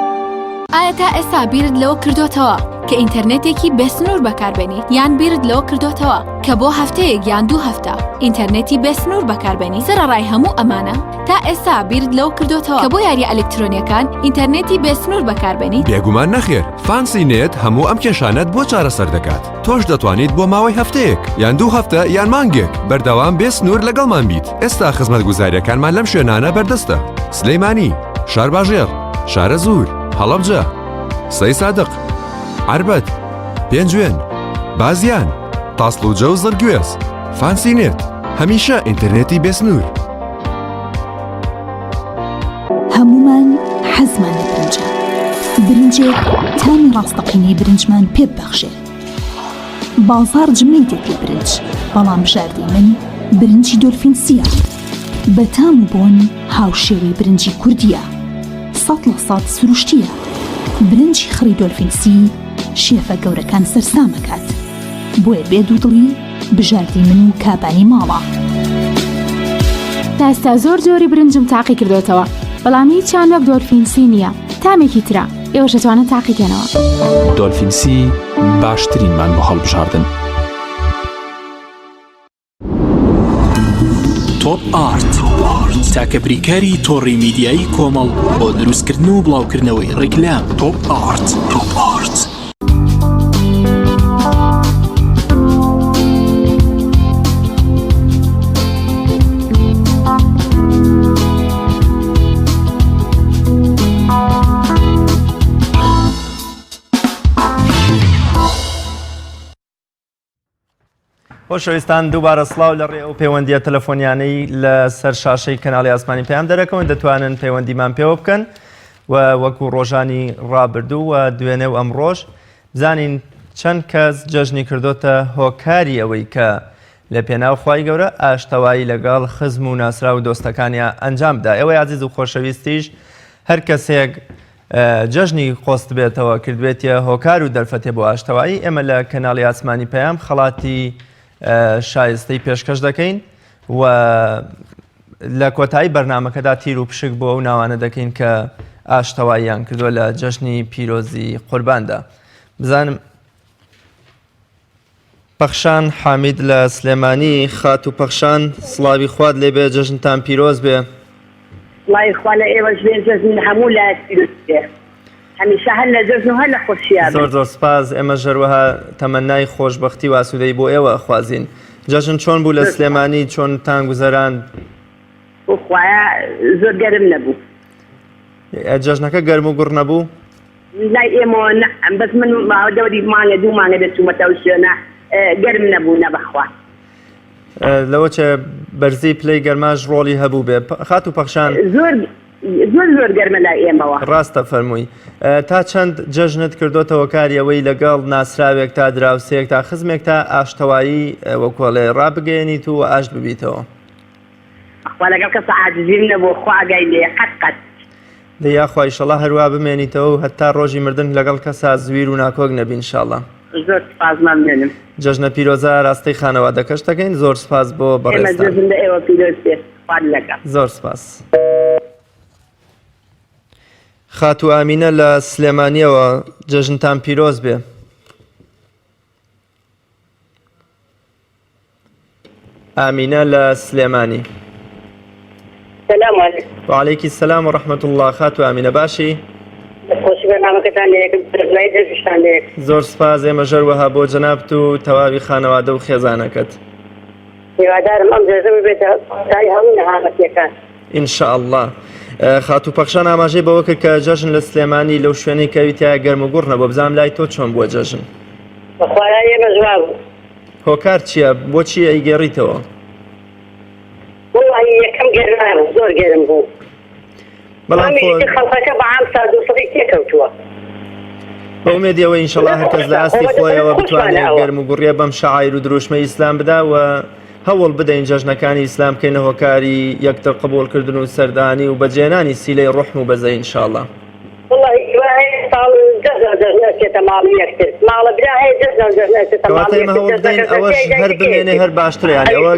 ئایا تا ئێستا بیرت لەوە کردوتەوە کە ئینتەرنێتێکی بێسنوور بەکاربێنی یان بیرت لەوە کردوتەوە کە بۆ هەفتەیەک یان 2 هەفتە ئینتەرنێتی بێسنوور بەکاربێنی سەرڕای هەموو ئەمانە تا ئێستا بیرت لەوە کردوتەوە کە بۆ یاری ئەلکترۆنیەکان ئینتەرنێتی بێسنوور بەکاربێنی؟ بێگومان نەخێر، فانسی نێت هەموو ئەم کێشانەت بۆ چارەسەر دەکات. تۆش دەتوانیت بۆ ماوەی هەفتەیەک یان 2 هەفتە یان مانگێک بەردەوام بێسنوور لەگەڵمان بیت. ئێستا خزمەتگوزاریەکانمان لەم شوێنانە بەردەستە: سلەیمانی، شارباژێر، شارە زوور، هەڵەبجە، سەی سادق، عربەت، پێنجوێن، بازیان، تاسڵوجە و زەرگوێز. فانسی نێت هەمیشە ئینتەرنێتی بێسنوور. هەمومان حەزمان لە برنجە. برنجێک تامی ڕاستەقینەی برنجمان پێ ببەخشێ. بازار جمەی دێت لە برنج، بەڵام بژاردەی من برنجی دۆلفینسیە. بە تام و بۆن هاوشێوەی برنجی کوردیە. 100% سروشتیە. برنجی خڕی دۆلفینسی شێفە گەورەکان سەرسامەکات. بۆیە بێ دوودڵی بژاردەی من و کابانی ماڵە. تا ئێستا زۆر جۆری برنجم تاقی کردوتەوە، بەڵام هیچیان وەک دۆلفینسی نییە. تامێکی ترە ئێوەش دەتوانن تاقیکەنەوە. دۆلفینسی باشترینمان بۆ هەڵبژاردن. تۆپ ئارت تاکە بریکاری تۆڕی میدیایی کۆمەڵ بۆ دروستکردن و بڵاوکردنەوەی ڕیکلام. تۆپ ئارت. خۆشەویستان دووبارە سڵاو لە ڕێ ئەو پەیوەندیە تەلەفۆنیانەی لە سەر شاشەی کەناڵی ئاسمانی پێیان دەرەکەون دەتوانن پەیوەندیمان پێوە بکەن و وەکو ڕۆژانی ڕابردوو و دوێنێ و ئەمڕۆژ بزانین چەند کەس جەژنی کردوتە هۆکاری ئەوەی کە لە پێناو خوای گەورە ئاشتەوایی لەگەڵ خزم و ناسرا و دۆستەکانیان ئەنجام بدا. ئێوەی عزیز و خۆشەویستیش هەر کەسێک جەژنی خۆست بێتەوە کردوێتە هۆکار و دەرفەتێ بۆ ئاشتەوایی، ئێمە لە کەناڵی ئاسمانی پەیام خەڵاتی شایستەی پێشکەش دەکەین و لە کۆتایی بەرنامەکەدا تیر و پشک بۆ ئەو ناوانە دەکەین کە ئاشتەواییان کردووە لە جەژنی پیرۆزی قورباندا. بزانم پەخشان حامید لە سلێمانی خات و پەخشان سڵاوی خوات لێبێ، جەژنتان پیرۆز بێ. سڵاوی خوا لە ئێوەش بێ، جەژن هەموو لایەک پیرۆز بێ. هەمیشە هەر لە جەژن و هەر لە خۆشییان. زۆر سپاس. ئێمە ژەروەها تەمەنای خۆشبەختی و ئاسوودەی بۆ ئێوە خوازین. جەژن چۆن بوو لە سلێمانی، چۆن تان گوزەران؟ خوایە زۆر گەرم نەبوو. جەژنەکە گەرم و گوڕ نەبوو؟ لای ئێمەوە بەس من دەوری مانگە 2 مانگە دەچوومەتە ئەو شوێنە گەرم نەبوو نەبەخوا. لەوە چێ بەرزی پلەی گەرماش ڕۆڵی هەبوو بێ. خات و پەخشان زۆر گەرمە لای ئێمەوە. ڕاستە فەرمووی. تا چەند جەژنت کردوتەوە کاریەوەی لەگەڵ ناسراوێک تا دراوسێک تا خزمێک تا ئاشتەوایی وەکۆڵێ ڕابگەێنیت و ئاشت ببیتەوە؟ خوا لەگەڵ کەس عاجزیم نەبوو، خوا ئاگای لێ قەت دەیاخوا ئیشەڵا هەروە بمێنیتەوە و هەتا ڕۆژی مردن لەگەڵ کەسا زویر و ناکۆک نەبی ئینشاڵڵا. زۆر سپاسمان مێنم. جەژنە پیرۆزە ڕاستەی خانەوادەکەش دەکەین. زۆر سپاس بۆ بەڕێستان. ئێمە جەژن ئێوە پیرۆز بێ. خوارد لەگەڵ. زۆر سپاس. خات و ئامینە لە سلێمانیەوە جەژنتان پیرۆز بێ. ئامینە لە سلێمانی. سلام علیکم. وعليكي السلام ورحمة الله. خات و ئامینە باشی؟ خۆشبێ بەرنامەکەتان لێک دوای دەستشتان لێک زۆر سپاس ئێمە ژەروەها بۆ جەنابت و تەواوی خانەوادە و خێزانەکەت هیوادارم ئەم جێژە بێتە تای هەموو نەهامەتیەکان ئینشاءالله. خاتو پەخشان ئاماژەی بەوە کرد کە جەژن لە سلێمانی لەو شوێنەی کەویتیایە گەرم و گوڕ نەبوو. بزانم لای تۆ چۆن بووە جەژن؟ بەخوایە ئێمە جواب بوو. هۆکار چییە؟ بۆچی ئەیگەڕیتەوە؟ وڵی یەکەم گەرم زۆر گەرم بوو. بەڵام خەڵکەکە بەعام ساد و سەدی تێکەوتووە. بە ئومێدیەوە ئینشەڵا هەرکەس لە ئاستی خۆیەوە بتوانێت گەرم و گوڕیە بەم شەعایر و دروشمەی ئیسلام بدا و هەوڵ بدەین جەژنەکانی ئیسلام بکەینە هۆکاری یەکتر قبولکردن و سەردانی و بەجێنانی سیلەی ڕوحم و بەزەی ئینشاءالله. کەواتە ئێمە هەوڵ بدەین ئەوەش هەر بمێنێ هەر باشترە. ئەوە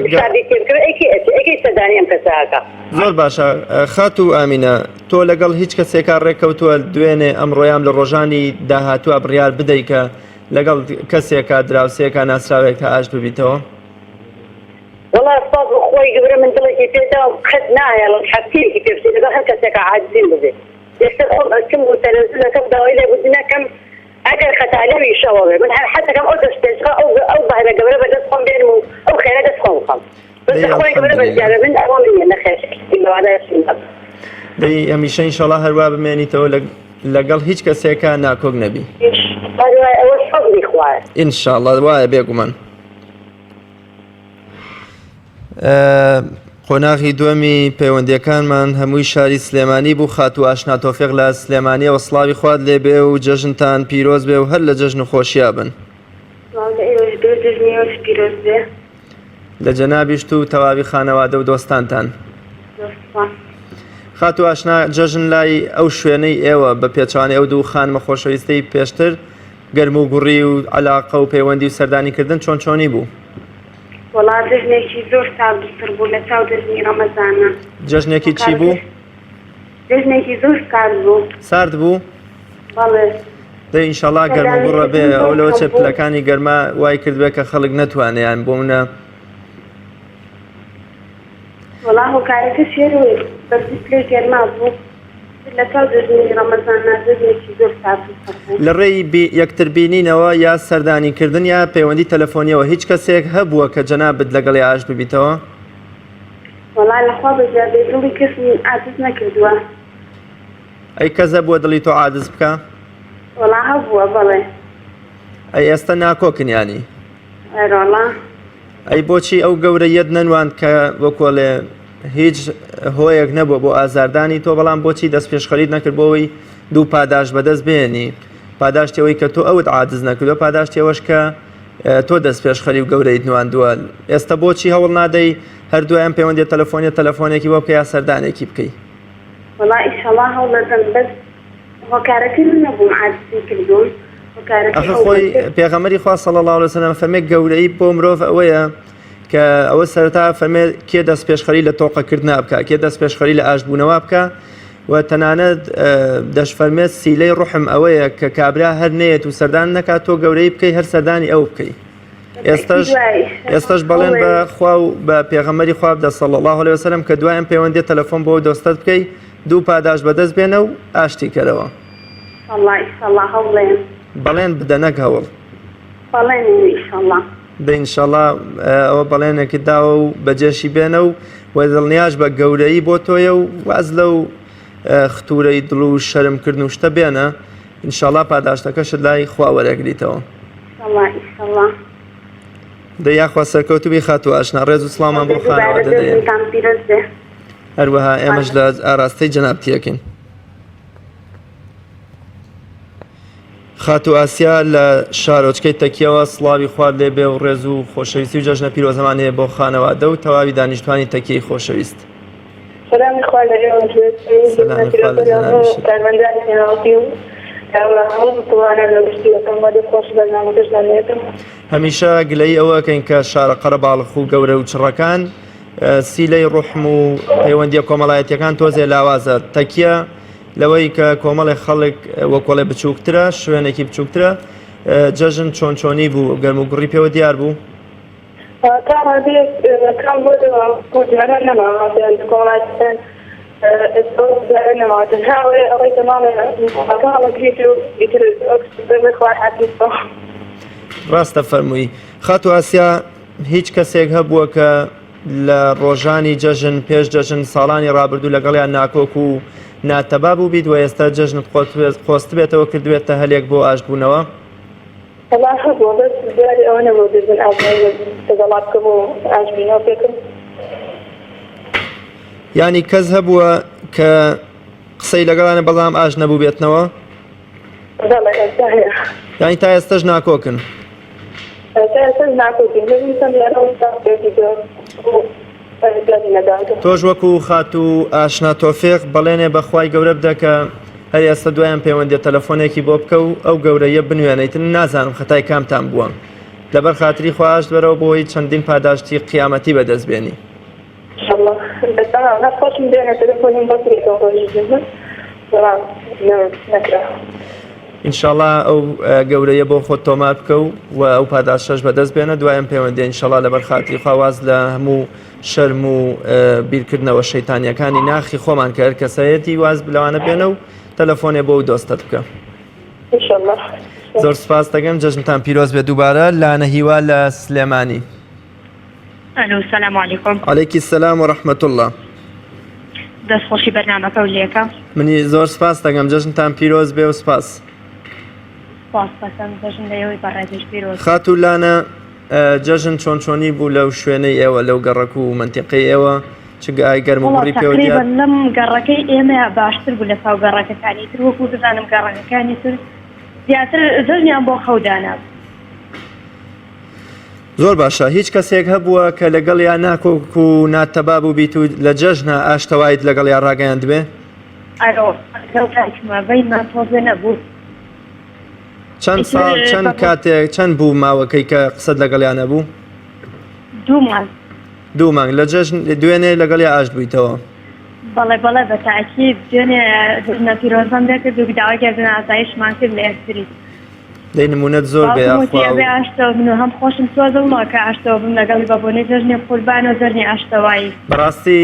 زۆر باشە. خات و ئامینە تۆ لەگەڵ هیچ کەسێکا ڕێککەوتووە دوێنێ ئەمڕۆیان لە ڕۆژانی داهاتووە بڕیار بدەیت کە لەگەڵ کەسێکا دراوسەیەکە ناسراوێک تا ئاش ببیتەوە؟ والله سپاس بخۆی گەورە من دڵێکی پێدا قەت نایە حەفتەیەکی پێ بچێت لەگەڵ هەر کەسێکە عاجزین ببێت. یەکسەر خۆم ئەچم و تەلەڤیزیۆنەکەم داوای لێبوردنەکەم ئەگەر خەتالەوی شەوە بێ من حەتەکەم ئەو دەستێژخە ئەو بەهرە گەورە بەدەست خۆم بێنم و ئەو خێرە دەست خۆم بخەم. بەخۆی گەورە بەزیارە من ئەوە منە نەخێشکی لەوادایشین بەم. دەی هەمیشە ئینشەڵا هەروە بمێنیتەوە لەگەڵ هیچ کەسێکە ناکۆک نەبی. ئەوە فەضلی خوایە. ئینشاءالله وایە بێگومان. قۆناغی دووەمی پەیوەندیەکانمان هەمووی شاری سلێمانی بوو. خات و ئاشنا تۆفیق لە سلێمانیەوە سڵاوی خوارد لێ بێ و جەژنتان پیرۆز بێ و هەر لە جەژن و خۆشییا بن. لە جەنابیشت و تەواوی خانەوادە و دۆستانتان. خات و ئاشنا جەژن لای ئەو شوێنەی ئێوە بە پێچوانی ئەو دوو خانمە خۆشەویستەی پێشتر گەرم و گوڕی و عەلاقە و پەیوەندی و سەردانیکردن چۆن چۆنی بوو؟ وڵا جژنێکی زۆر ساردوتر بوو لە چاو دژنی ڕەمەزانە. جژنێکی چی بوو؟ جژنێکی زۆر سارد بوو. سارد بوو؟ بەڵێ. دەی ئینشەڵا گەرم و گوڕە بێ ئەو لەوە چێ پلەکانی گەرما وای کردوێ کە خەڵک نەتوانیان بۆ منە. وڵا هۆکارەکە شێروی بەرزی پلەی گەرما بوو لە چاو دژنی ڕەمەزانە جژنێکی زۆر سارد بوو. لە ڕێی یەکتر بینینەوە یا سەردانیکردن یا پەیوەندی تەلەفۆنیەوە هیچ کەسێک هەبووە کە جەنابت لەگەڵی ئاش ببیتەوە؟ وڵا لەخوا بەزیادەی دڵی کەسی عاجز نەکردووە. ئەی کەسە بووە دڵی تۆ عاجز بکە؟ وڵا هەبووە بەڵێ. ئەی ئێستا ناکۆکنیانی؟ ئەرۆڵا. ئەی بۆچی ئەو گەورەیەت نەنواند کە وەکۆڵێ هیچ هۆیەک نەبووە بۆ ئازاردانی تۆ بەڵام بۆچی دەست پێشخەریت نەکرد بۆەوەی دوو پاداش بەدەست بێنی؟ پاداشتەوەی کە تۆ ئەوت عاجز نەکردو پاداشتەوەش کە تۆ دەست پێشخەری و گەورەیت نواندووە. ئێستا بۆچی هەوڵ نادەی هەردوویان پەیوەندی تەلەفۆنێکی وە بکە یا سەردانێکی بکەی؟ وڵا ئیشەڵا هەوڵ دەدەم بەس هۆکارەکەی من نەبووم عاجزی کردوون. ئەخە خۆی پێغەمبەری خوا صلی الله علیه وسلم فەرمێ گەورەی بۆ مرۆڤ ئەوەیە کە ئەوە سەرەتا فەرمێ کێ دەست پێشخەری لە تۆقەکردنا بکە، کێ دەست پێشخەری لە ئاشبوونەوە بکە و تەنانەت دەشفەرمێت سیلەی ڕوحم ئەوەیە کە کابرا هەر نێت و سەردان نەکات تۆ گەورەی بکەی هەر سەردانی ئەو بکەی. ئێستش بەڵێن بە خوا و بە پێغەمبەری خوا بدە صلی الله علیه وسلم کە دوایان پەیوەندی تەلەفۆن بۆ دۆستت بکەی دوو پاداش بەدەست بێنە و ئاشتی کەرەوە. بەڵێن بدە نەک هەوڵ. بەڵێن ئیشەڵا. ئینشەڵا ئەوە بەڵێنێکی داوە و بەجێشی بێنە و وە دڵنیاش بە گەورەی بۆ تۆیە و واز لەو ختورەی دڵ و شەرمکردن و شتە بێنە ئینشەڵا پاداشتەکەشت لای خوا وەرەگریتەوە. دەیاخوا سەرکەوتوبی خات و ئاشنا ڕێز و سڵامان بۆ خانەوادە دەدەین. هەروەها ئێمەش لە ئاراستەی جەنابتیەکەین. خات و ئاسیا لە شارۆچکەی تەکیەوە سڵاوی خوارد لێ بێ و ڕێز و خۆشەویستی و جەژنە پیرۆزەمانەیە بۆ خانەوادە و تەواوی دانیشتوانی تەکیەی خۆشەویست. سلامی خوا لەگەڵ هەمیشە گلەی ئەوەکەین کە شارە قەرەباڵغ و گەورە و چڕەکان سیلەی ڕوحم و پەیوەندیە کۆمەڵایەتیەکان تۆزێ لاوازە. تەکیە لەوەی کە کۆمەڵی خەڵک وەکۆڵێ بچووکترە شوێنێکی بچووکترە جەژن چۆن چۆنی بوو گەرم و گوڕی پێوە دیار بوو؟ أنا ما تنهاوي أريد مالا مكان كريتو يتر أكس بمخوار حاسيسو ڕاستە فەرمووی خات و ئاسیا هیچ کەسێک هەبووە کە لە ڕۆژانی جەژن پێش جەژن ساڵانی ڕابردوو لەگەڵیان ناکۆک و ناتەبا بوو بیت و ئێستا جەژنت خۆست بێتەوە کردوێتە هەلێک بۆ ئاشتبوونەوە والله هبوا بس بالي أنا بودي من أجل تجلبكم وأجبينا فيكم ینی کەس هەبووە کە قسەی لەگەڵانە بەڵام ئاش نەبوو بێتنەوە والله أنتهي ینی تا ئێستش ناکۆکن تۆش وەکو خات و ئاشنا تۆفێق بەڵێنێ بەخوای گەورە بدە کە هەر ئێستا دوایان پەیوەندی تەلەفۆنێکی بۆ بکە و ئەو گەورەیە بنوێنیتن نازانم خەتای کامتان بووە لەبەر خاتری خوا ئاشت بەرەوە بۆی چەندین پاداشتی قیامەتی بەدەستبێنی ئینشاڵڵا ئەو گەورەیە بۆ خۆت تۆمار بکە و ئەو پاداشەش بەدەست بێنە دوایان پەیوەندی ئینشاڵڵا لەبەر خاتری خواواز لە هەموو شەرم و بیرکردنەوە شەیتانیەکانی ناخی خۆمان کە هەر کەسایەتی واز بلەوانە بێنە و تەلەفۆنێ بۆ دۆستت بکە زۆر سپاس دەگەم جەژنتان پیرۆز بێ دووبارە لانە هیوا لە سلێمانی الو السلام عليكم عليكي السلام ورحمة الله دەستخۆشی بەرنامەکە و لێکە منی زۆر سپاس دەگەم جەژنتان پیرۆز بێ و سپاس خاتو لانە جەژن چۆنچۆنی بوو لەو شوێنەی ئێوە لەو گەڕەک و منتیقەی ئێوە چگای گەرمەگوڕی پێوە لەم گەڕەکەی ئێمە باشتر بوو لە پاو گەڕەکەکانی تر وەکو دەزانم گەڕەکەکانی تر زیاتر زەرنیان بۆ خەودانا زۆر باشە هیچ کەسێک هەبووە کە لەگەڵ یان ناکۆک و ناتەبا بوو بیت و لە جەژنە ئاشتەوایت لەگەڵ یان ڕاگەیاند بێ تۆزێ نەبوو چەند ساڵ چەند کاتێک چەند بوو ماوەکەی کە قسەت لەگەڵیان نەبوو دوو مانگ لە جەژن دوێنێ لەگەڵی ئاشت بوویتەوە بەڵێ بەڵێ بە تاکید دوێنێ نەپیرۆزم دەکرد و داواگەزن ئاسایشمان کرد لە ئێستری دەی نمونەت زۆر بێ ئاشتەوە من و هەم خۆشم سۆزڵمەوە کە ئاشتەوە بم لەگەڵی بەبوونی جەژنی قوربان و جەژنی ئاشتەوایی بەڕاستی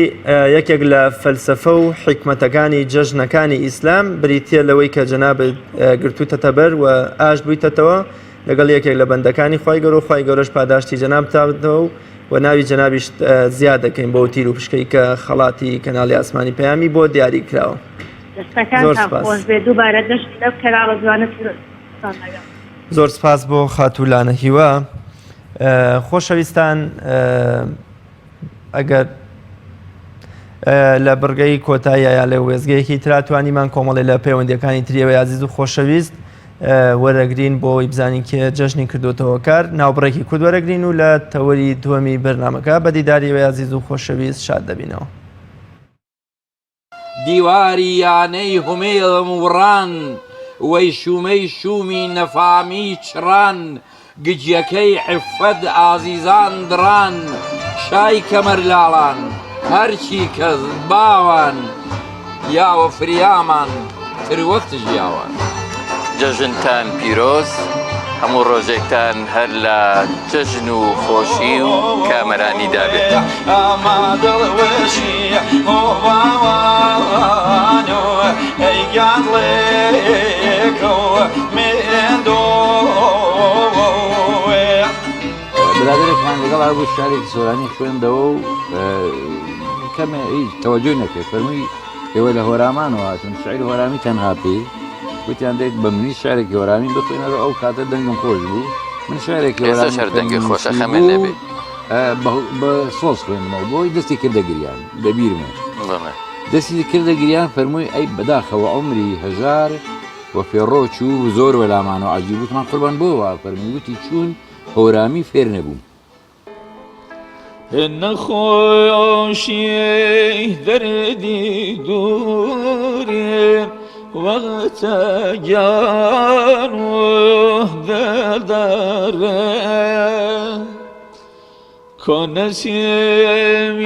یەکێک لە فەلسەفە و حیکمەتەکانی جەژنەکانی ئیسلام بریتە لەوەی کە جەنابەت گرتووتەتە بەر و ئاشت بوویتەوە لەگەڵ یەکێک لە بەندەکانی خوای گەورە و خوای گەورەش پاداشتی جەناب تاوتەوە و ناوی جەنابیش زیاد دەکەین بۆ تیر و پشکەی کە خەڵاتی کەناڵی ئاسمانی پەیامی بۆ دیاری کراوە زۆر سپاس بۆ خاتوولانە هیوا خۆشەویستان ئەگەر لە بڕگەی کۆتاییە لە وێزگەیەکی تراتوانیمان کۆمەڵی لە پەیوەندیەکانی تریەوە عزیز و خۆشەویست وەرەگرین بۆی بزانین کێ جەژنی کردوتەوە کار ناوبڕێکی کورد وەرەگرین و لە تەوەری دووەمی بەرنامەکە بەدیداریەوەی عزیز و خۆشەویست شاد دەبینەوە دیواری یانەی هومێڵم وڕان وەی شومەی شومی نەفامی چڕان گجیەکەی عفەت ئازیزان دران شای کەمەرلاڵان هەرچی کەس باوان یاوە فریامان تروەخت ژیاوان جەژنتان پیرۆز هەموو ڕۆژێکتان هەر لە جەژن و خۆشی و کامەرانی دابێت برادێکمان لەگەڵ بوو شارێکی سۆرانی خوێندەوە و کەمە هیچ تەوەجۆی نەکرد فەرمووی ئێوە لە هۆرامانەوە هاتون شعیر هۆرامی تەنها پێ وتیان دەیت بە منی شارێکی هۆرامی بخوێنەوە ئەو کاتە دەنگم خۆش بوو من شارێکی شەر دەنگی خۆشە خەمێن نەبێ بە سۆز خوێنمەوە بۆی دەستی کردەگریان دەبیرمە دەستی کردەگریان فەرمووی ئەی بەداخەوە عمری هەژار وە فێڕۆ چوو زۆر وەلامانەوە عەجیب وتمان قوربان بۆەوە فەرمووی وتی چوون هۆرامی فێر نەبووم نەخۆشی دەردی دوورێ وەختە گیان و دەردارێ کۆنەسێمی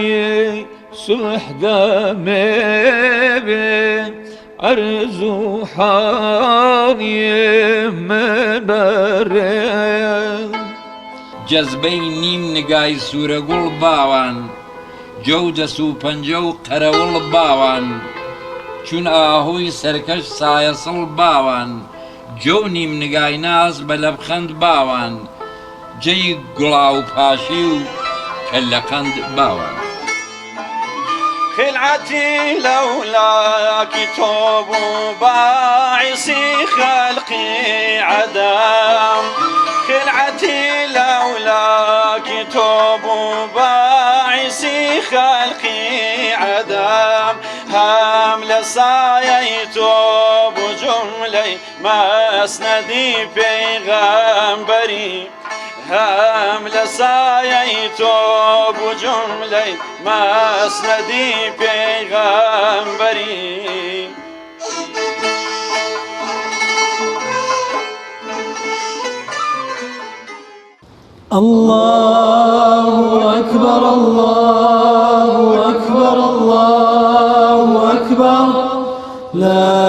سوحدەمێ بێ عەرز و حاڵی مەبەرێ جەزبەی نیم نگای سوورەگوڵ باوان جەو دەس و پەنجە و قەرەوڵ باوان چون ئاهوی سەرکەش سایەسڵ باوان جەو نیم نگای ناز بە لەبخەند باوان جێی گوڵاو پاشی و کەلەقەند باوان خلعتي لولاك توب باعثي خلقي عدم خلعتي لولاك توب باعثي خلقي عدم هم لسايي توب جملي مسندي پیغمبري هم لسایه توب و جمله مسندی پیغمبری الله أكبر الله أكبر الله أكبر لا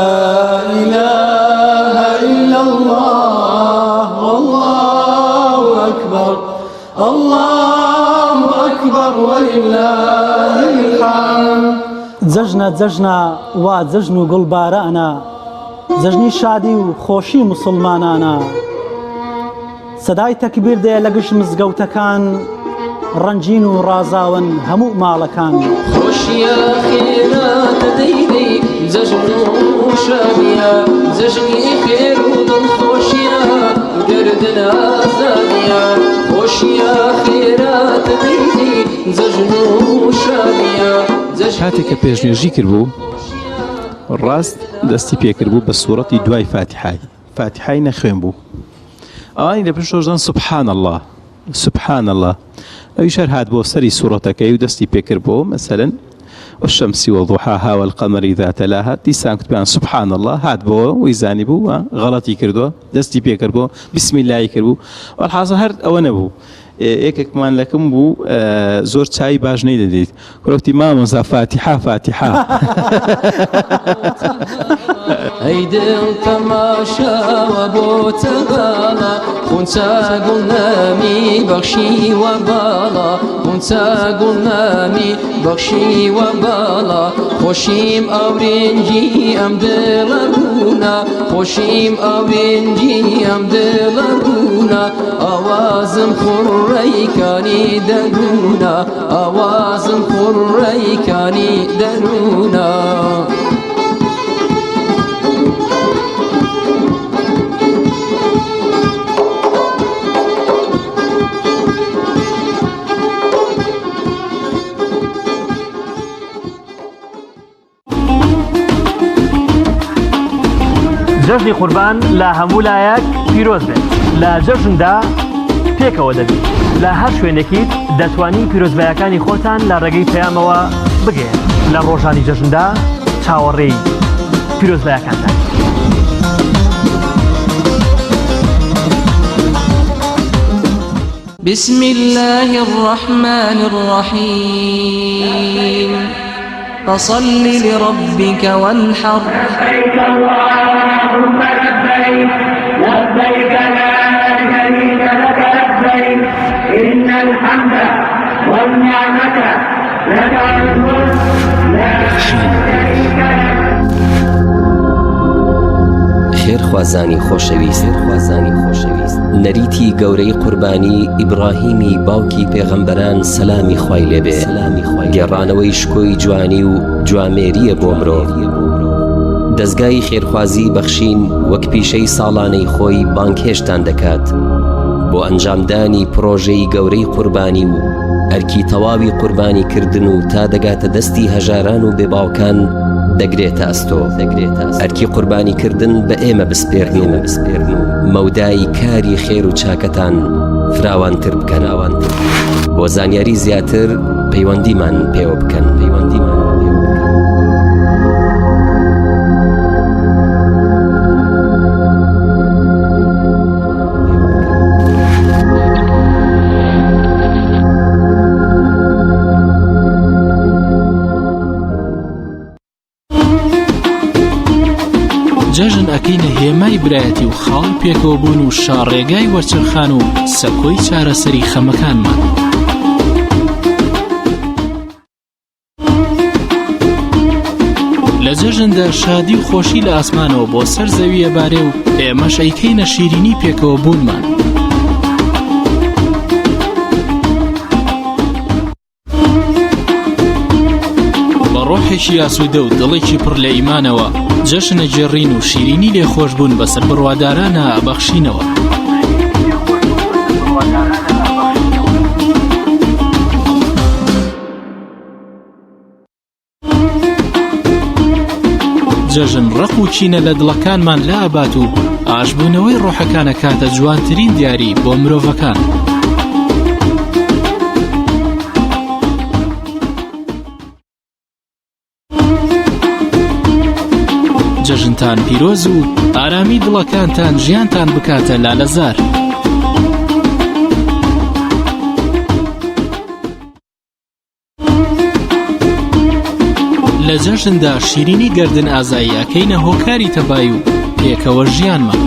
إله إلا الله والله أكبر الله أكبر ولله الحمد جەژنە وا جەژن و گوڵبارانە جەژنی شادی و خۆشی موسڵمانانە سەدای تەکبیر دێ لە گشت مزگەوتەکان ڕەنجین و ڕازاون هەموو ماڵەکان خۆشیە خێراتە دەیدەی جەژن و شادیە جەژنی خێر و دڵخۆشیە گەردن ئازادیە خۆشیە خێراتە دەیدەی جەژن و شادیە کاتێک کە پێشنێژی کردبوو ڕاست دەستی پێکرد بوو بە سوورەتی دوای فاتحای نەخوێن بوو ئەوانی لە پێشۆژدان سبحان الله سبحان الله ئەویش هەر هات بۆ سەری سوورەتەکەی و دەستی پێکرد بۆ مەسەلەن والشمس وضحاها والقمر إذا تلاها دیسان کتبیان سبحان الله هات بۆ ویزانی بوو غەڵەتی کردووە دەستی پێکرد بۆ بسم الله کردبوو والحاصل هەر ئەوە نەبوو یەکێکمان لەکەم بوو زۆر چای باش نەیدەدیت کوڕکتی مامۆستا فاتحە ئەی دڵ تەماشاوە بۆ تەباڵە خونچە گوڵنامی بەخشیوە باڵە خونچە گوڵنامی بەخشیوە باڵە خۆشیم ئەورێنجی ئەم دڵە بوونە خۆشیم ئەورێنجی ئەم دڵە بوونە ئاوازم خوڕەیکانی دەروونە ئاوازم خوڕەیکانی دەروونە جەژنی قوربان لە هەموو لایەک پیرۆز بێت لە جەژندا پێکەوە دەبێت لە هەر شوێنێکیت دەتوانی پیرۆزبایەکانی خۆتان لە ڕێگەی پەیامەوە بگەێن لە ڕۆژانی جەژندا چاوەڕێی پیرۆزبایەکانتان. بسم الله الرحمن الرحيم فصل لربك وانحر لبيك اللهم لبيك لبيك لا شريك لك لبيك إن الحمد والنعمة لك الملك لا شريك لك. خێرخوازانی خۆشەویست نەریتی گەورەی قوربانی ئیبراهیمی باوکی پێغەمبەران سەلامی خوای لێبێ گێڕانەوەی شکۆی جوانی و جوامێریە بۆ مرۆڤ دەستگای خێرخوازی بەخشین وەک پیشەی ساڵانەی خۆی بانکهێشتان دەکات بۆ ئەنجامدانی پرۆژەی گەورەی قوربانی و ئەرکی تەواوی قوربانی کردن و تا دەگاتە دەستی هەژاران و بێباوکان دەگرێتە ئەستۆ ئەرکی قوربانی کردن بە ئێمە بسپێرن و مەودای کاری خێر و چاکەتان فراوانتر بکەن بۆ زانیاری زیاتر پەیوەندیمان پێوە بکەن جەژن ئەکەینە هێمای برایەتی و خاڵی پێکەوەبوون و شاڕێگای وەرچرخان و سەکۆی چارەسەری خەمەکانمان. جەژندا شادی و خۆشی لە ئاسمانەوە بۆ سەر زەویە بارێ و ئێمەش ئەیکەینە شیرینی پێکەوە بوونمان. بە ڕۆحێکی ئاسوودە و دڵێکی پڕ لە ئیمانەوە جەژنە جێڕین و شیرینی لێ خۆش بوون بەسەر بڕوادارانە ئەبەخشینەوە. جەژن ڕق و چینە لە دڵەکانمان لا ئەبات و ئاشبوونەوەی ڕۆحەکانە کاتە جوانترین دیاری بۆ مرۆڤەکان. جەژنتان پیرۆز و ئارامی دڵەکانتان ژیانتان بکاتە لالەزار. لە جەژندا شیرینی گەردن ئازایی ئەکەینە هۆکاری تەبای و پێکەوە ژیانمان.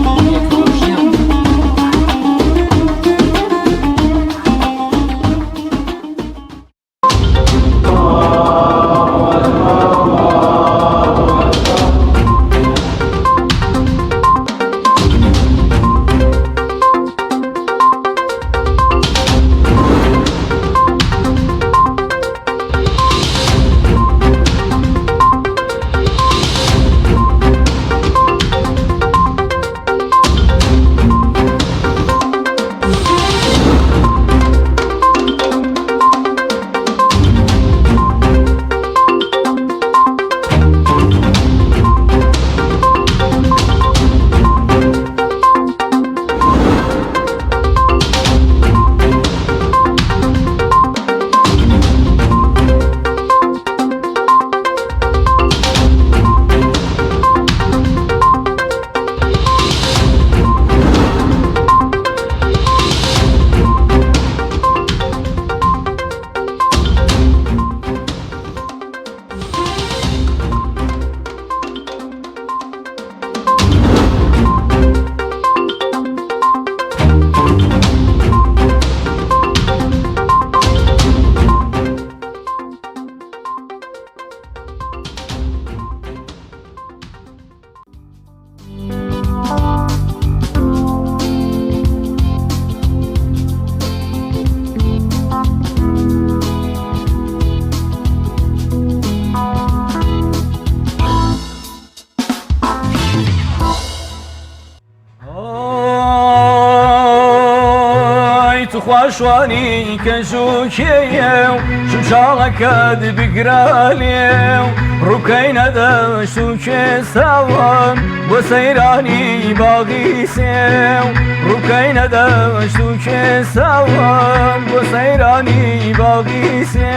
خوشوانی کەژوکێیە و شمشاڵەکەت بگرالێ و ڕووکەی نەدەشت و کێساوان بۆ سەیرانی باغی سێ و ڕووکەی نەدەشت و کێساوان بۆ سەیرانی باغی سێ.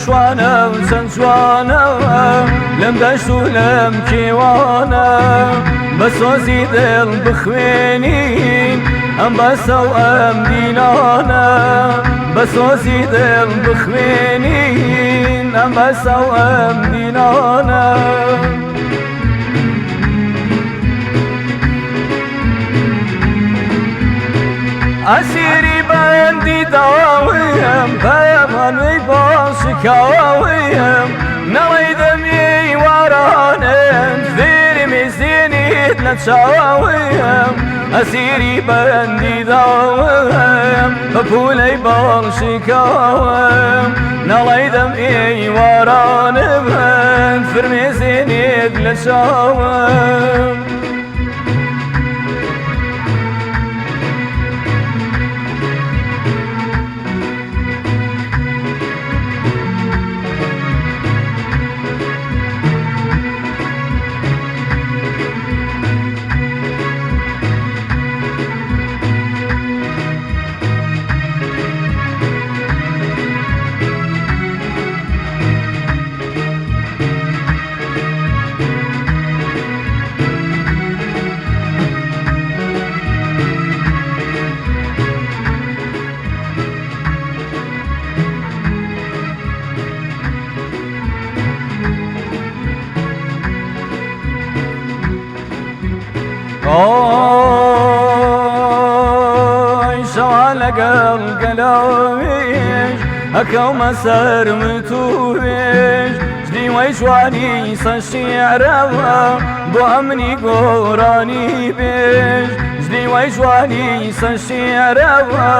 شوانە و چەند جوانەوە لەم دەشت و لەم کێوانە بە سۆزی دڵ بخوێنین ئەم بەسە و ئەم دینانە بە سۆزی دڵ بخوێنین ئەم بەسە و ئەم دینانە. ئەسیری بەندی داویم پەیمانوی باشکاویم نەڵی دەمی وارانم فێری میزێنیت لە چاویم. ئەسیری بەندی داویم بە پولەی باشکاویم نەڵی دەمی وارانم فرمێزێنیت لە چاویم. ئۆی شەوا لەگەڵ گەلاوێژ ئەکەومە سەر متوێژ دیوەی جوانی سەد شیعرەوە بۆ ئەمنی گۆڕانی بێژ دیوەی جوانی سەد شیعرەوە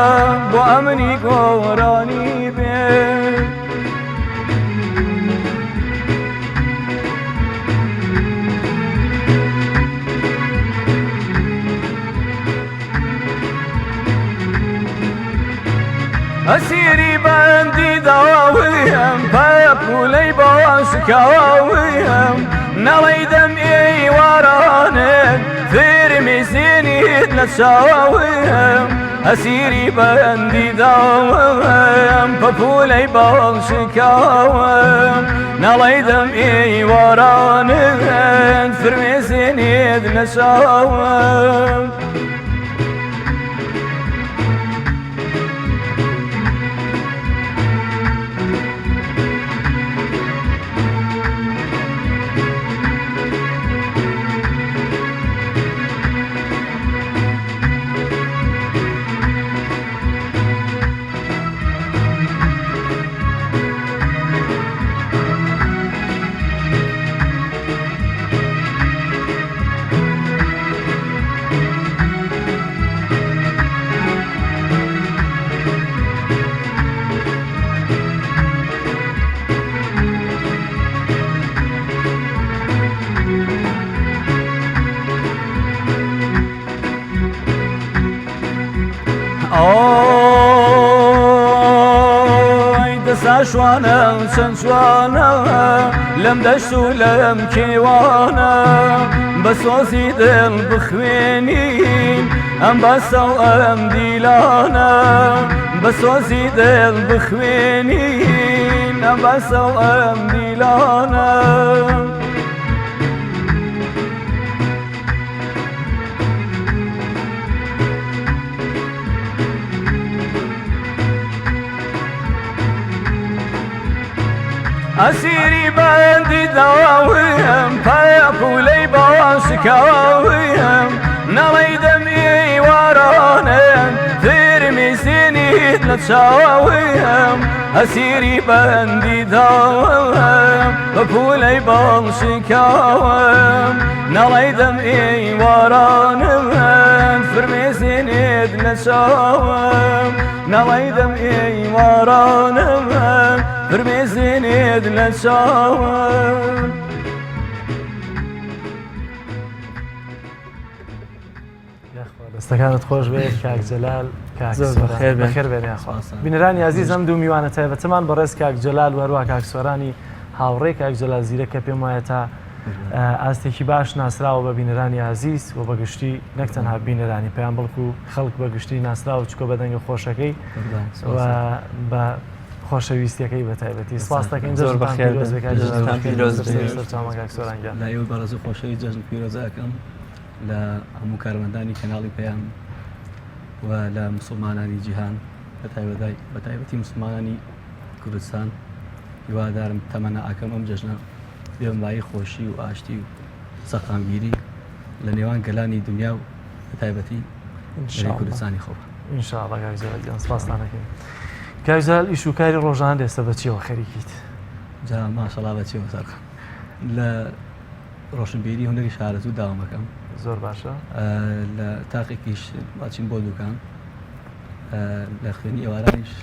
بۆ ئەمنی گۆڕانی بێژ ئەسیری بەندی داویم پەپولەی باشکاویم نەڵەی دەم ئێوارانێت فێرمی سێنیت لە چاویم ئەسیری بەندی داویم پەپولەی باشکاویم نەڵەی دەم ئێوارانێت فێرمی سێنیت لە چاویم شوانە چەند جوانە لەم دەشت و لەم کێوانە بە سۆزی دڵ بخوێنین ئەم بەسە و ئەم دیلانە بە سۆزی دڵ بخوێنین ئەم بەسە و ئەم دیلانە ئەسیری بەندی داویم پەپولەی باشکاویم نەڵەی دەم ئێوارانێت فێرمی سێنیت لە چاویم ئەسیری بەندی داویم پەپولەی باشکاویم نەڵەی دەم ئێوارانێت فێرمی سێنیت لە چاویم نەڵەی دەم ئێوارانێت فرمێزێنێت لە چاوم دەستەکانت خۆش بێت کاک جەلال بەخێر بێنێ بینەرانی عەزیز ئەم دوو میوانە تایبەتمان بەڕێز کاک جەلال وەروە کاک سۆرانی هاوڕێی کاک جەلال زیرە کە پێم وایە تا ئاستێکی باش ناسراوە بە بینەرانی عەزیز و بەگشتی نەک تەنها بینەرانی پێیان بەڵکو خەڵک بەگشتی ناسراوە چکۆ بەدەنگە خۆشەکەی بە خۆشەویستیەکەی بە تایبەتی سپاس دەکەین زۆر بەخێر لە ئێوە بەڕێز و خۆشەوی جەژن پیرۆزەکەم لە هەموو کارمەندانی کەناڵی پەیام و لە موسڵمانانی جیهان بە تایبەتی موسڵمانانی کوردستان هیوادارم تەمەنە ئاکەم ئەم جەژنە بێمبایی خۆشی و ئاشتی و سەقامگیری لە نێوان گەلانی دنیا و بە تایبەتی کوردستانی خۆ ئینشاءڵڵا کاک جەلال گیان سپاستان دەکەین. کاک جەلال ئیش و کاری ڕۆژان ئێستا بەچیەوە خەریکیت؟ جا ماشەڵڵا بەچیەوە سەرخەم لە ڕۆشنبیری هونەری شارەزوو داوامەکەم زۆر باشە لە تاقێکیش باچین بۆ دوکان لە خوێنی ئێوارانیش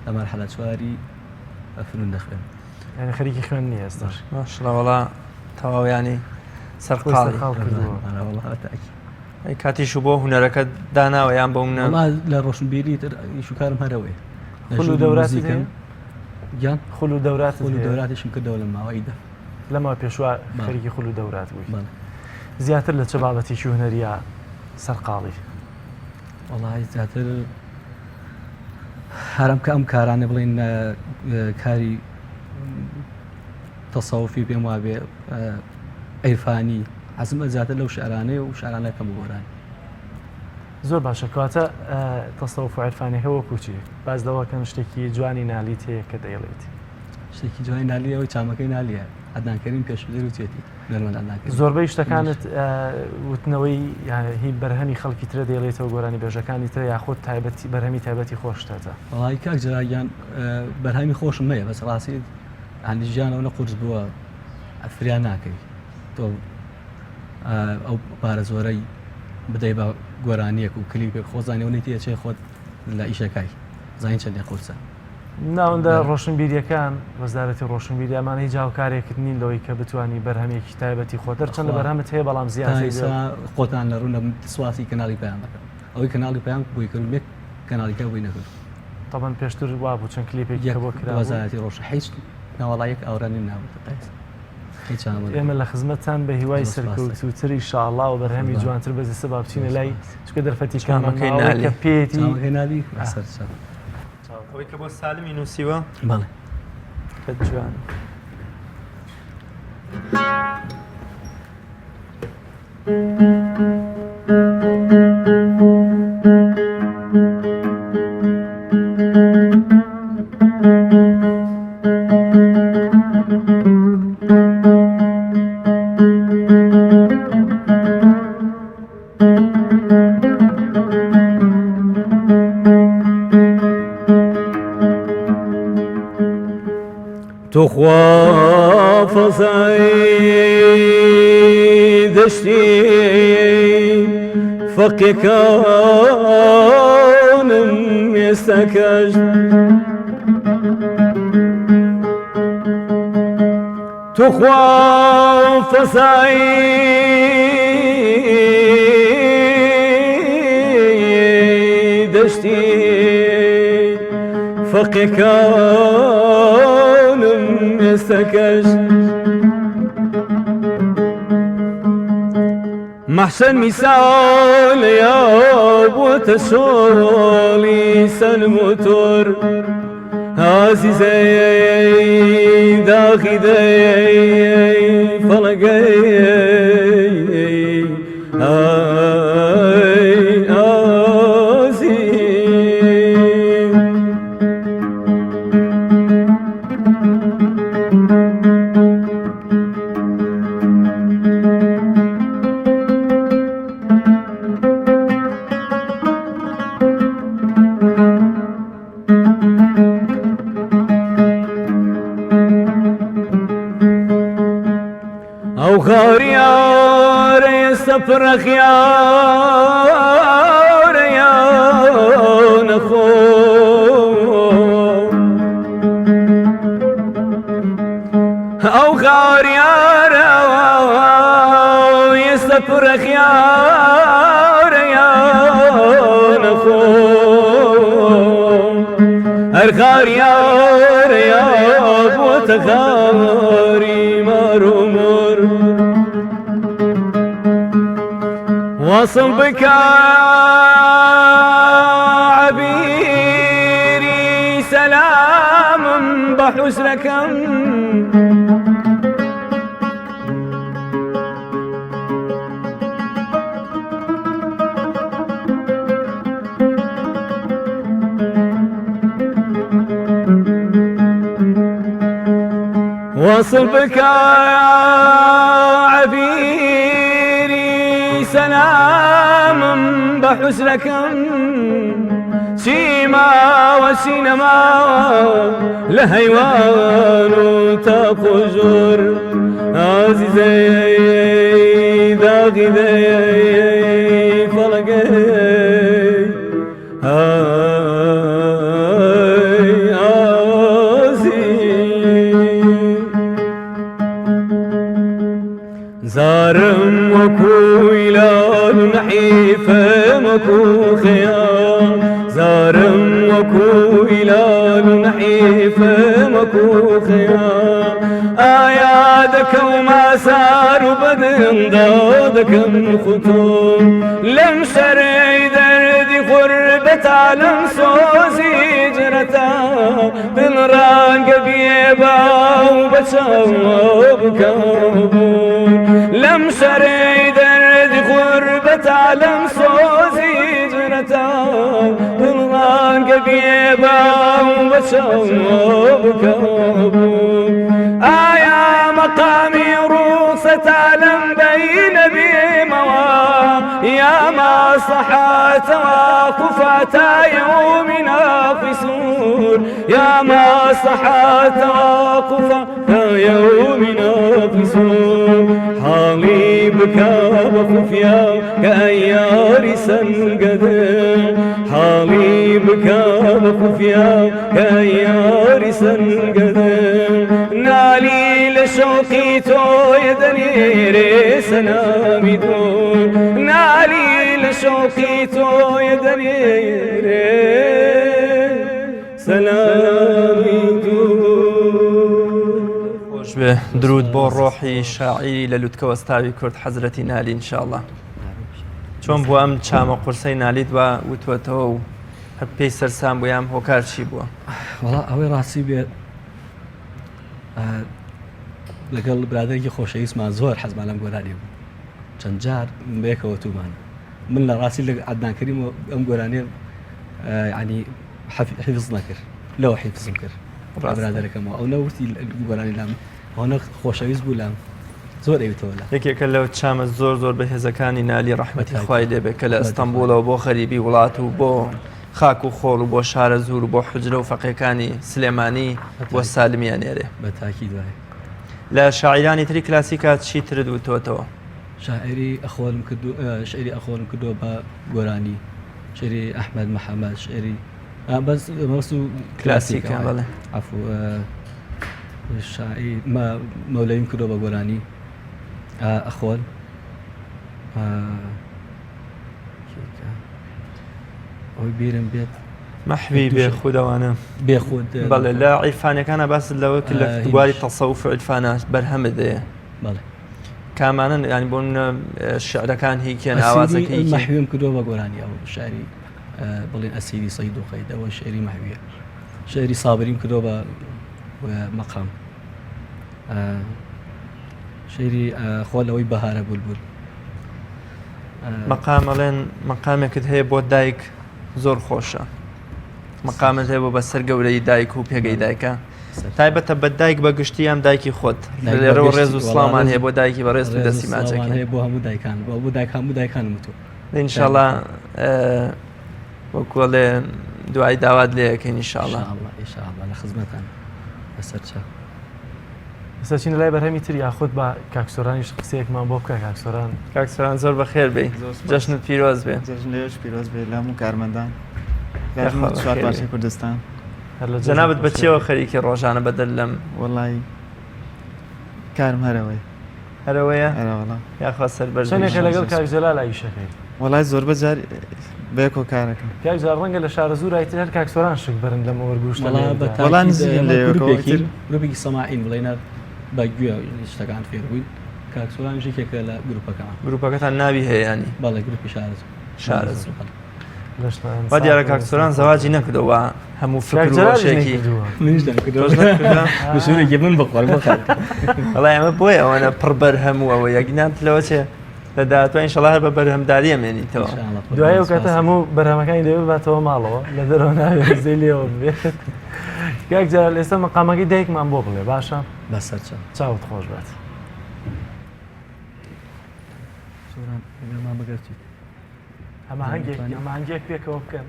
لە مەرحەلە چواری فنون دەخوێن یعنی خەریکی خوێن نییە ئێستاش ماشڵەوەڵا تەواویانی سەرقاڵی کاتیش بۆ هونەرەکە داناوە یان بۆ منە لە ڕۆشنبیری شوکارم هەرەوەی خول و دەوراتی گیان خول و دەوراتیشم کردەوە لە ماوەیدا لەمەوە پێشوا خەریکی خول و دەورات بووی زیاتر لە چه بابەتێکی هونەریە سەرقاڵی؟ وەڵای زیاتر هەرم کە ئەم کارانە بڵێن کاری تەسەوفی پێم وابێ عیرفانی حەزمە زیاتر لەو شعرانەیە و شعرانەکەم بگۆڕانی زۆر باشە کەواتە تەسەوف و عیرفانیەکە وەکو چی؟ باز لەوەکەم شتێکی جوانی نالیت هەیە کە دەیڵێت شتێکی جوانی نالیەوەی چامەکەی نالیە عدنانکەریم پێشودەر و چێتی نەرمەند عدنانکەریم زۆربەی شتەکانت وتنەوەی هی بەرهەمی خەڵکی ترە دەیڵێتەوە گۆرانی بێژەکانی ترە یاخۆت تایبەتی بەرهەمی تایبەتی خۆشتەتە وڵی کاک جراگیان بەرهەمی خۆشم مەیە بەس ڕاستی هەندیژیانەوە نە قورس بووە ئەفریان ناکەی تۆ ئەو پارە زۆرەی بدەی بە گۆرانیەک و کلیپێک خۆزانانی تێ چێ خۆت لە ئیشەکەی زین چەندێ قورسە ناوەندە ڕۆشنبیریەکان وەزارەتی ڕۆشنبیری ئەمانە هیچ هاوکارێکت نین لەوەی کە بتوانی بەرهەمێکی تایبەتی خۆتر چەندە بەرهەمت هەیە بەڵام زیاتر خۆتان لە ڕوونە سواسی کەناڵی پەیام دەکەم ئەوەی کەناڵی پەیام بووی کردم یەک کەناڵیکە بووی نەکرد طبعاً پێشتر وا بوو چەند کلیپێکی بۆ کرا وەزارەتی ڕۆژ هیچ ناوەڵایەک ئاورانی ناوە ئێمە لە خزمەتتان بە هیوای سەرکەوتووتر ئینشاءالله و بەرهەمی جوانتر بەزیستە با بچینە لای چکە دەرفەتی کامەکەی ناڵی کە پێێتی هێناوی ئەوەی کە بۆ سالمی نووسیوە بەڵێ کە جوان تخوا فزای دشتی فقیکانم میستکش تخوا فزای دشتی فقیکانم میستکش محسن مثال يا ابو تسولي سلمتر عزيزي داخي دي فلقي او خاريار يسفر خيار يا نخو او خاريار يسفر خيار يا نخو الخاريار يا ابو تخاري مرمر وصل بك عبيري سلام بحسنكم وصل بك عبيري سلام بحسنكم سيما وسينما لهيوان تقجر عزيزي داغي ذي فلقي زارم وكو إلال نحيفة مكو خيام زارم وكو إلال نحيفة مكو خيام آيادك وما سار بدن ضادك خطوم لم شرعي دردي غربة عالم سوزي جرتا بنران قبيبا وبشام بكابون لم شرعي دردي غربة عالم سوزي جرتا بنران قبيبا وبشام بكابون آيام مقامي روسة لم بين بموا يا ما صحى توقفات يومنا في سور يا ما صحى توقفات يومنا في سور حالي بكى بخفيا كأيار سنقدر حالي بكى بخفيا كأيار سنقدر نالي لشوقي تو يدني سلامي دور نالي لشوقي تو يدني سلامي خۆش بێ درود بۆ ڕۆحی شاعیری لە لوتکەوەستاوی کورد حەزرەتی نالی انشاءالله چۆن بۆ ئەم چامە قورسەی نالیت وە وتوەتەوە و هەر پێی سەرسان بۆ یام هۆکار چی بووە وڵا ئەوەی ڕاستی بێ لەگەڵ برادێکی خۆشەویستمان زۆر حەزمان لەم گۆرانی بوو چەند جار بەیەکەوە تومان من لە ڕاستی لە عەدنانکەریم ئەم گۆرانێ ینی حیفز نەکرد لەوە حیفزم کرد برادەرەکەمەوە ئەو نەوتی گۆرانی لام ئەوە خۆشەویست بوو لام زۆر ئەویتەوە لە یەکێکە لەو چامە زۆر زۆر بەهێزەکانی نالی ڕەحمەتی خوای لێبێ کە لە ئەستەمبولەوە بۆ خەریبی وڵات و بۆ خاک و خۆڵ و بۆ شارە زور و بۆ حجرە و فەقیەکانی سلێمانی بۆ سالمیان ئێرێ بەتاکی دوای لە شاعیرانی تری کلاسیکات چی ترت وتۆتەوە شاعری ئەخۆڵم کردو شعری ئەخۆڵم کردووە بە گۆرانی شعری ئەحمەد محەممەد شعری بەس مەوس و کلاسیکە بەڵێ عفو شاعری مەولەویم کردووە بە گۆرانی ئەخۆل ئەوی بیرم بێت مەحوی بێخودەوانە بێخود بەڵێ لە عیرفانەکانە باست لەوە لە دوواری تەسەوف عیرفانە بەرهەمت دەیە بەڵێ کامانن ینی بۆ شعرەکان هیکێن ئاوازەکەی مەحویم کردووە بە گۆرانی ئەو شاعری بڵێن ئەسیری سەید و قەید ئەوە شعری مەحویە شعری سابریم کردووە بە مەقام شعری خۆلەوەی بەهارە بولبول مەقامەڵێن مەقامێکت هەیە بۆ دایک زۆر خۆشە مەقامت هەیە بۆ بەسەر گەورەی دایک و پێگەی دایکە تایبەتە بە دایک بە گشتی ئەم دایکی خۆت لێرەوە ڕێز و سڵامان هەیە بۆ دایکی بە ڕێز و دەستی ماچەکە هەیە بۆ هەموو دایکان بۆ دایک هەموو دایکانم تو ئینشاءڵڵا وەکوڵێ دوای داوات لێ یەکەین ئینشاءڵڵا لە خزمەتان بەسەر چاو سەچین لای بەرهەمی تر یاخود بە کاکسۆرانیش قسەیەکمان بۆ بکە کاکسۆران زۆر بەخێر بێ جەژنت پیرۆز بێ جەژنێش پیرۆز بێ لە هەموو کارمەندان باشی کوردستان جەنابەت بەچیەوە خەریکی ڕۆژانە بەدەر لەم وەڵی کارم هەرەوەی هەرەوەیە یاخوا سەربەرشەنێکە لەگەڵ کاکجەلال ئایشەکەی وەڵای زۆر بەجار بەیەکۆ کارەکەم کاکجار ڕەنگە لە شارە زوور ئایتر هەر کاکسۆران شک بەرن لەمە وەرگوشتە وەڵان نزیکم لێوەکەوەی گروپێکی سەماعین بڵێنە بە گوێ شتەکان فێر بووین کاکسۆران ژێکێکە لە گروپەکەمان گروپەکەتان ناوی هەیە ینی بەڵێ گروپی شارە با دیارە کاکسۆران زەواجی نەکردەوە هەموو فکرشێکی منشێکی من بەقڕ وەڵای ئەمە بۆیە ئەوەنە پڕبەر هەموو ئەوە یەکنان لەوە چێ لە داهاتوە ئینشەڵڵا هەر بە بەرهەمداری ئەمێنیتەوە دوای ئەو کاتە هەموو بەرهەمەکانی دەوێت باتەوە ماڵەوە لە دەرەوە ناوێت زەی لێەوە بێت کاکجار ئێستا مەقامەکەی دایکمان بۆ بڵێ باشە بەسەر چاوت خۆش بێت بگەرتی ئەمە هەنگێک پێکەوە بکەن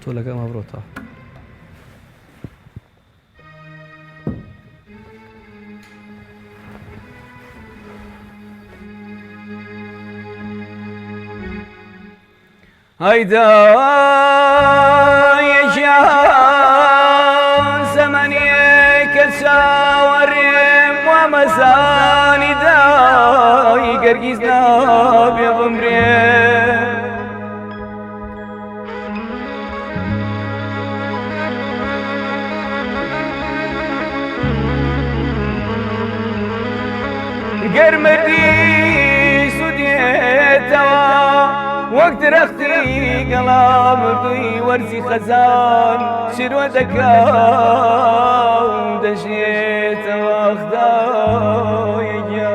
تۆ لەگەڵ ئەمە بڕۆتەوە هيدا يجا زمني كساورم ومساني داي قرقيزنا بيضمري گەرمەدی سودێتەوە وەک درەختی گەڵا مردووی وەرزی خەزان شروع دەکا و دەژێتەوە خدایە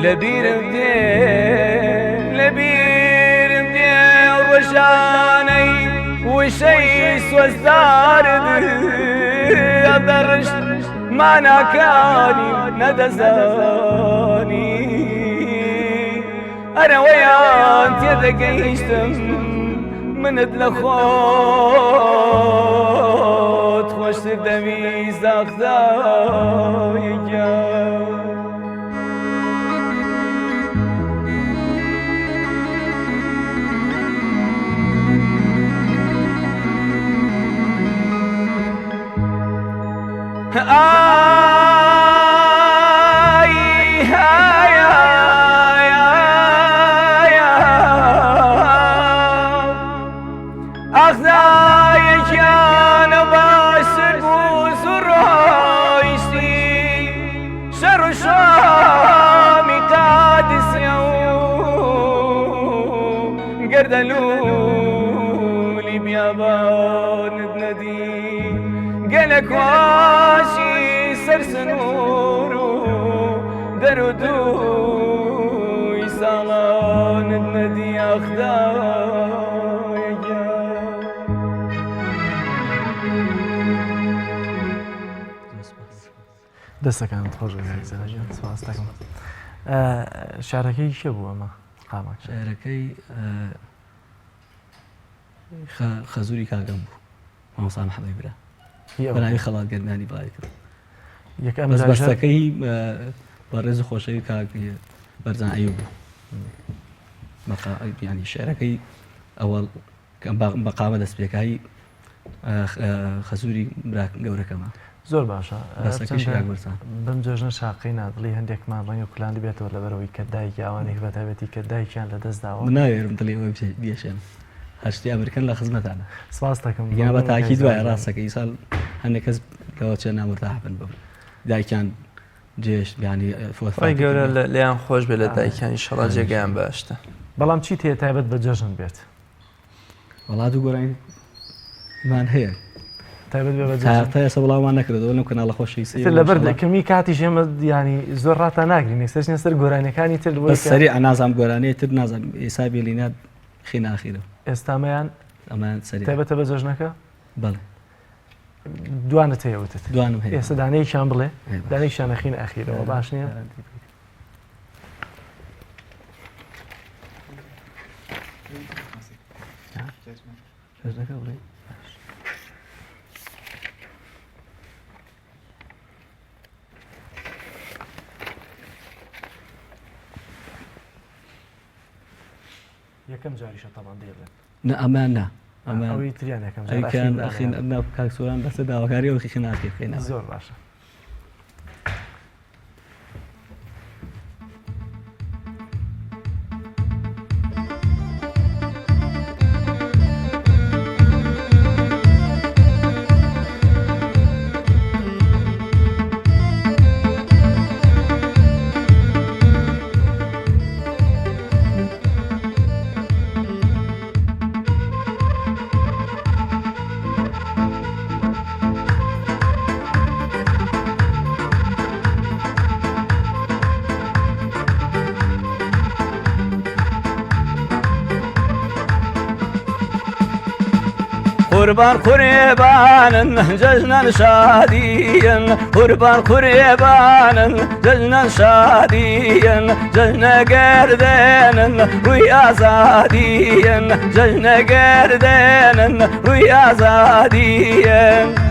لەبیرم دێ ڕۆژانەی وشەی سوەزدارت ئەبەڕشت ماناکانی نەدەزانی ئەرەوەیان تێدەگەیشتم منت لە خۆت خۆشتر دەویستە خدایە ئەخدایەکیانە باشتر بوو زڕۆیشتی شەڕ و شامی قادسیە و گەردەلوولی بیابانت نەدی گەلێک واشی سەرسنوور و دەرودووی ساڵانت نەدی ئەخدایە دەستەکانت خۆش بێزەجان سپاس دەکەم شارەکەی کێ بوو ئەمە قامات شارەکەی خەزوری کاگەم بوو مامۆستا محەمەد برا بەناوی خەڵات گەرمانی بڵای کرد بەس بەستەکەی بەڕێز خۆشەوی کاگیە بەرزان ئەیوب بوو ینی شعرەکەی ئەوەڵ بەقامە دەست پێکایی خەزوری برا گەورەکەمە زۆر باشە بم جۆژنە شاقی نادڵی هەندێکمان ڕەنگە کولاندی بێتەوە لەبەرەوەی کە دایکی ئەوانێک بە تایبەتی کە دایکیان لە دەستداوە ناوێرم دڵی ئەوە بیێشێن هەشتی ئەمریکن لە خزمەتانە سپاس دەکەم یان بە تاکی دوایە ڕاستەکە ئیساڵ هەندێک کەس لەوە چێ نامرتاحبن بم دایکیان جێش ینی فۆی گەورە لێیان خۆش بێ لە دایکانی شەڵا جێگەیان باشتە بەڵام چی تێ تایبەت بە جەژن بێت وڵات و گۆرانیمان هەیە تایبەت ئێستا وڵامان نەکردەوە لەم کەناڵە خۆشی لەبەر دەکەمی کاتی ژێمە ینی زۆر ڕاتە ناگرین سەرچنە سەر گۆرانەکانی تر سەری ئەنازام گۆرانەیە تر نازانم ئێسا بێلینات خیناخیرە ئێستامەیان ئەمان سەری تایبەتە بە جەژنەکە بەڵێ دوانت هەیەوتت دوانم هەیە ئێستا دانەیەکیان بڵێ دانەیەکیان نەخین ئەخیرەوە باش نییە یەکەم جاریشە تەمان دێڵێن نە ئەمان نا ئەوەی تریان یەکەم ئەویکان کاکسۆران بەسە داواکاری ئەو خیخی ناکەێنە زۆر باشە قربان قربانن ججنن شادين قربان قربانن ججنن شادين ججن قردين روي آزادين ججن قردين روي آزادين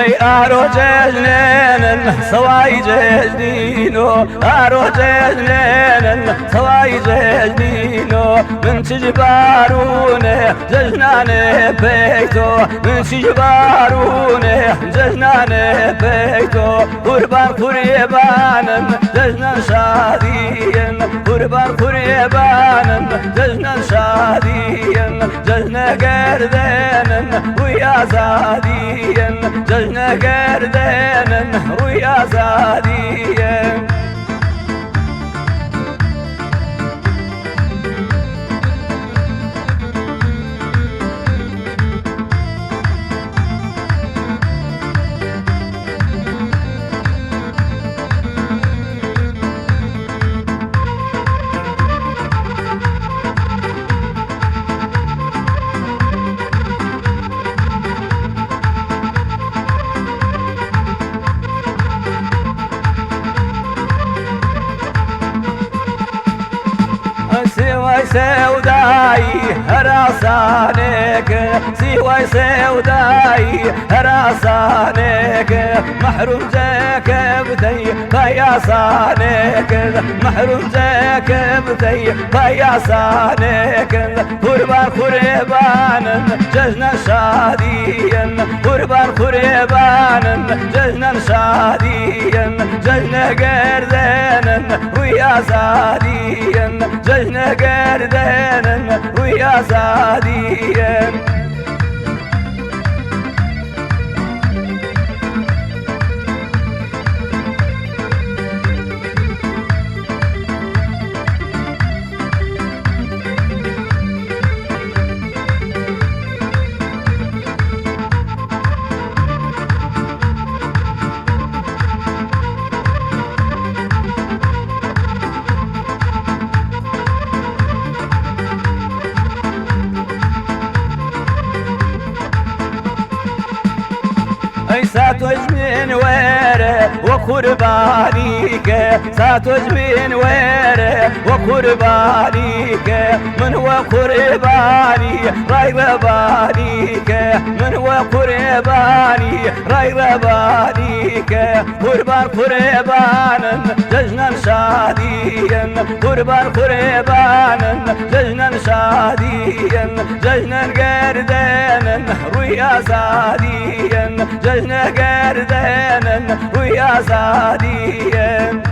هي أرو جنين سواي جدينو أرو جنين سواي جدينو من تجبارونه جناني بيتو من تجبارونه جناني بيتو قربان قريبان جنان شادين قربان قريبان جنان شادين جنان قردين ويا زادين جنان قردين ويا زادين سوداي هراسانك سوى سوداي هراسانك محروم زاك بتي بياسانك محروم زاك بتي بياسانك قربان قربان جزنا شاديا قربان قربان جزنا شاديا جزنا قردان ويا زاديا جزنا قردان ويا زاديا ساتوج من ويره وقربانيك ساتوج من ويره وقربانيك من هو قرباني راي ربانيك من هو قرباني راي ربانيك قربان قربان جزنا شاديا قربان قربان جزنا شاديا جزنا قردان ويا زاديا جزنا قردان ويا زاديا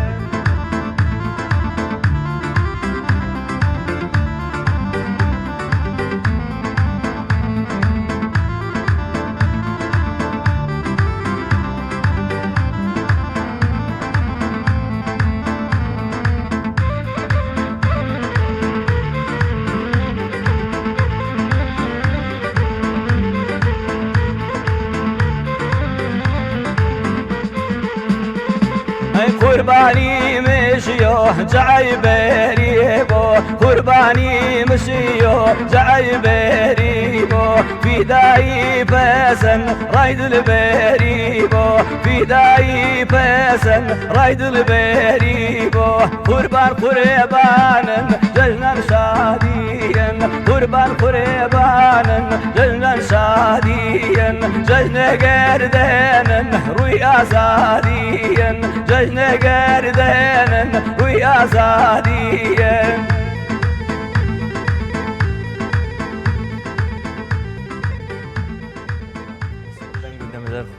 قرباني مشيو جاي بريبو قرباني مشيو جاي بريبو فداي بسن رايد البريبو فداي بسن رايد البريبو قربان قربان جلنا شاديا قربان قربان جلنا شاديا جلنا قردان رويا زاديا جلنا قردان ويا زاديا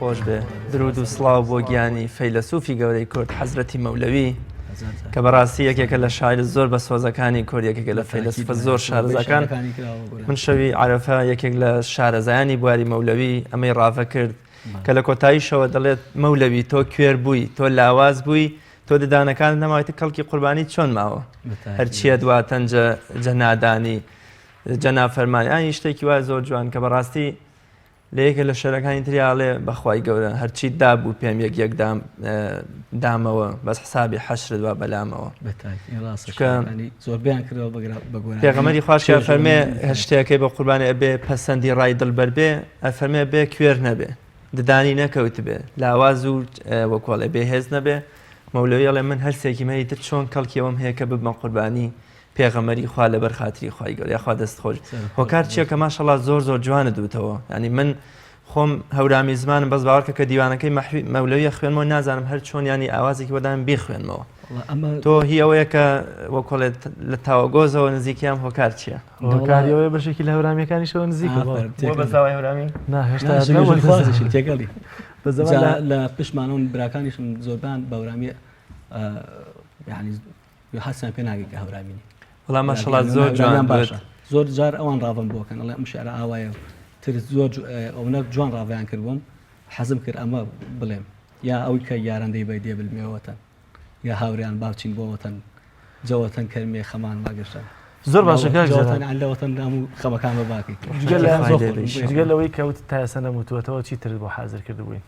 خۆش بێ درود و سڵاو بۆ گیانی فەیلسوفی گەورەی کورد حەزرەتی مەولەوی کە بەڕاستی یەکێکە لە شاعر زۆر بە سۆزەکانی کورد یەکێکە لە فەیلسوفە زۆر شارەزەکان من شەوی عەرەفە یەکێک لە شارەزایانی بواری مەولەوی ئەمەی ڕافە کرد کە لە کۆتاییشەوە دەڵێت مەولەوی تۆ کوێر بووی تۆ لاواز بووی تۆ ددانەکان نەماوەیتە کەڵکی قوربانی چۆن ماوە هەرچیە دواتەن جەنادانی جەنا فەرمانی شتێکی وای زۆر جوان کە بەڕاستی لە یەکە لە شەرەکانی تریاڵێ بەخوای گەورە هەرچی دابوو پێم یەک دامەوە بەس حسابی حەشرت وا بەلامەوە پێغەمبەری خواشە فەرمێ شتێکەکەی بە قوربانی ئەبێ پەسەندی ڕای دڵبەر بێ ئەفەرمێ بێ کوێر نەبێ ددانی نەکەوت بێ لاواز و وەکوڵێ بێهێز نەبێ مەولەوی ئەڵێ من هەرسێکی مەیتر چۆن کەڵکیەوەم هەیە کە ببمە قوربانی پێغەمبەری خوا لەبەر خاتری خوای گەورە یاخوا دەست خۆش هۆکار چییە کە ماشەڵڵا زۆر جوانە دووتەوە ینی من خۆم هەورامی زمانم بەس باوەڕکە کە دیوانەکەی مەولەویە خوێنمەوە نازانم هەر چۆن ینی ئاوازێکی وەدان بیخوێنمەوە تۆ هی ئەوەیە کە وەکۆڵێت لە تاوەگۆزەوە نزیکیان هۆکار چییە؟ هۆکاریەوەی بەشێکی لە هەورامەکانیشەوە نزیکە بە زاوای هەورامی؟ ناهێشتا تێگەڵی لە پشمانەوە براکانیشم زۆربان بە هەورامی یعنی حەسیان پێ ناگەی کە هەورامینی وەڵام ماشەڵڵا زۆر جوان باشە زۆر جار ئەوان ڕاوەم بۆکەن ئەڵێ ئەم شێعرە ئاوایە تر زۆر ئەوە جوان ڕاویان کردبووم حەزم کرد ئەمە بڵێم یا ئەوی کە یارەندەی بە دێ بلمێوەتەن یا هاوریان باوچین بۆوەتەن جەوەتەن کەرمێ خەمان ماگەشتن زۆر باشە لەوەتەن هەموو خەمەکان بە باقی جگەل لەوەی کەوت تاسە نەموتوەتەوە چی تر بۆ حاضر کردبووین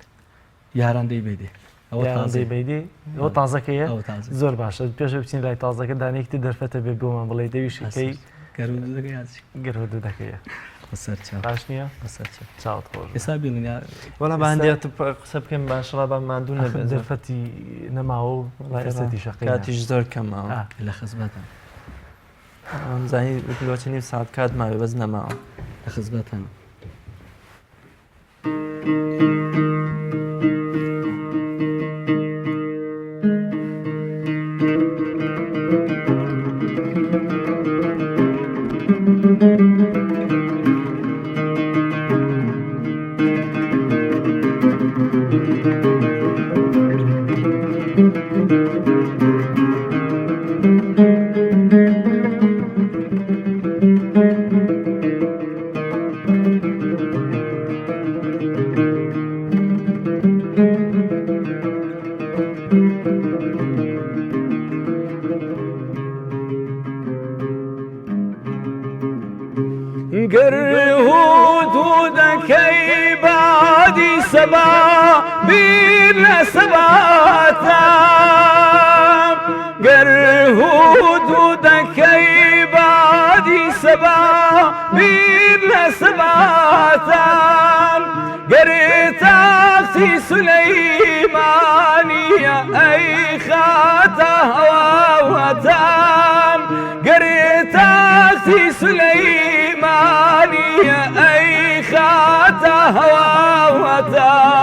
یارەندەی بێدێ ئەوەی بەیدی ئەوە تازەکەیە زۆر باشە پێش بچین لای تازەکە دانێکی دەرفەتە بێ بۆمان بڵێ دەویشەکەی گەرودە دەکەیە باش نییە چاوت خۆش ئێستا بینیا وەڵام باندێت قسە بکەم باشڵا بە مادوو نەبێت دەرفەتی نەماوە و لایەتی شەقی کاتیش زۆر کەماوە لە خزمەتە ئەمزانی لۆچە نیم ساعت کات ماوێ بەس نەماوە لە خزمەتەن هودودەکەی بادی سەبا بیر لە سەباتە گەر هودودەکەی بادی سەبا بیر لە سەباتە گەرێ تاقی سولەیمانیە ئەی خاتە هەواوەتان گەرێ تاقی سولەیمانیە ئەی خاتە هەواوەتان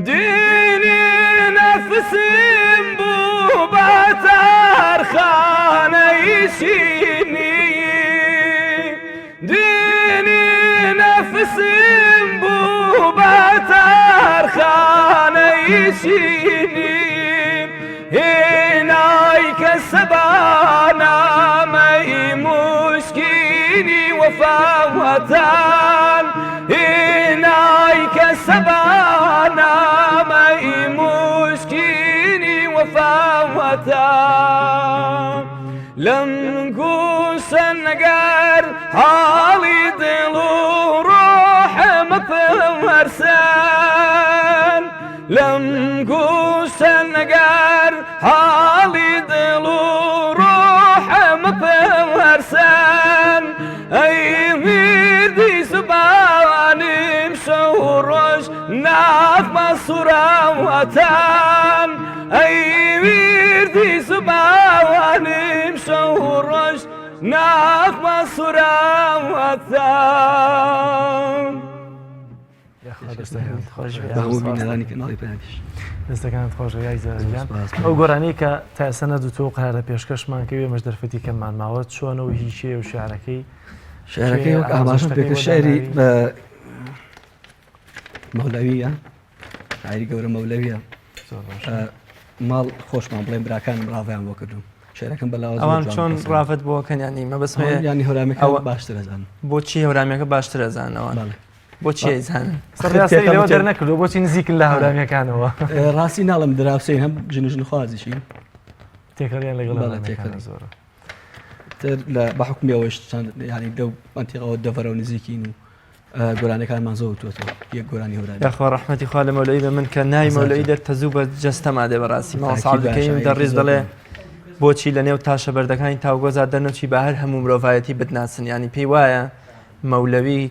دینی نەفسم بوو بە تارخانەی شینی دینی نەفسم بوو بە تارخانەی شینی هێنای کە سەبانامەی موشکینی وەفاوەتان هێنای کە سەبانامەی موشکینی وەفاوەتان لەم گوشە نەگەر حاڵی دڵ و ڕۆحمە پەروەرسەن لەم گوشە نەگەر حاڵی دڵ و ڕۆحمە پەروەرسەن ئەی میردی زبانم شەو ڕۆژ نافمە سوراوەتان ئەی میردی زبانم شەو ڕۆژ نافمە سوراوەتان دەستەکانت خۆشە یای زەرگیان ئەو گۆرانەی کە تاسە نەدوتۆ قرارە پێشکەشمان کەوێ مەش دەرفەتی کەممان ماوە چۆنەوە هیچێ و شارەکەی شارەکەی وەک ئاماژم پێکە شعری بە مەولەویە شاعری گەورە مەولەویە ماڵ خۆشمان بڵێن براکانم ڕاویان بۆ کردوم شعرەکەم بەلاوە ئەوان چۆن ڕافەت بۆکەن ینی مەبەست ینی هەورامەکە باشتر ئەزانن بۆچی هەورامەکە باشتر ئەزانەوە بۆچی ئەزانن سەرەوە دەرنەکردو بۆچی نزیکن لە هەورامەکانەوە ڕاستی ناڵم دراوسەی هەم ژن خوازیشی تێکەڵیان لەگەڵ زۆرە لە بەحکومیەوەش ینی دە منتیقەوە دەڤەرە و نزیکین و گۆرانەکانمان زۆر توێتەوە یەک گۆرانی هەورانی یاخوا ڕەحمەتی خوا لە مەولەوی بە من کە ناوی مەولەوی دەر تەزوو بە جەستەما دێ بەڕاستی ماڵ ساڵ دەکەین دەڕیز دەڵێ بۆچی لە نێو تاشە بەردەکانی تاوگۆزا دەرنەچی بە هەر هەموو مرۆڤایەتی بدناسن ینی پێی وایە مەولەوی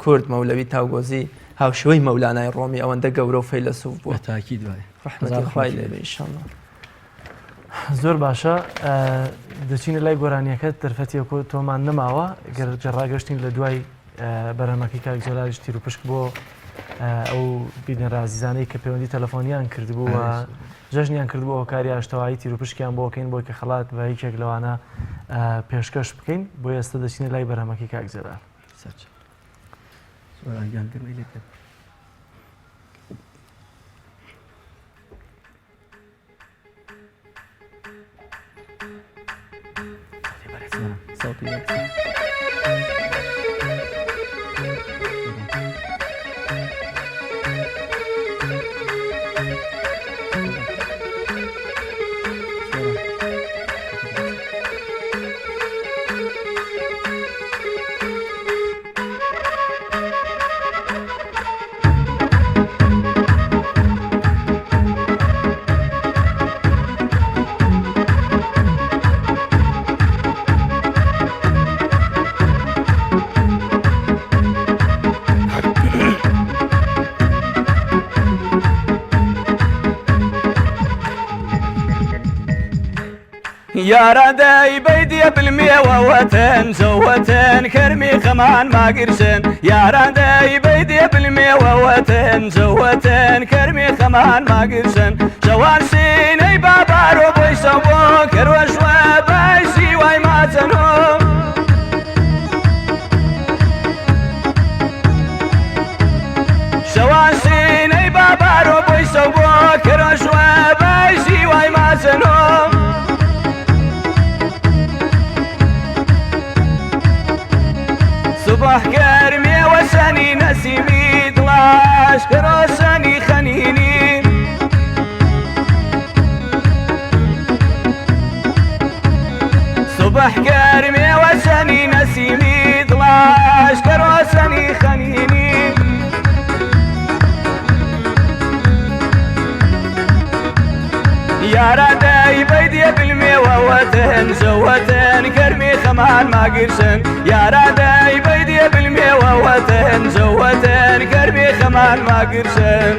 کورد مەولەوی تاوگۆزی هاوشێوەی مەولانای ڕۆمی ئەوەندە گەورە و فەیلسوف بووە تاکی دوای ڕەحمەتی خوای لێبێ ئینشاءالله. زۆر باشە دەچینە لای گۆرانیەکەت دەرفەتیەکۆ تۆمان نەماوە گەر جەڕاگەشتین لە دوای بەرەمەکەی کاک جەلالیش تیر و پشک بۆ ئەو بینەرە عزیزانەی کە پەیوەندی تەلەفۆنیان کردبوو و جەژنیان کردبوو ئەو کاری ئاشتەوایی تیر و پشکیان بۆکەین بۆی کە خەڵات بە هیچێک لەوانە پێشکەش بکەین بۆ ئێستا دەچینە لای بەرەمەکەی کاک جەلال. ياران داي بيدي بالميوة وتن زوتن كرمي خمان ما قرشن ياران داي بيدي بالميوة وتن زوتن كرمي خمان ما قرشن جوان سيني بابارو بيسوو كروش وبايسي واي ما تنو جوان سيني بابارو بيسوو كروش وبايسي واي ما تنو صبح كرمي وسني نسيمي طلاش كروسني خنيني صبح كرمي وسني نسيمي طلاش كروسني خنيني يا رداي بيدي بالميوة وتن زوتن كرمي خمان ما قرشن يا رداي بيدي بالميوة وتن زوتن كرمي خمان ما قرشن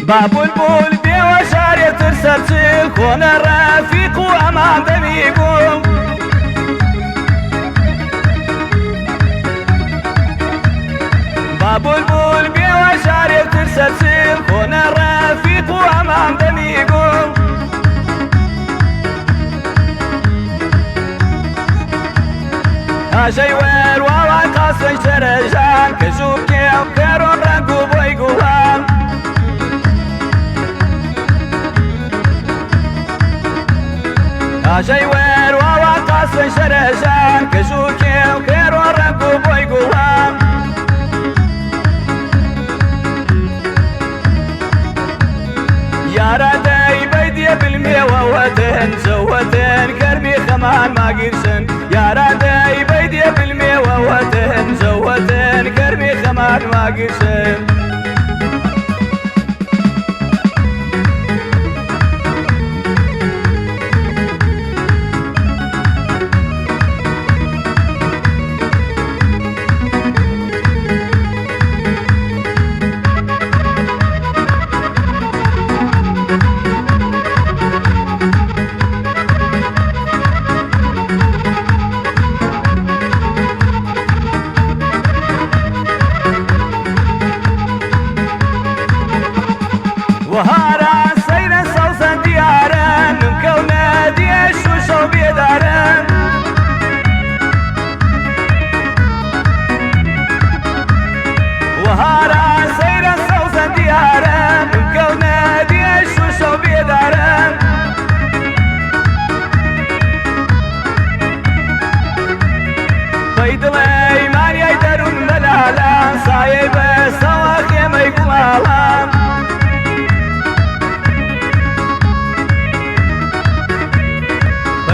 باب البول بوشاري ترسل كون الرفيق وأمان دميقوم باب البول بوشاري ترسل كون الرفيق وأمان دميقوم هاجي وير والله قاصي شرجان كجوب كيم كيرون رنقو بويقوان هاجي وير والله قاصي شرجان كجوب كيم كيرون رنقو بويقوان يا رداي بيدي بالميوة وتن زوتن كرمي خمان ما قرشن يا رداي بيدي بالميوة وتن زوتن كرمي خمان ما قرشن وهارا سير صوصا ديارا نمكونا ديش وشو بيدارا وهارا سير صوصا ديارا نمكونا ديش وشو بيدارا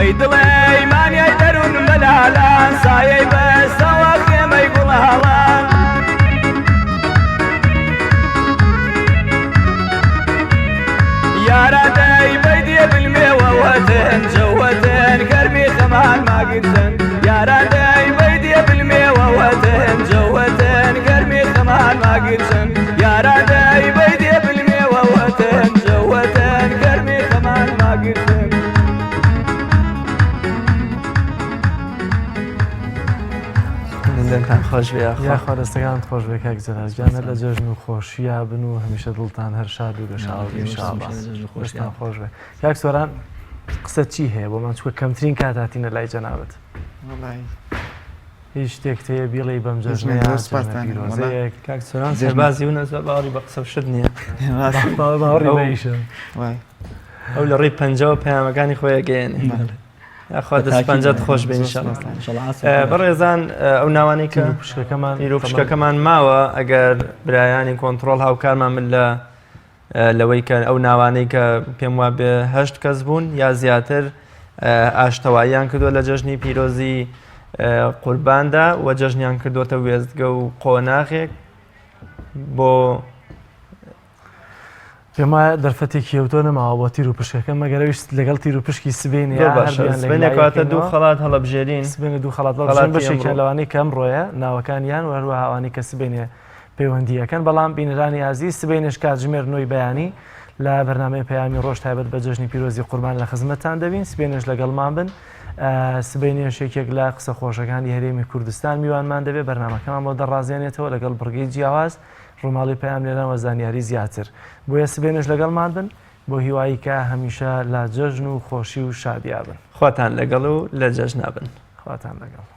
ئەی دڵێ مانیای دەروون بەلالان سایەی بەستەوە خێمەی گوڵهاڵان یارادەی بەیدێ بلمێوە وەتن جەوەتن گەرمی خەمان ماگرتن یارادەی بەیدێ بلمێوە وەتن جەوەتن گەرمی خەمان ماگرتن یارادەی بەیدێ بلمێوە وەتن جەوەتن گەرمی خەمان ماگرتن لەنتان خۆش بێ یاخوا دەستەکان خۆش بێ کاک جەراجگیانە لە جەژن و خۆشییا بن و هەمیشە دڵتان هەر شاد و گەشاڵشتان خۆش بێ کاک سۆران قسە چی هەیە بۆ من چوە کەمترین کاتاتینە لای جەنابەت هیچ شتێک تەیە بیڵی بەم جەژنەیە کاک سۆران سەربازی و نەزە باوەڕی بە قسە شت نییە باوەڕی بەیشە ئەو لە ڕێی پەنجەوە پەیامەکانی خۆی گەیەنێ یاخوا دەست پەنجەت خۆش بێ بەڕێزان ئەو ناوانەی کە پشکەکەمان ماوە ئەگەر برایانی کۆنتترۆل هاوکارمان من لەوەی کە ئەو ناوانەی کە پێم وا بێ 8 کەس بوون یا زیاتر ئاشتەواییان کردووە لە جەژنی پیرۆزی قورباندا و جەژنیان کردوتە وێستگە و قۆناغێک بۆ پێم وایە دەرفەتێکی کێوتۆ نەماوە بۆ تیر و پشکەکە مەگەرەویست لەگەڵ تیر و پشکی سبێنێکاتە دوو خەڵات هەڵەبژێرین سبێنە دوو خەڵات بەشێکیان لەوانەی کەم ڕۆیە ناوەکانیان وەروە هاوانی کە سبێنێ پەیوەندیەکەن بەڵام بینەرانی ئازیز سبێنش کاتژمێر نۆی بەیانی لە بەرنامەی پەیامی ڕۆژ تایبەت بە جەژنی پیرۆزی قوربان لە خزمەتتان دەبین سبێنش لەگەڵمان بن سبێنێش یەکێک لە قسە خۆشەکانی هەرێمی کوردستان میوانمان دەبێت بەرنامەکەمان بۆ دەڕازێنێتەوە لەگەڵ بڕگەی جیاواز ڕووماڵی پەیام لێرانەوە زانیاری زیاتر بۆیە سبێنش لەگەڵمان بن بۆ هیوایی کە هەمیشە لە جەژن و خۆشی و شادیا بن خواتان لەگەڵ و لە جەژنا بن خواتان لەگەڵ